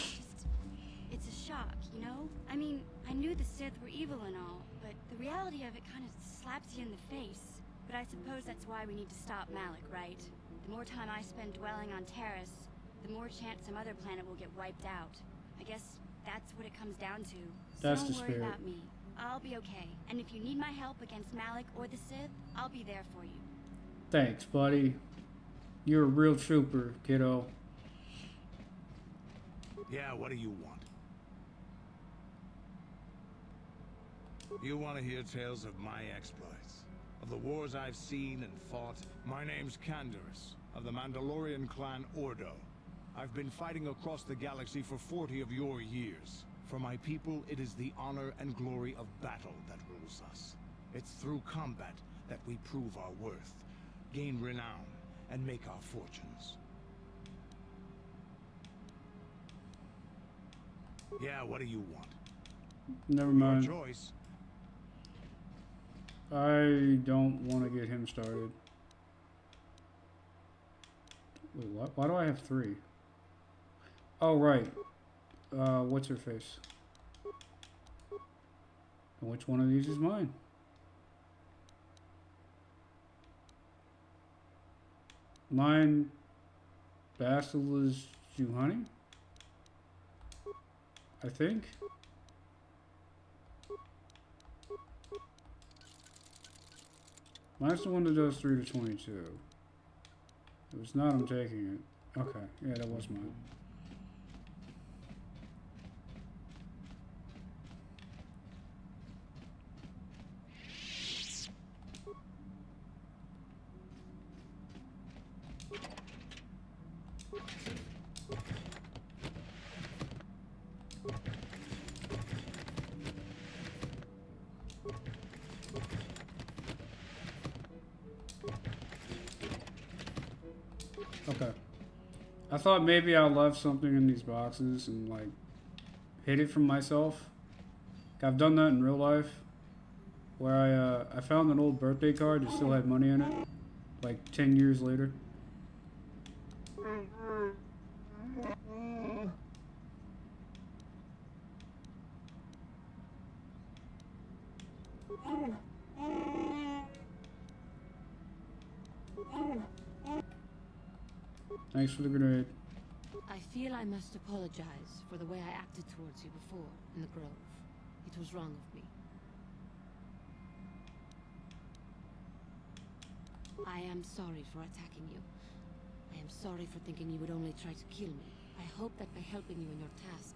It's a shock, you know? I mean, I knew the Sith were evil and all, but the reality of it kind of slaps you in the face. But I suppose that's why we need to stop Malik, right? The more time I spend dwelling on Terrace, the more chance some other planet will get wiped out. I guess that's what it comes down to. So That's don't the worry spirit. about me. I'll be okay. And if you need my help against Malik or the Sith, I'll be there for you. Thanks, buddy. You're a real trooper, kiddo. Yeah, what do you want? You want to hear tales of my exploits, of the wars I've seen and fought? My name's Canderous, of the Mandalorian clan Ordo. I've been fighting across the galaxy for 40 of your years. For my people, it is the honor and glory of battle that rules us. It's through combat that we prove our worth, gain renown, and make our fortunes. Yeah, what do you want? Never Your mind. choice. I don't want to get him started. Wait, what? Why do I have 3? Oh, right. What's her face? And which one of these is mine? Mine, Basila's Juhani? I think. Mine's the one that does 3 to 22. If it's not, I'm taking it. Okay, yeah, that was mine. Okay. I thought maybe I left something in these boxes and like hid it from myself. I've done that in real life, where I found an old birthday card that still had money in it, like 10 years later. Thanks for the grenade. I feel I must apologize for the way I acted towards you before in the grove. It was wrong of me. I am sorry for attacking you. I am sorry for thinking you would only try to kill me. I hope that by helping you in your task,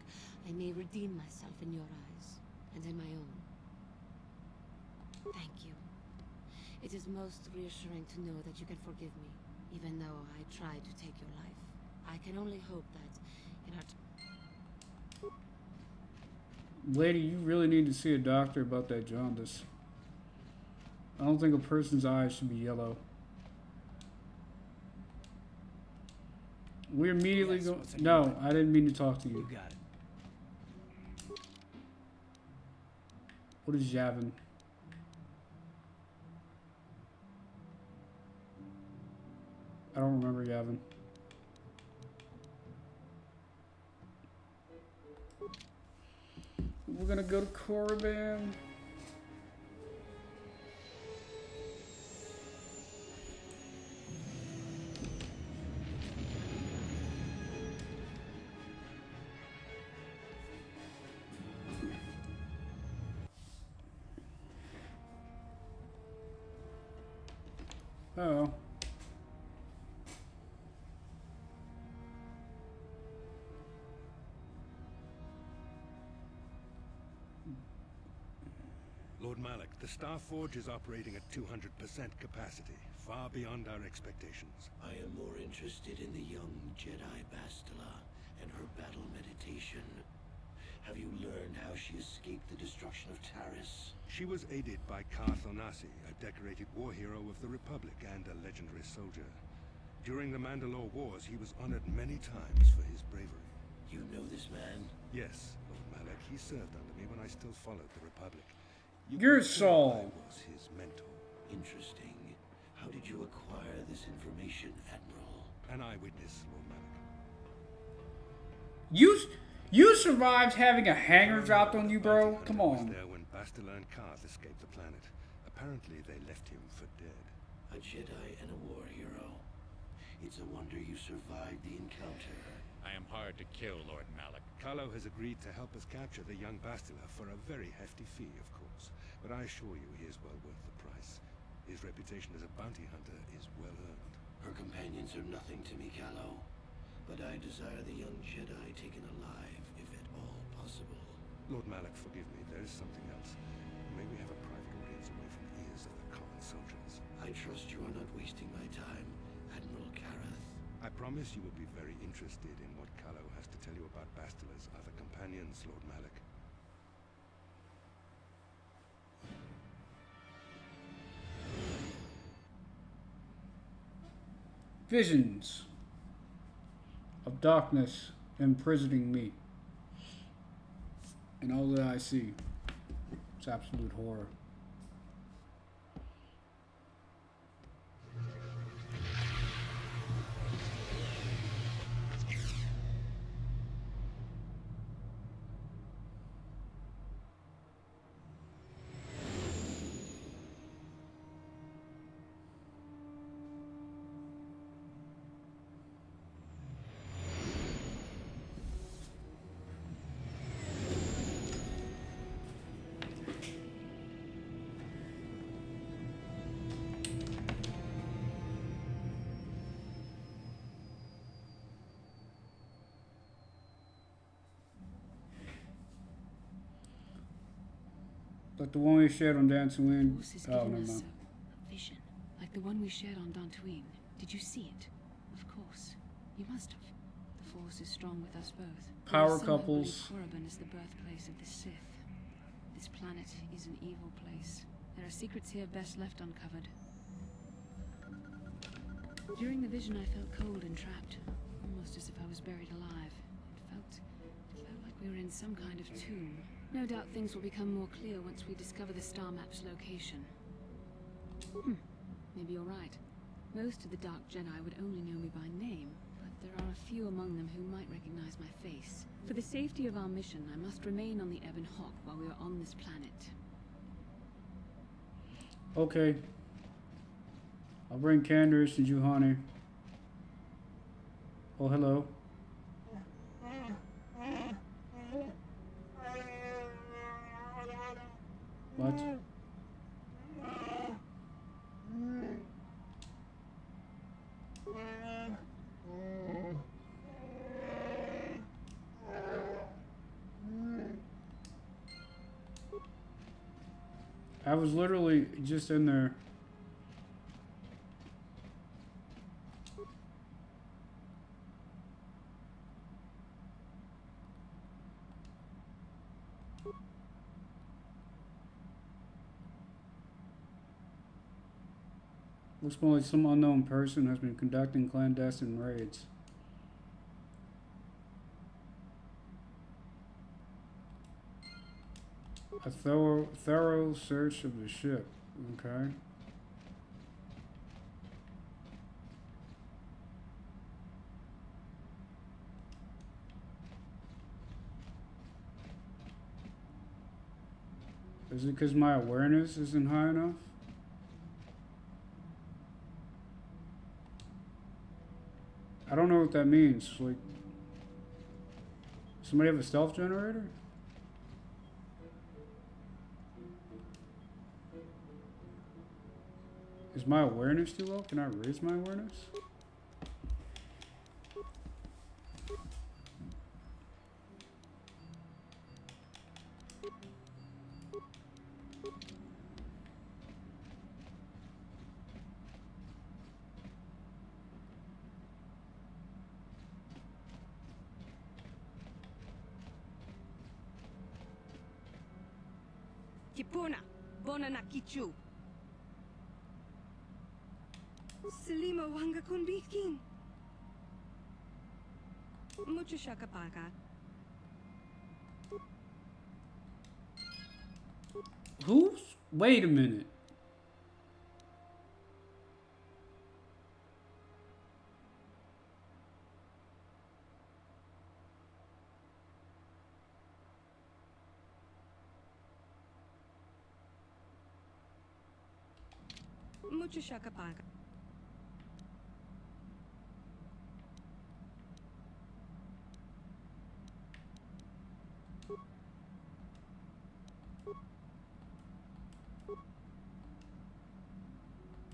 I may redeem myself in your eyes, and in my own. Thank you. It is most reassuring to know that you can forgive me, even though I tried to take your life. I can only hope that in our Lady, you really need to see a doctor about that jaundice. I don't think a person's eyes should be yellow. We immediately go. No, I didn't mean to talk to you. You got it. What is Yavin? I don't remember Yavin. We're gonna go to Korriban. Oh. Lord Malak, the Star Forge is operating at 200% capacity, far beyond our expectations. I am more interested in the young Jedi Bastila and her battle meditation. Have you learned how she escaped the destruction of Taris? She was aided by Karth Onasi, a decorated war hero of the Republic and a legendary soldier. During the Mandalore Wars, he was honored many times for his bravery. You know this man? Yes, Lord Malak. He served under me when I still followed the Republic. You're Saul. I was his mentor. Interesting. How did you acquire this information, Admiral? An eyewitness, Lord Malak. You survived having a hanger dropped on you, bro? Come was on. there when Bastila and Karth escaped the planet. Apparently, they left him for dead. A Jedi and a war hero. It's a wonder you survived the encounter. I am hard to kill, Lord Malak. Kalo has agreed to help us capture the young Bastila for a very hefty fee, of course. But I assure you he is well worth the price. His reputation as a bounty hunter is well earned. Her companions are nothing to me, Kalo. But I desire the young Jedi taken alive, if at all possible. Lord Malak, forgive me. There is something else. May we have a private audience away from the ears of the common soldiers? I trust you are not wasting my time, Admiral Kareth. I promise you will be very interested in what Kalo has to tell you about Bastila's other companions, Lord Malak. Visions of darkness imprisoning me. And all that I see. It's absolute horror. Like the one we shared on Dantooine. Force is Oh, giving never us mind. a vision, like the one we shared on Dantooine. Did you see it? Of course. You must have. The Force is strong with us both. Power There are some who couples. believe Korriban is the birthplace of the Sith. This planet is an evil place. There are secrets here best left uncovered. During the vision, I felt cold and trapped, almost as if I was buried alive. It felt like we were in some kind of tomb. No doubt things will become more clear once we discover the star map's location. Maybe you're right. Most of the Dark Jedi would only know me by name, but there are a few among them who might recognize my face. For the safety of our mission, I must remain on the Ebon Hawk while we are on this planet. Okay. I'll bring Candace and Juhani. Oh, hello. What? I was literally just in there. Looks more like some unknown person has been conducting clandestine raids. A thorough search of the ship. Okay. Is it because my awareness isn't high enough? I don't know what that means. Like, somebody have a stealth generator? Is my awareness too low? Can I raise my awareness? Kipuna, bona na kichu. Selima wanga kunbikin. Mucho shakapaka. Who's? Wait a minute. Mucho shakapaka.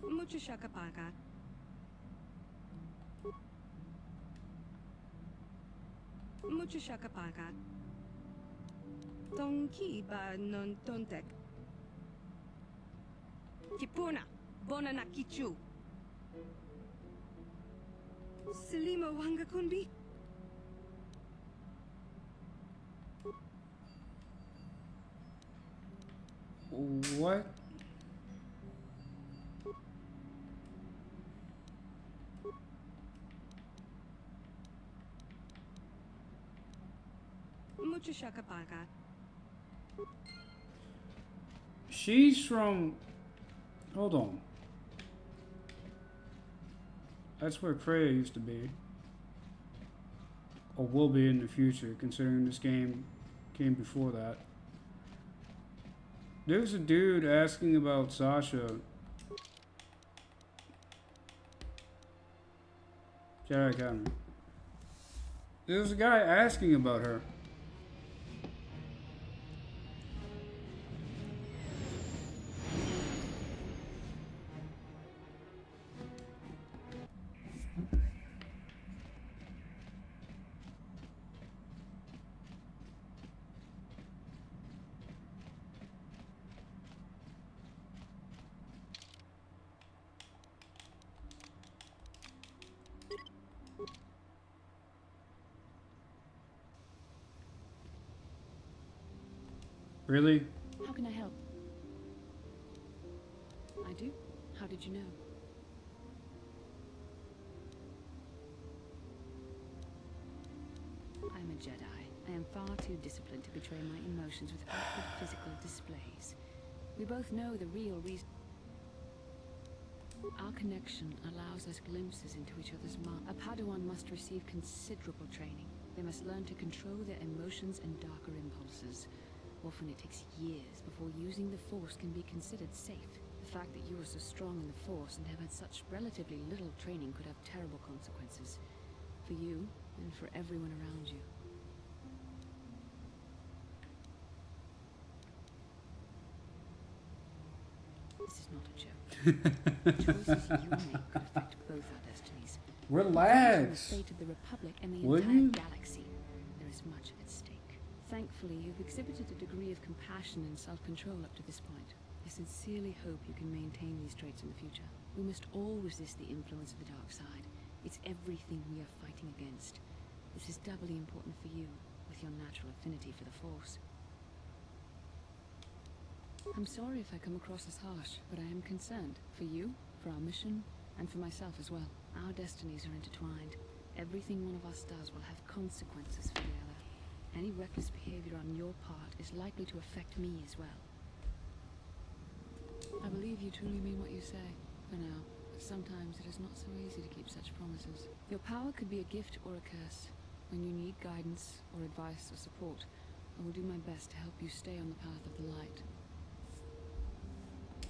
Mucho shakapaka. Mucho shakapaka. Tonki ba non tontek. Kipuna, bona na kichu. Selima wanga kunbi. What? Mucho shakapaka. She's from... Hold on. That's where Freya used to be. Or will be in the future, considering this game came before that. There's a dude asking about Sasha. Jedi Academy. There's a guy asking about her. Really? How can I help? I do? How did you know? I'm a Jedi. I am far too disciplined to betray my emotions with outward physical displays. We both know the real reason. Our connection allows us glimpses into each other's minds. A Padawan must receive considerable training. They must learn to control their emotions and darker impulses. Often it takes years before using the Force can be considered safe. The fact that you are so strong in the Force and have had such relatively little training could have terrible consequences. For you, and for everyone around you. This is not a joke. The choices you make could affect both our destinies. Relax. The fate of the Republic and the Would entire you? galaxy. There is much at stake. Thankfully, you've exhibited a degree of compassion and self-control up to this point. I sincerely hope you can maintain these traits in the future. We must all resist the influence of the dark side. It's everything we are fighting against. This is doubly important for you, with your natural affinity for the Force. I'm sorry if I come across as harsh, but I am concerned. For you, for our mission, and for myself as well. Our destinies are intertwined. Everything one of us does will have consequences for the other. Any reckless behavior on your part is likely to affect me as well. I believe you truly mean what you say, for now. But sometimes it is not so easy to keep such promises. Your power could be a gift or a curse. When you need guidance, or advice, or support, I will do my best to help you stay on the path of the light.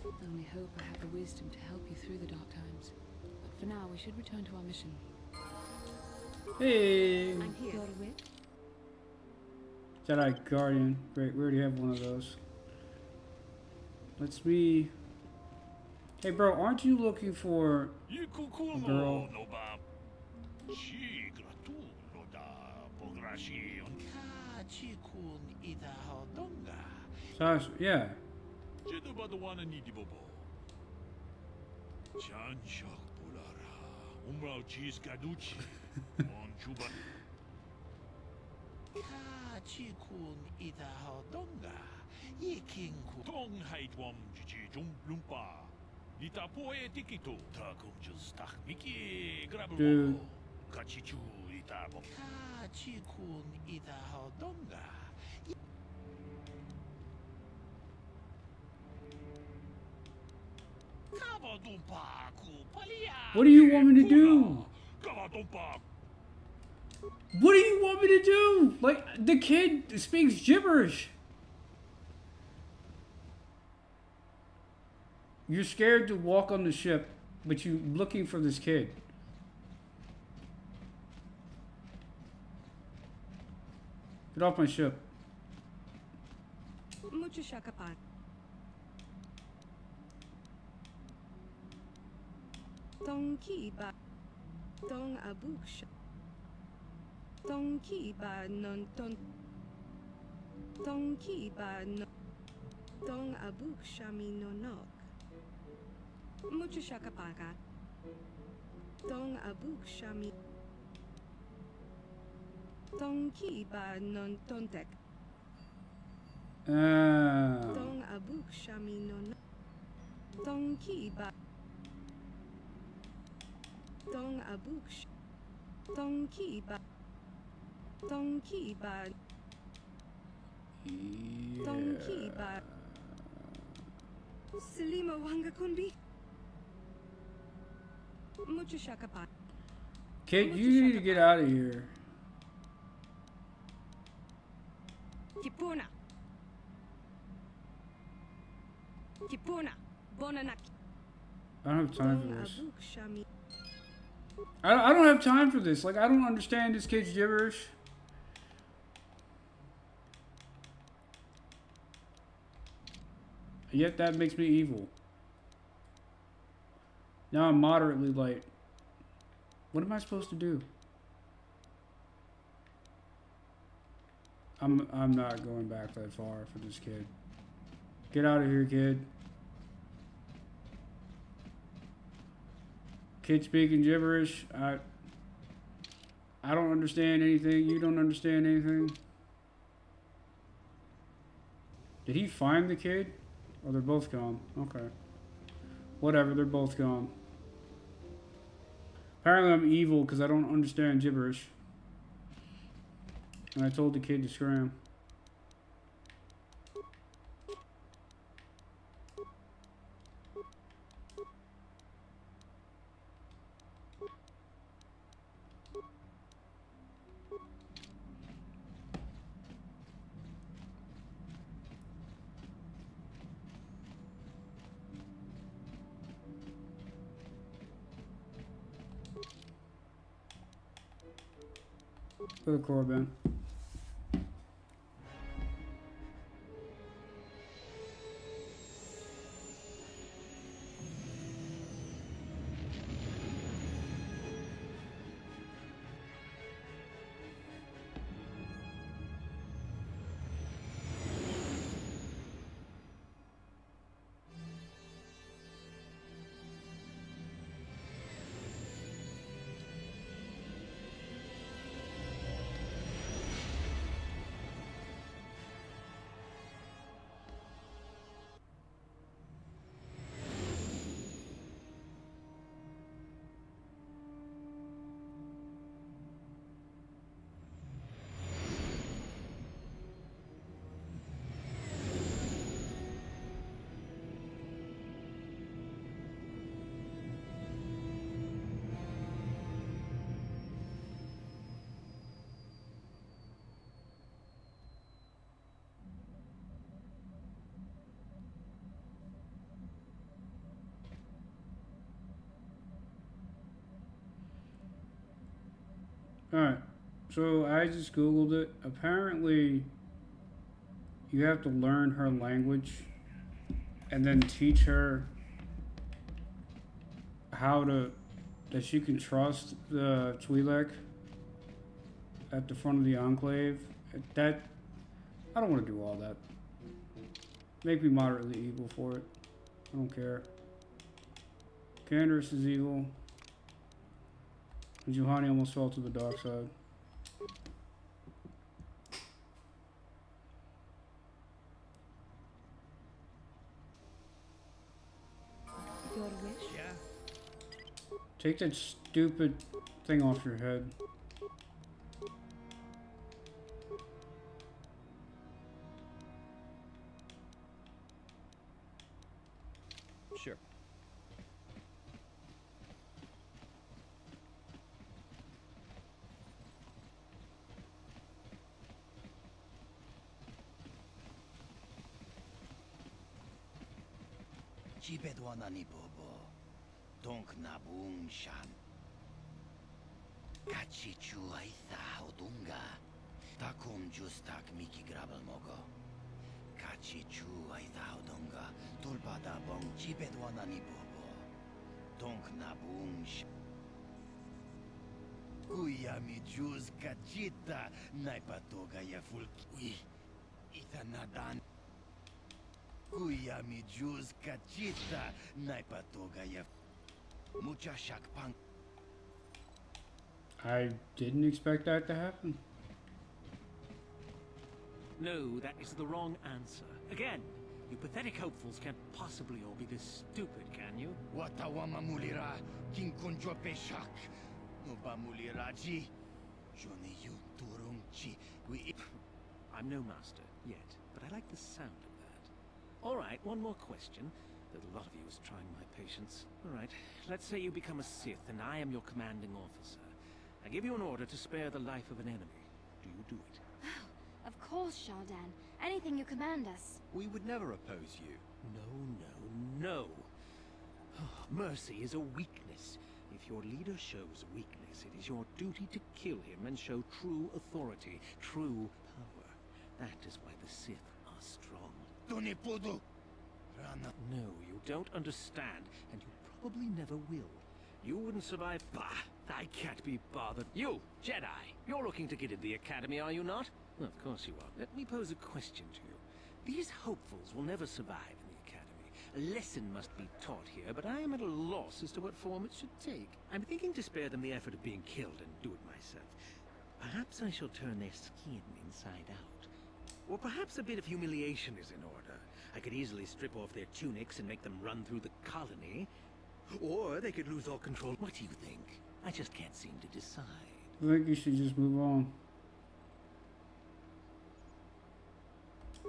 I only hope I have the wisdom to help you through the dark times. But for now, we should return to our mission. Hey! I'm here. Jedi Guardian. Great, we already have one of those. Let's be... Hey bro, aren't you looking for a girl? Sasha, yeah. Dude. What do you want me to do? What do you want me to do? Like, the kid speaks gibberish. You're scared to walk on the ship, but you're looking for this kid. Get off my ship. Mucho shakapan. Tong ki ba. Tong abuksha. Tong ki ba non ton. Tong ki ba non. Tong abuksha mi nonok. Mucho shakapaka. Tong abuksha mi. Tong ki ba non tontek. Tong abuksha mi nonok. Tong ki ba. Tong abuksha. Tong ki ba. Tong ki ba. Tong Tonki ba Silimo Wangakunbi Muchashakapa. Kid, you need to get out of here. Kipuna. Kipuna. Bonanaki. I don't have time for this. I don't have time for this. Like, I don't understand this kid's gibberish. Yet that makes me evil. Now I'm moderately light. What am I supposed to do? I'm not going back that far for this kid. Get out of here, kid. Kid speaking gibberish. I don't understand anything. You don't understand anything. Did he find the kid? Or they're both gone. Okay. Whatever, they're both gone. Apparently I'm evil because I don't understand gibberish. And I told the kid to scram. For the Corbin. Alright, so I just googled it. Apparently, you have to learn her language and then teach her how to, that she can trust the Twi'lek at the front of the Enclave. That, I don't want to do all that. Make me moderately evil for it. I don't care. Candace is evil. And Juhani almost fell to the dark side. Your wish? Yeah. Take that stupid thing off your head. Sure. Chibedwanani bobo. Donk nabung shan. Kachichu aitha odunga. Takum justak miki grabel mogo. Kachichu aitha odunga. Tulpada bong chibedwanani bobo. Donk nabung shan. Kuyami juz kachita. Naipatoga ya fulki. Ui. Itanadan. Kuyami juz kachita. Naipatoga ya. Mucha shakpang. I didn't expect that to happen. No, that is the wrong answer. Again, you pathetic hopefuls can't possibly all be this stupid, can you? Watawama mulira, kinkunjo peshak. Nuba muliraji. Joni yun turungchi. We. I'm no master yet, but I like the sound of All right, one more question. A lot of you is trying my patience. All right, let's say you become a Sith and I am your commanding officer. I give you an order to spare the life of an enemy. Do you do it? Of course, Shaldan. Anything you command us. We would never oppose you. No. Mercy is a weakness. If your leader shows weakness, it is your duty to kill him and show true authority, true power. That is why the Sith are strong. No, you don't understand, and you probably never will. You wouldn't survive. Bah! I can't be bothered. You, Jedi, you're looking to get into the Academy, are you not? Well, of course you are. Let me pose a question to you. These hopefuls will never survive in the Academy. A lesson must be taught here, but I am at a loss as to what form it should take. I'm thinking to spare them the effort of being killed and do it myself. Perhaps I shall turn their skin inside out. Or perhaps a bit of humiliation is in order. I could easily strip off their tunics and make them run through the colony. Or they could lose all control. What do you think? I just can't seem to decide. I think you should just move on.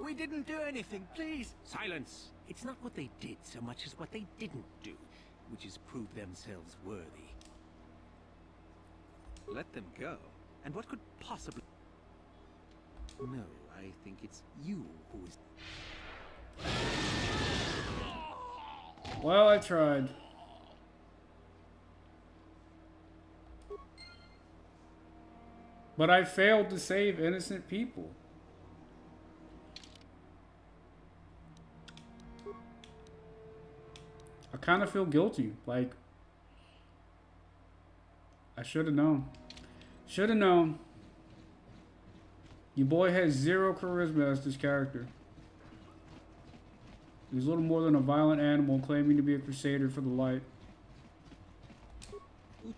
We didn't do anything, please. Silence. It's not what they did so much as what they didn't do, which is prove themselves worthy. Let them go. And what could possibly... No, I think it's you who is... Well, I tried. But I failed to save innocent people. I kind of feel guilty. Like, I should have known. Should have known. Your boy has zero charisma as this character. He's little more than a violent animal claiming to be a crusader for the light. Do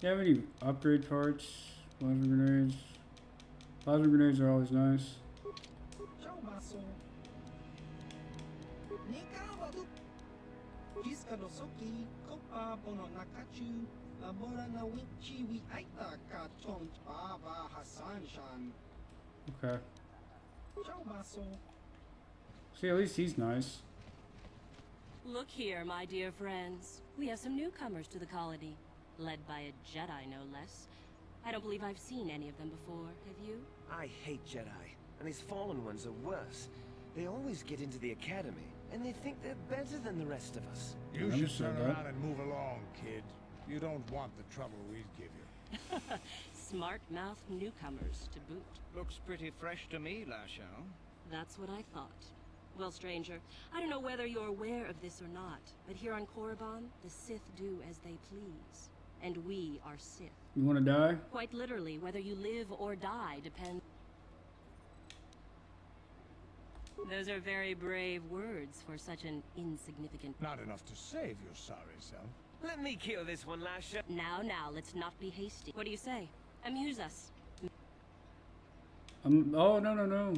you have any upgrade parts? Plasma grenades. Plasma grenades are always nice. Okay. See, at least he's nice. Look here, my dear friends. We have some newcomers to the colony, led by a Jedi, no less. I don't believe I've seen any of them before, have you? I hate Jedi, and these fallen ones are worse. They always get into the academy, and they think they're better than the rest of us. You should turn around and move along, kid. You don't want the trouble we'd give you. Smart-mouthed newcomers, to boot. Looks pretty fresh to me, Lashao. That's what I thought. Well, stranger, I don't know whether you're aware of this or not, but here on Korriban, the Sith do as they please. And we are Sith. You want to die? Quite literally, whether you live or die depends... Those are very brave words for such an insignificant... Not enough to save your sorry self. Let me kill this one, Lasha. Now, let's not be hasty. What do you say? Amuse us. Oh, no.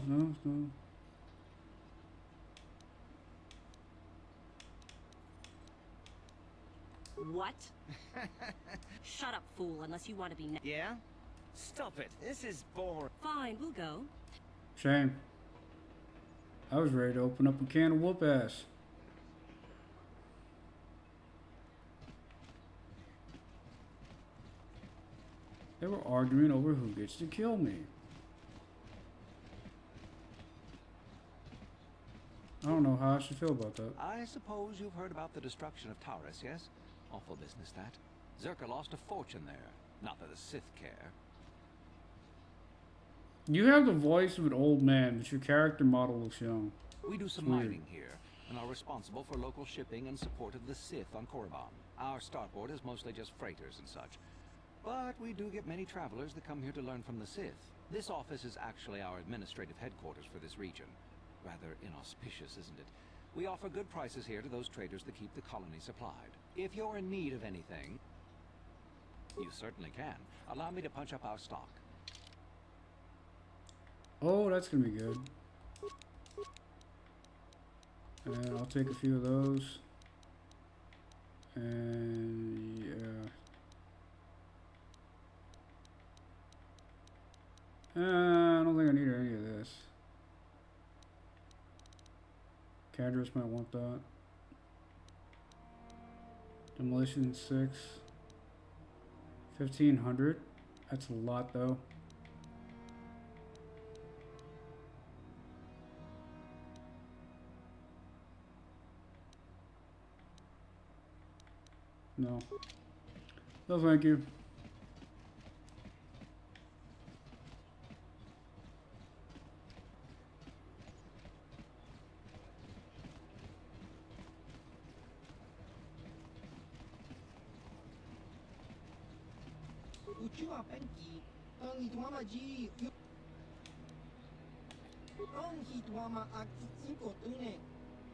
What? Shut up, fool, unless you want to be... Yeah? Stop it. This is boring. Fine, we'll go. Shame. I was ready to open up a can of whoop ass. They were arguing over who gets to kill me. I don't know how I should feel about that. I suppose you've heard about the destruction of Taurus, yes? Awful business, that. Zerka lost a fortune there. Not that the Sith care. You have the voice of an old man, but your character model looks young. We do some It's weird. mining here, and are responsible for local shipping and support of the Sith on Korriban. Our starport is mostly just freighters and such. But we do get many travelers that come here to learn from the Sith. This office is actually our administrative headquarters for this region. Rather inauspicious, isn't it? We offer good prices here to those traders that keep the colony supplied. If you're in need of anything, you certainly can. Allow me to punch up our stock. Oh, that's gonna be good. And I'll take a few of those. And yeah. I don't think I need any of this. Cadres might want that. Demolition 6. 1500. That's a lot though. No. No, thank you. Uchiwa penki, ang itwama ji ang hitwama aki inko tune,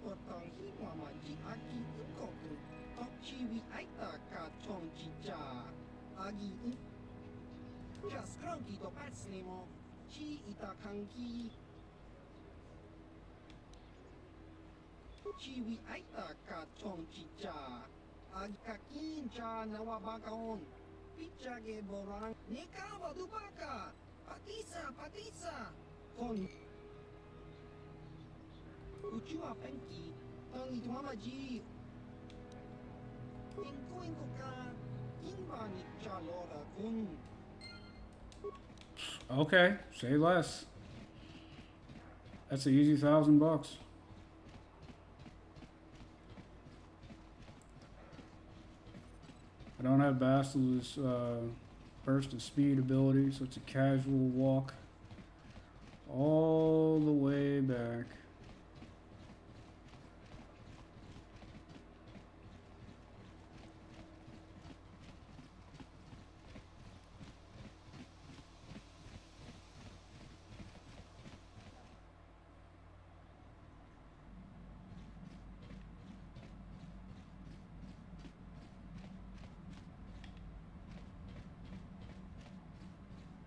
otang hitwama ji aki inko tu, tok chiwi aita ka chong chicha, agi in. Just cranky to pats nemo, chi ita kanki. Chiwi aita ka chong chicha, agi kakin cha nawabakaon. Pichage borang nekawa dubaka patisa kon uchiwa penki ang itwama ji inko ka inba ni chalora kun. Okay, say less. That's an easy $1,000. I don't have Bastila's burst of speed ability, so it's a casual walk all the way back.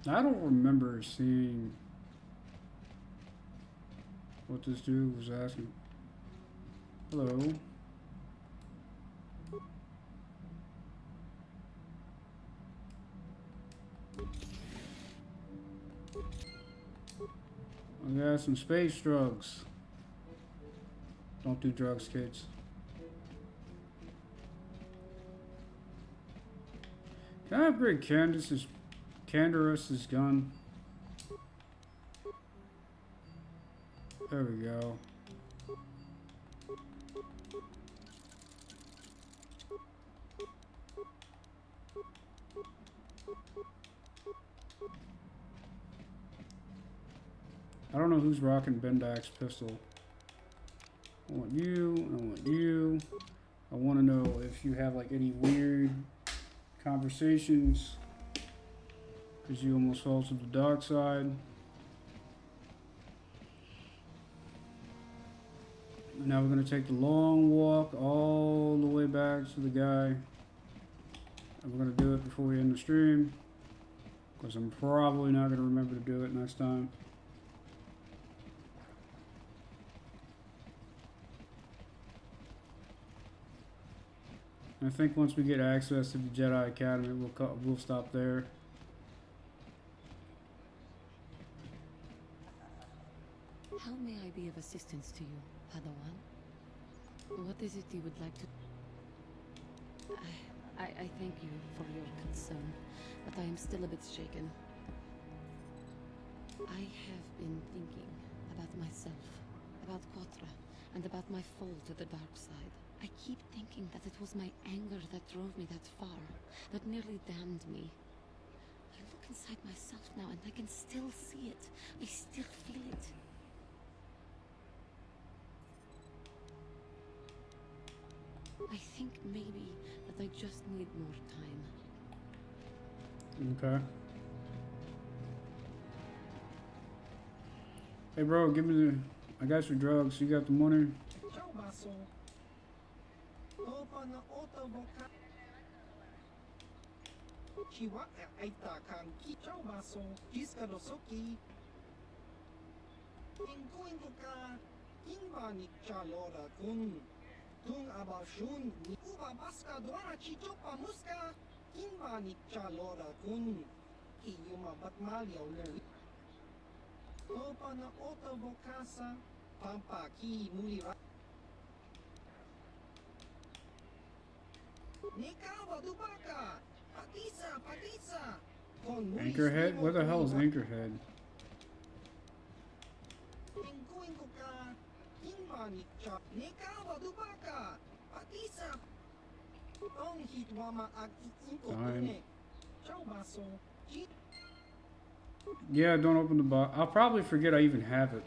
I don't remember seeing what this dude was asking. Hello. I got some space drugs. Don't do drugs, kids. Can I upgrade Candace's gun? There we go. I don't know who's rocking Bendak's pistol. I want you, I want you. I want to know if you have like any weird conversations because you almost fell to the dark side. And now we're going to take the long walk all the way back to the guy. And we're going to do it before we end the stream, because I'm probably not going to remember to do it next time. I think once we get access to the Jedi Academy, we'll stop there. How may I be of assistance to you, Padawan? What is it you would like to... I thank you for your concern, but I am still a bit shaken. I have been thinking about myself, about KOTOR, and about my fall to the dark side. I keep thinking that it was my anger that drove me that far, that nearly damned me. I look inside myself now and I can still see it. I still feel it. I think maybe that I just need more time. Okay. Hey bro, give me the... I got your drugs. You got the money? Tung abashun uba baska duana chichopa muska kinba ni chalora kun iyuma batmalia uler. Topa na ota vokasa pampa ki mulira. Nikawa dubaka patisa patisa. Anchorhead? Where the hell is Anchorhead? Fine. Yeah, don't open the box. I'll probably forget I even have it.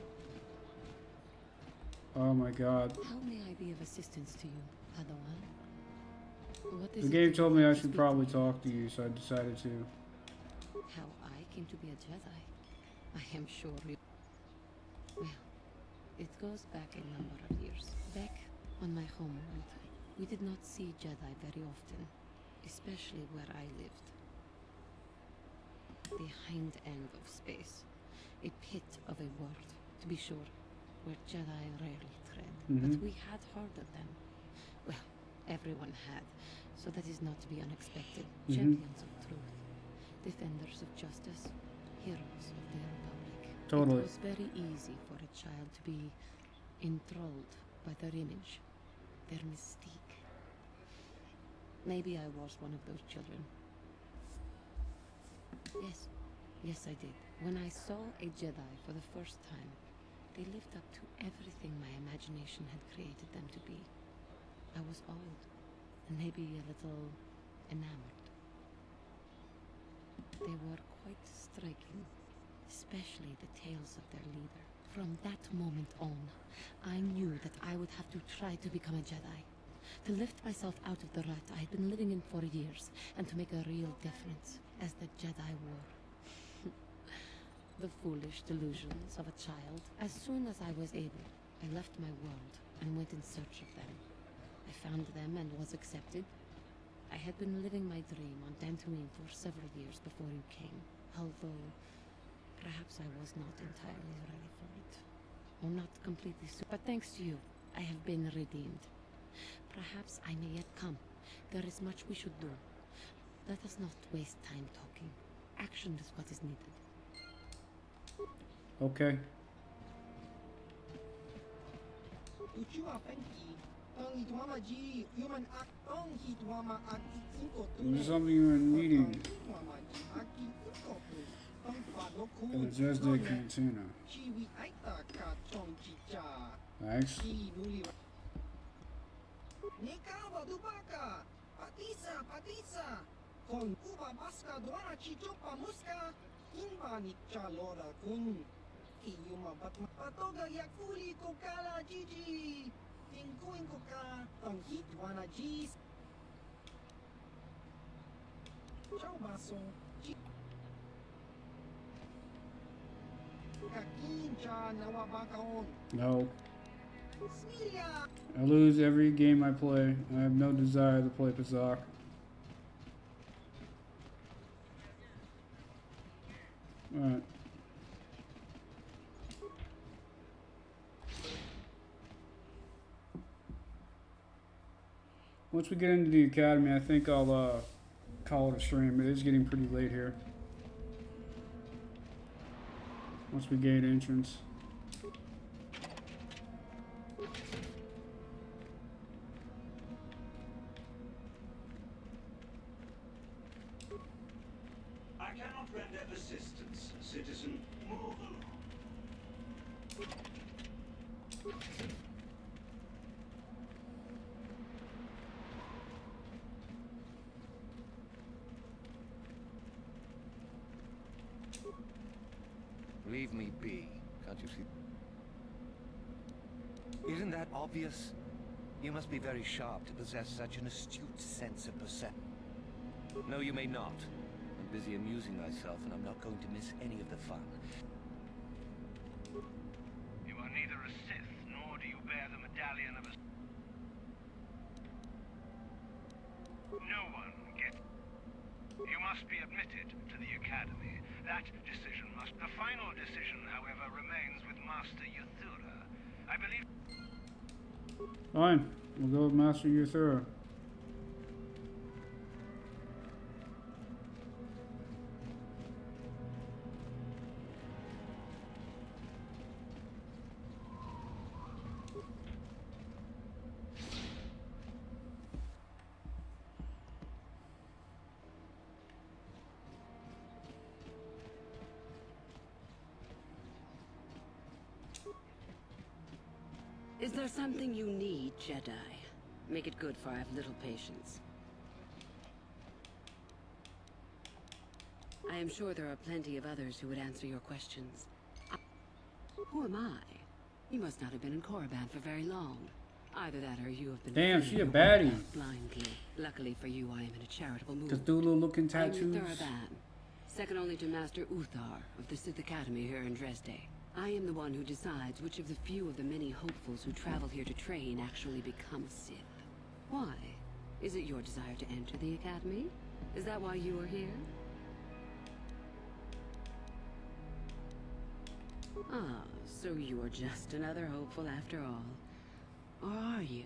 Oh my god. How may I be of assistance to you, Padawan? What is The it game you told me I want to should speak probably to me? talk to you, so I decided to. How I came to be a Jedi? I am sure you... Well, it goes back a number of years. Back on my homeworld, we did not see Jedi very often, especially where I lived. The hind end of space. A pit of a world, to be sure, where Jedi rarely tread. But we had heard of them. Well, everyone had, so that is not to be unexpected. Champions of truth, defenders of justice, heroes of the Republic. Totally. It was very easy for a child to be enthralled by their image, their mystique. Maybe I was one of those children. Yes, I did. When I saw a Jedi for the first time, they lived up to everything my imagination had created them to be. I was awed, and maybe a little enamored. They were quite striking, especially the tales of their leader. From that moment on, I knew that I would have to try to become a Jedi. To lift myself out of the rut I had been living in for years, and to make a real difference, as the Jedi were. The foolish delusions of a child. As soon as I was able, I left my world and went in search of them. I found them and was accepted. I had been living my dream on Dantooine for several years before you came, although perhaps I was not entirely ready for it. Or not completely so. But thanks to you, I have been redeemed. Perhaps I may yet come. There is much we should do. Let us not waste time talking. Action is what is needed. Okay. There's something you're needing. In the Zesde Cantina. Thanks. Iyuma patoga yakuli kokala jiji tinkuin koka tong hit wana jis Ciao baso kakincha nawabakaon. No. Smilia. I lose every game I play. I have no desire to play Pazak. Alright. Once we get into the academy, I think I'll call it a stream. It is getting pretty late here. Once we gain entrance. I cannot render assistance, citizen. Move along. Leave me be. Can't you see? Isn't that obvious? You must be very sharp to possess such an astute sense of perception. No, you may not. I'm busy amusing myself, and I'm not going to miss any of the fun. You are neither a Sith, nor do you bear the medallion of a... No one gets... You must be admitted to the Academy. That decision must... The final decision, however, remains with Master Yathura. I believe... Fine. We'll go with Master Yuthura. Is there something you need, Jedi? Make it good, for I have little patience. I am sure there are plenty of others who would answer your questions. Who am I? You must not have been in Korriban for very long. Either that or you have been... Damn, she a feeding your baddie. way out blindly. Luckily for you, I am in a charitable mood. Cthulhu-looking I am tattoos. Yuthura, second only to Master Uthar of the Sith Academy here in Dresde. I am the one who decides which of the few of the many hopefuls who travel here to train actually become a Sith. Why? Is it your desire to enter the Academy? Is that why you are here? Ah, so you are just another hopeful after all. Or are you?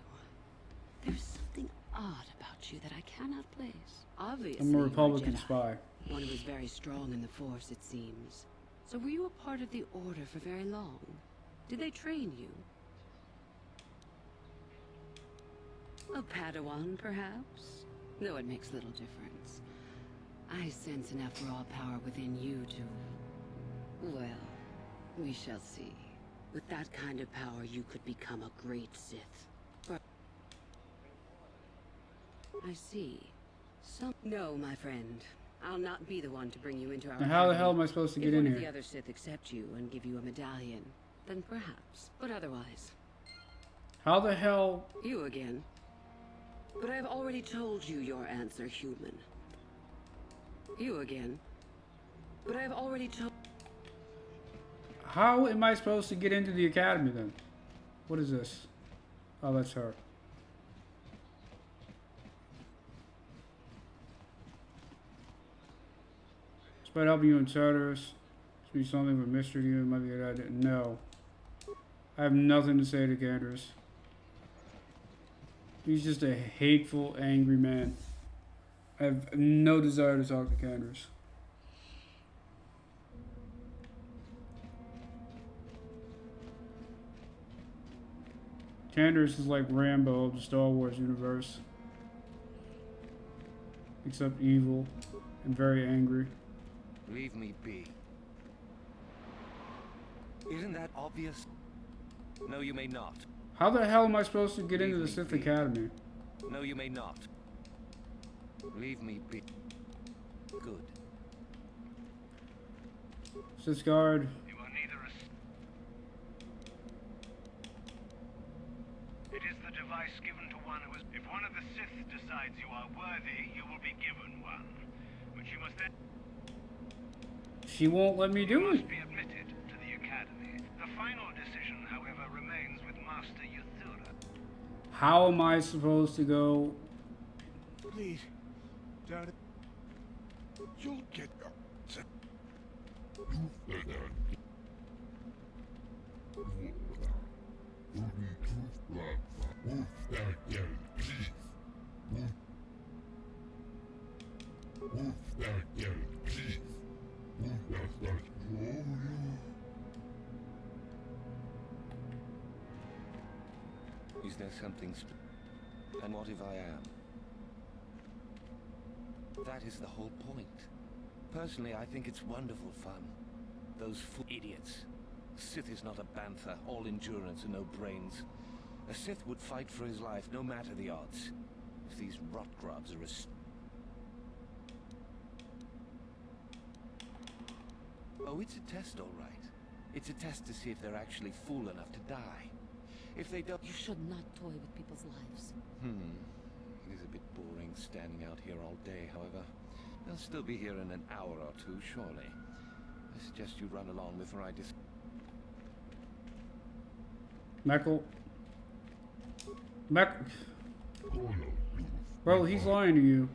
There's something odd about you that I cannot place. Obviously, I'm a you're Republican Jedi. spy. One who is very strong in the Force, it seems. So were you a part of the Order for very long? Did they train you? A Padawan, perhaps? Though it makes little difference. I sense enough raw power within you to... Well, we shall see. With that kind of power, you could become a great Sith. But... I see. No, my friend. I'll not be the one to bring you into our Now how the academy. hell am I supposed to get in If one here? of the other Sith accept you and give you a medallion, then perhaps. But otherwise... How the hell? You again. But I have already told you your answer, human. You again. But I have already told... How am I supposed to get into the academy then? What is this? Oh, that's her. Despite helping you in Tartarus, speak something of a mystery to you. It might be a good idea. No. I have nothing to say to Canderous. He's just a hateful, angry man. I have no desire to talk to Canderous. Canderous is like Rambo of the Star Wars universe. Except evil and very angry. Leave me be. Isn't that obvious? No, you may not. How the hell am I supposed to get Leave into the me Sith be. Academy? No, you may not. Leave me be. Good. Sith guard. You are neither a... It is the device given to one who is... If one of the Sith decides you are worthy, you will be given one. Which you must then... She won't let me do You it. must be admitted to the Academy. The final decision, however, remains with Master Yuthura. How am I supposed to go? Please, Dad. You'll get Is there something and what if I am? That is the whole point. Personally, I think it's wonderful fun. Those idiots. Sith is not a bantha, all endurance and no brains. A Sith would fight for his life, no matter the odds. If these rot grubs are as... Oh, it's a test, all right. It's a test to see if they're actually fool enough to die. If they don't... You should not toy with people's lives. It is a bit boring standing out here all day, however. They'll still be here in an hour or two, surely. I suggest you run along before I Meckle. Bro, he's lying to you.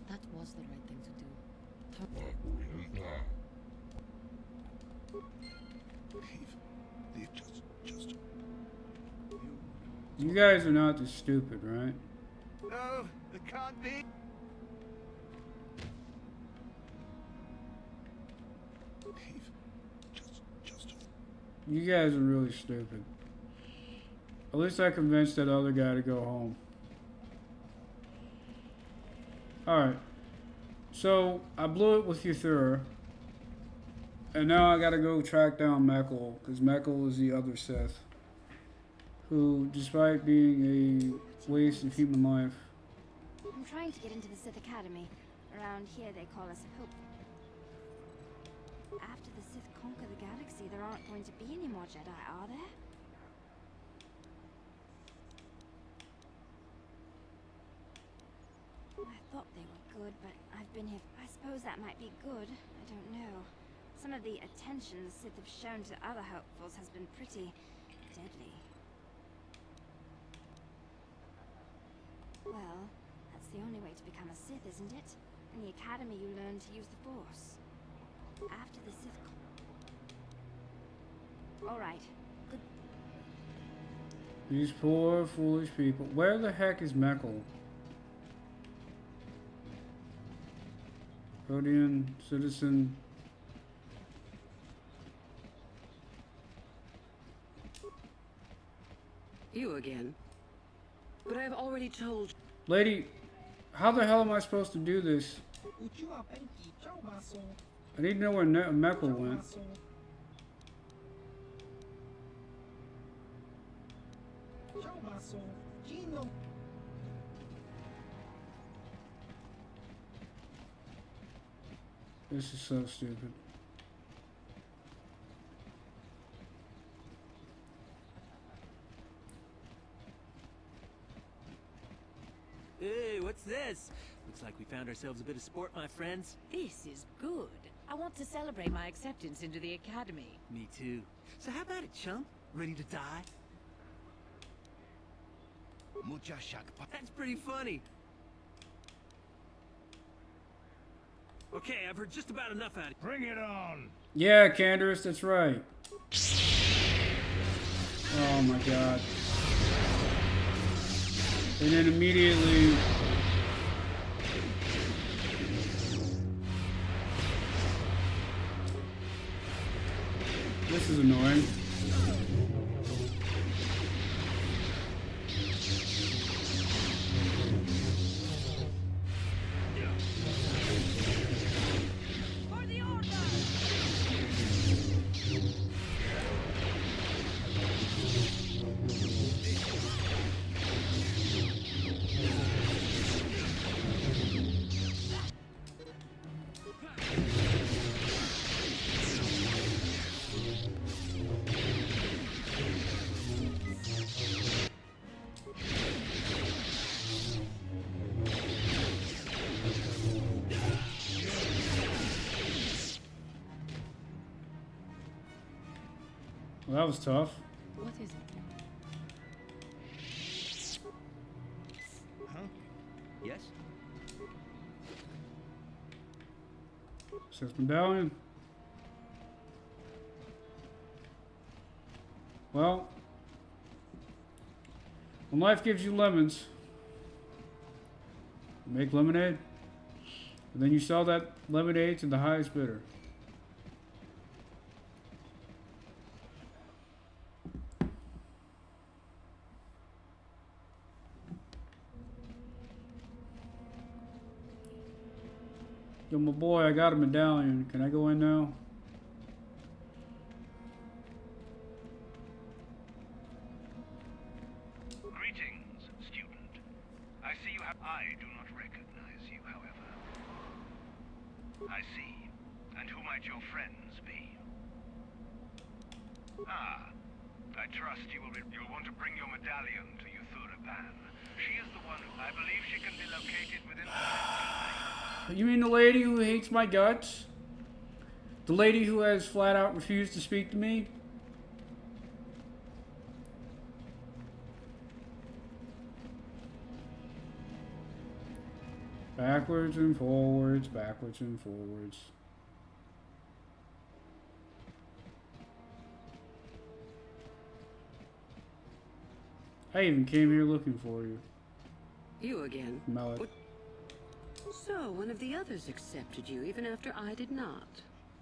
That was the right thing to do. Leave, just... You guys are not this stupid, right? No, it can't be. You guys are really stupid. At least I convinced that other guy to go home. Alright. So, I blew it with Euthura. And now I gotta go track down Mekkel, because Mekkel is the other Sith. Who, despite being a waste of human life... I'm trying to get into the Sith Academy. Around here they call us Hope. After the Sith conquer the galaxy, there aren't going to be any more Jedi, are there? I thought they were good, but I've been here. I suppose that might be good. I don't know. Some of the attention the Sith have shown to other hopefuls has been pretty deadly. Well, that's the only way to become a Sith, isn't it? In the Academy you learn to use the Force. After the Sith... Alright. Good. These poor, foolish people. Where the heck is Mekkel? Rodian, citizen. You again. But I've already told... Lady, how the hell am I supposed to do this? I need to know where Mekkel went. This is so stupid. Hey, what's this? Looks like we found ourselves a bit of sport, my friends. This is good. I want to celebrate my acceptance into the academy. Me too. So how about it, chump? Ready to die? That's pretty funny. Okay, I've heard just about enough out of it. Bring it on! Yeah, Canderous, that's right. Oh my god. And then immediately... This is annoying. Well, that was tough. What is it? Huh? Yes? Sith Medallion. Well, when life gives you lemons, you make lemonade, and then you sell that lemonade to the highest bidder. Yo, my boy, I got a medallion. Can I go in now? Greetings, student. I see you have... I do not recognize you, however. I see. And who might your friends be? Ah, I trust you'll want to bring your medallion to Euthura Ban. She is the one who... I believe she can be located within... You mean the lady who hates my guts? The lady who has flat out refused to speak to me? Backwards and forwards, backwards and forwards. I even came here looking for you. You again? Malik. So, one of the others accepted you, even after I did not.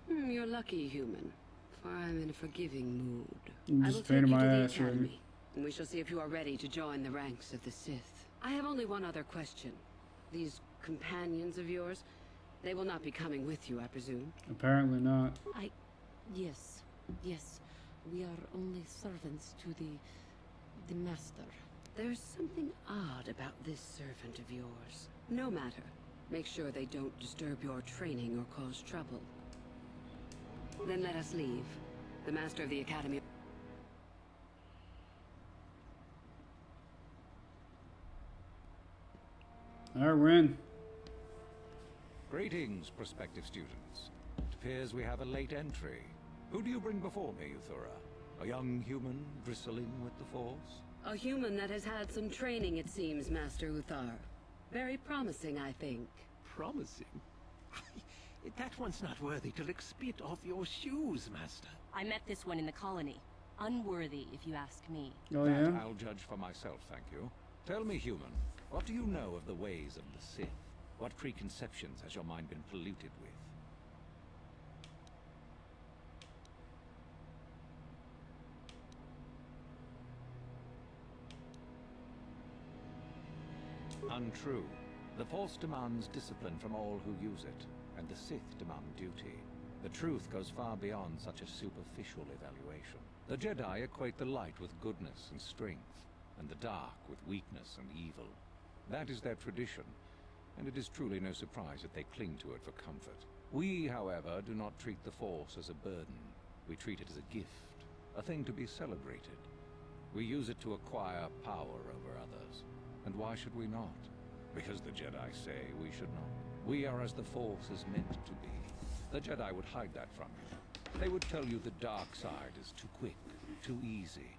You're lucky, human, for I'm in a forgiving mood. I will Just take you painted to my the ass ready. academy, and we shall see if you are ready to join the ranks of the Sith. I have only one other question. These companions of yours, they will not be coming with you, I presume? Apparently not. Yes. We are only servants to the master. There's something odd about this servant of yours. No matter. Make sure they don't disturb your training or cause trouble. Then let us leave. The master of the academy... Alright, we're in. Greetings, prospective students. It appears we have a late entry. Who do you bring before me, Uthura? A young human bristling with the Force? A human that has had some training, it seems, Master Uthar. Very promising, I think. Promising? That one's not worthy to lick spit off your shoes, Master. I met this one in the colony. Unworthy, if you ask me. Oh, That yeah? I'll judge for myself, thank you. Tell me, human, what do you know of the ways of the Sith? What preconceptions has your mind been polluted with? Untrue. The Force demands discipline from all who use it, and the Sith demand duty. The truth goes far beyond such a superficial evaluation. The Jedi equate the light with goodness and strength, and the dark with weakness and evil. That is their tradition, and it is truly no surprise that they cling to it for comfort. We, however, do not treat the Force as a burden. We treat it as a gift, a thing to be celebrated. We use it to acquire power over others. And why should we not? Because the Jedi say we should not. We are as the Force is meant to be. The Jedi would hide that from you. They would tell you the dark side is too quick, too easy.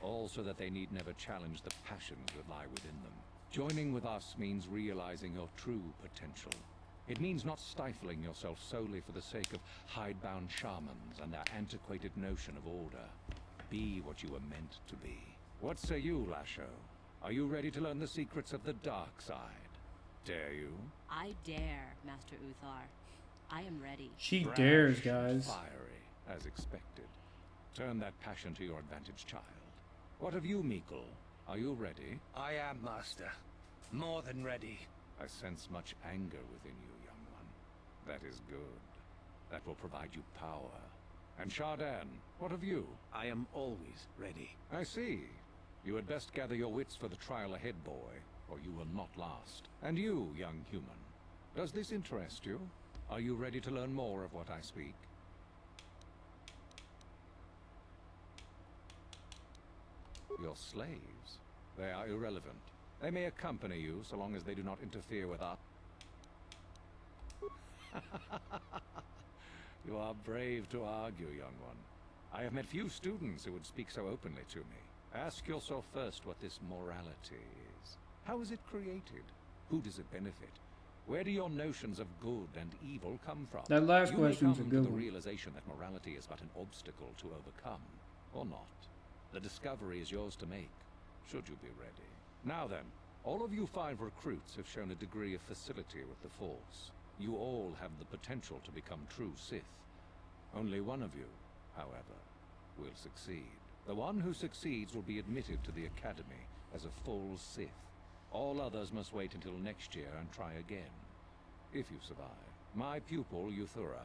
All so that they need never challenge the passions that lie within them. Joining with us means realizing your true potential. It means not stifling yourself solely for the sake of hidebound shamans and their antiquated notion of order. Be what you were meant to be. What say you, Lasho? Are you ready to learn the secrets of the dark side? Dare you? I dare, Master Uthar. I am ready. She Brash, dares, guys. Fiery, as expected. Turn that passion to your advantage, child. What of you, Meekle? Are you ready? I am, Master. More than ready. I sense much anger within you, young one. That is good. That will provide you power. And Shardan, what of you? I am always ready. I see. You had best gather your wits for the trial ahead, boy, or you will not last. And you, young human, does this interest you? Are you ready to learn more of what I speak? Your slaves. They are irrelevant. They may accompany you so long as they do not interfere with us. You are brave to argue, young one. I have met few students who would speak so openly to me. Ask yourself first what this morality is. How is it created? Who does it benefit? Where do your notions of good and evil come from? That last You may question's a come good to the one. realization that morality is but an obstacle to overcome, or not. The discovery is yours to make, should you be ready. Now then, all of you 5 recruits have shown a degree of facility with the Force. You all have the potential to become true Sith. Only one of you, however, will succeed. The one who succeeds will be admitted to the Academy as a full Sith. All others must wait until next year and try again. If you survive, my pupil, Uthura,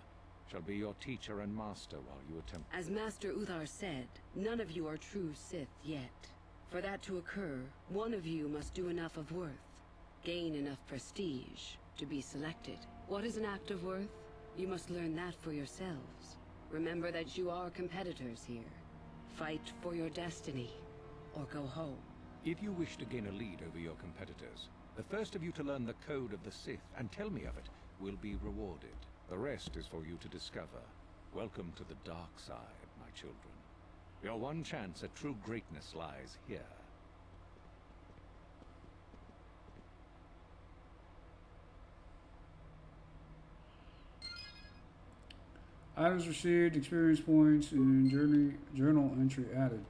shall be your teacher and master while you attempt... As Master Uthar said, none of you are true Sith yet. For that to occur, one of you must do enough of worth, gain enough prestige, to be selected. What is an act of worth? You must learn that for yourselves. Remember that you are competitors here. Fight for your destiny, or go home. If you wish to gain a lead over your competitors, the first of you to learn the code of the Sith and tell me of it will be rewarded. The rest is for you to discover. Welcome to the dark side, my children. Your one chance at true greatness lies here. Items received, experience points, and journal entry added.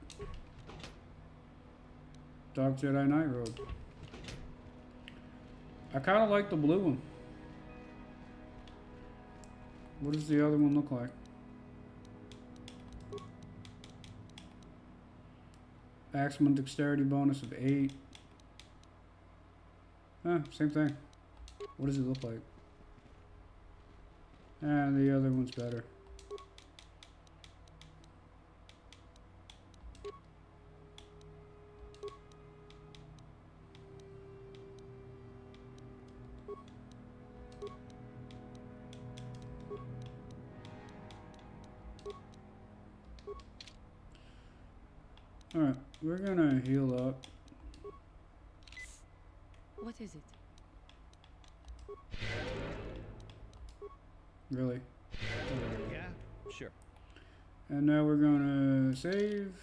Dark Jedi Knight Robe. I kind of like the blue one. What does the other one look like? Maximum dexterity bonus of 8. Same thing. What does it look like? And the other one's better. Alright, we're gonna heal up. What is it? Really. Yeah, sure. And now we're gonna save.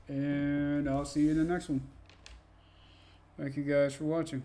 And I'll see you in the next one. Thank you guys for watching.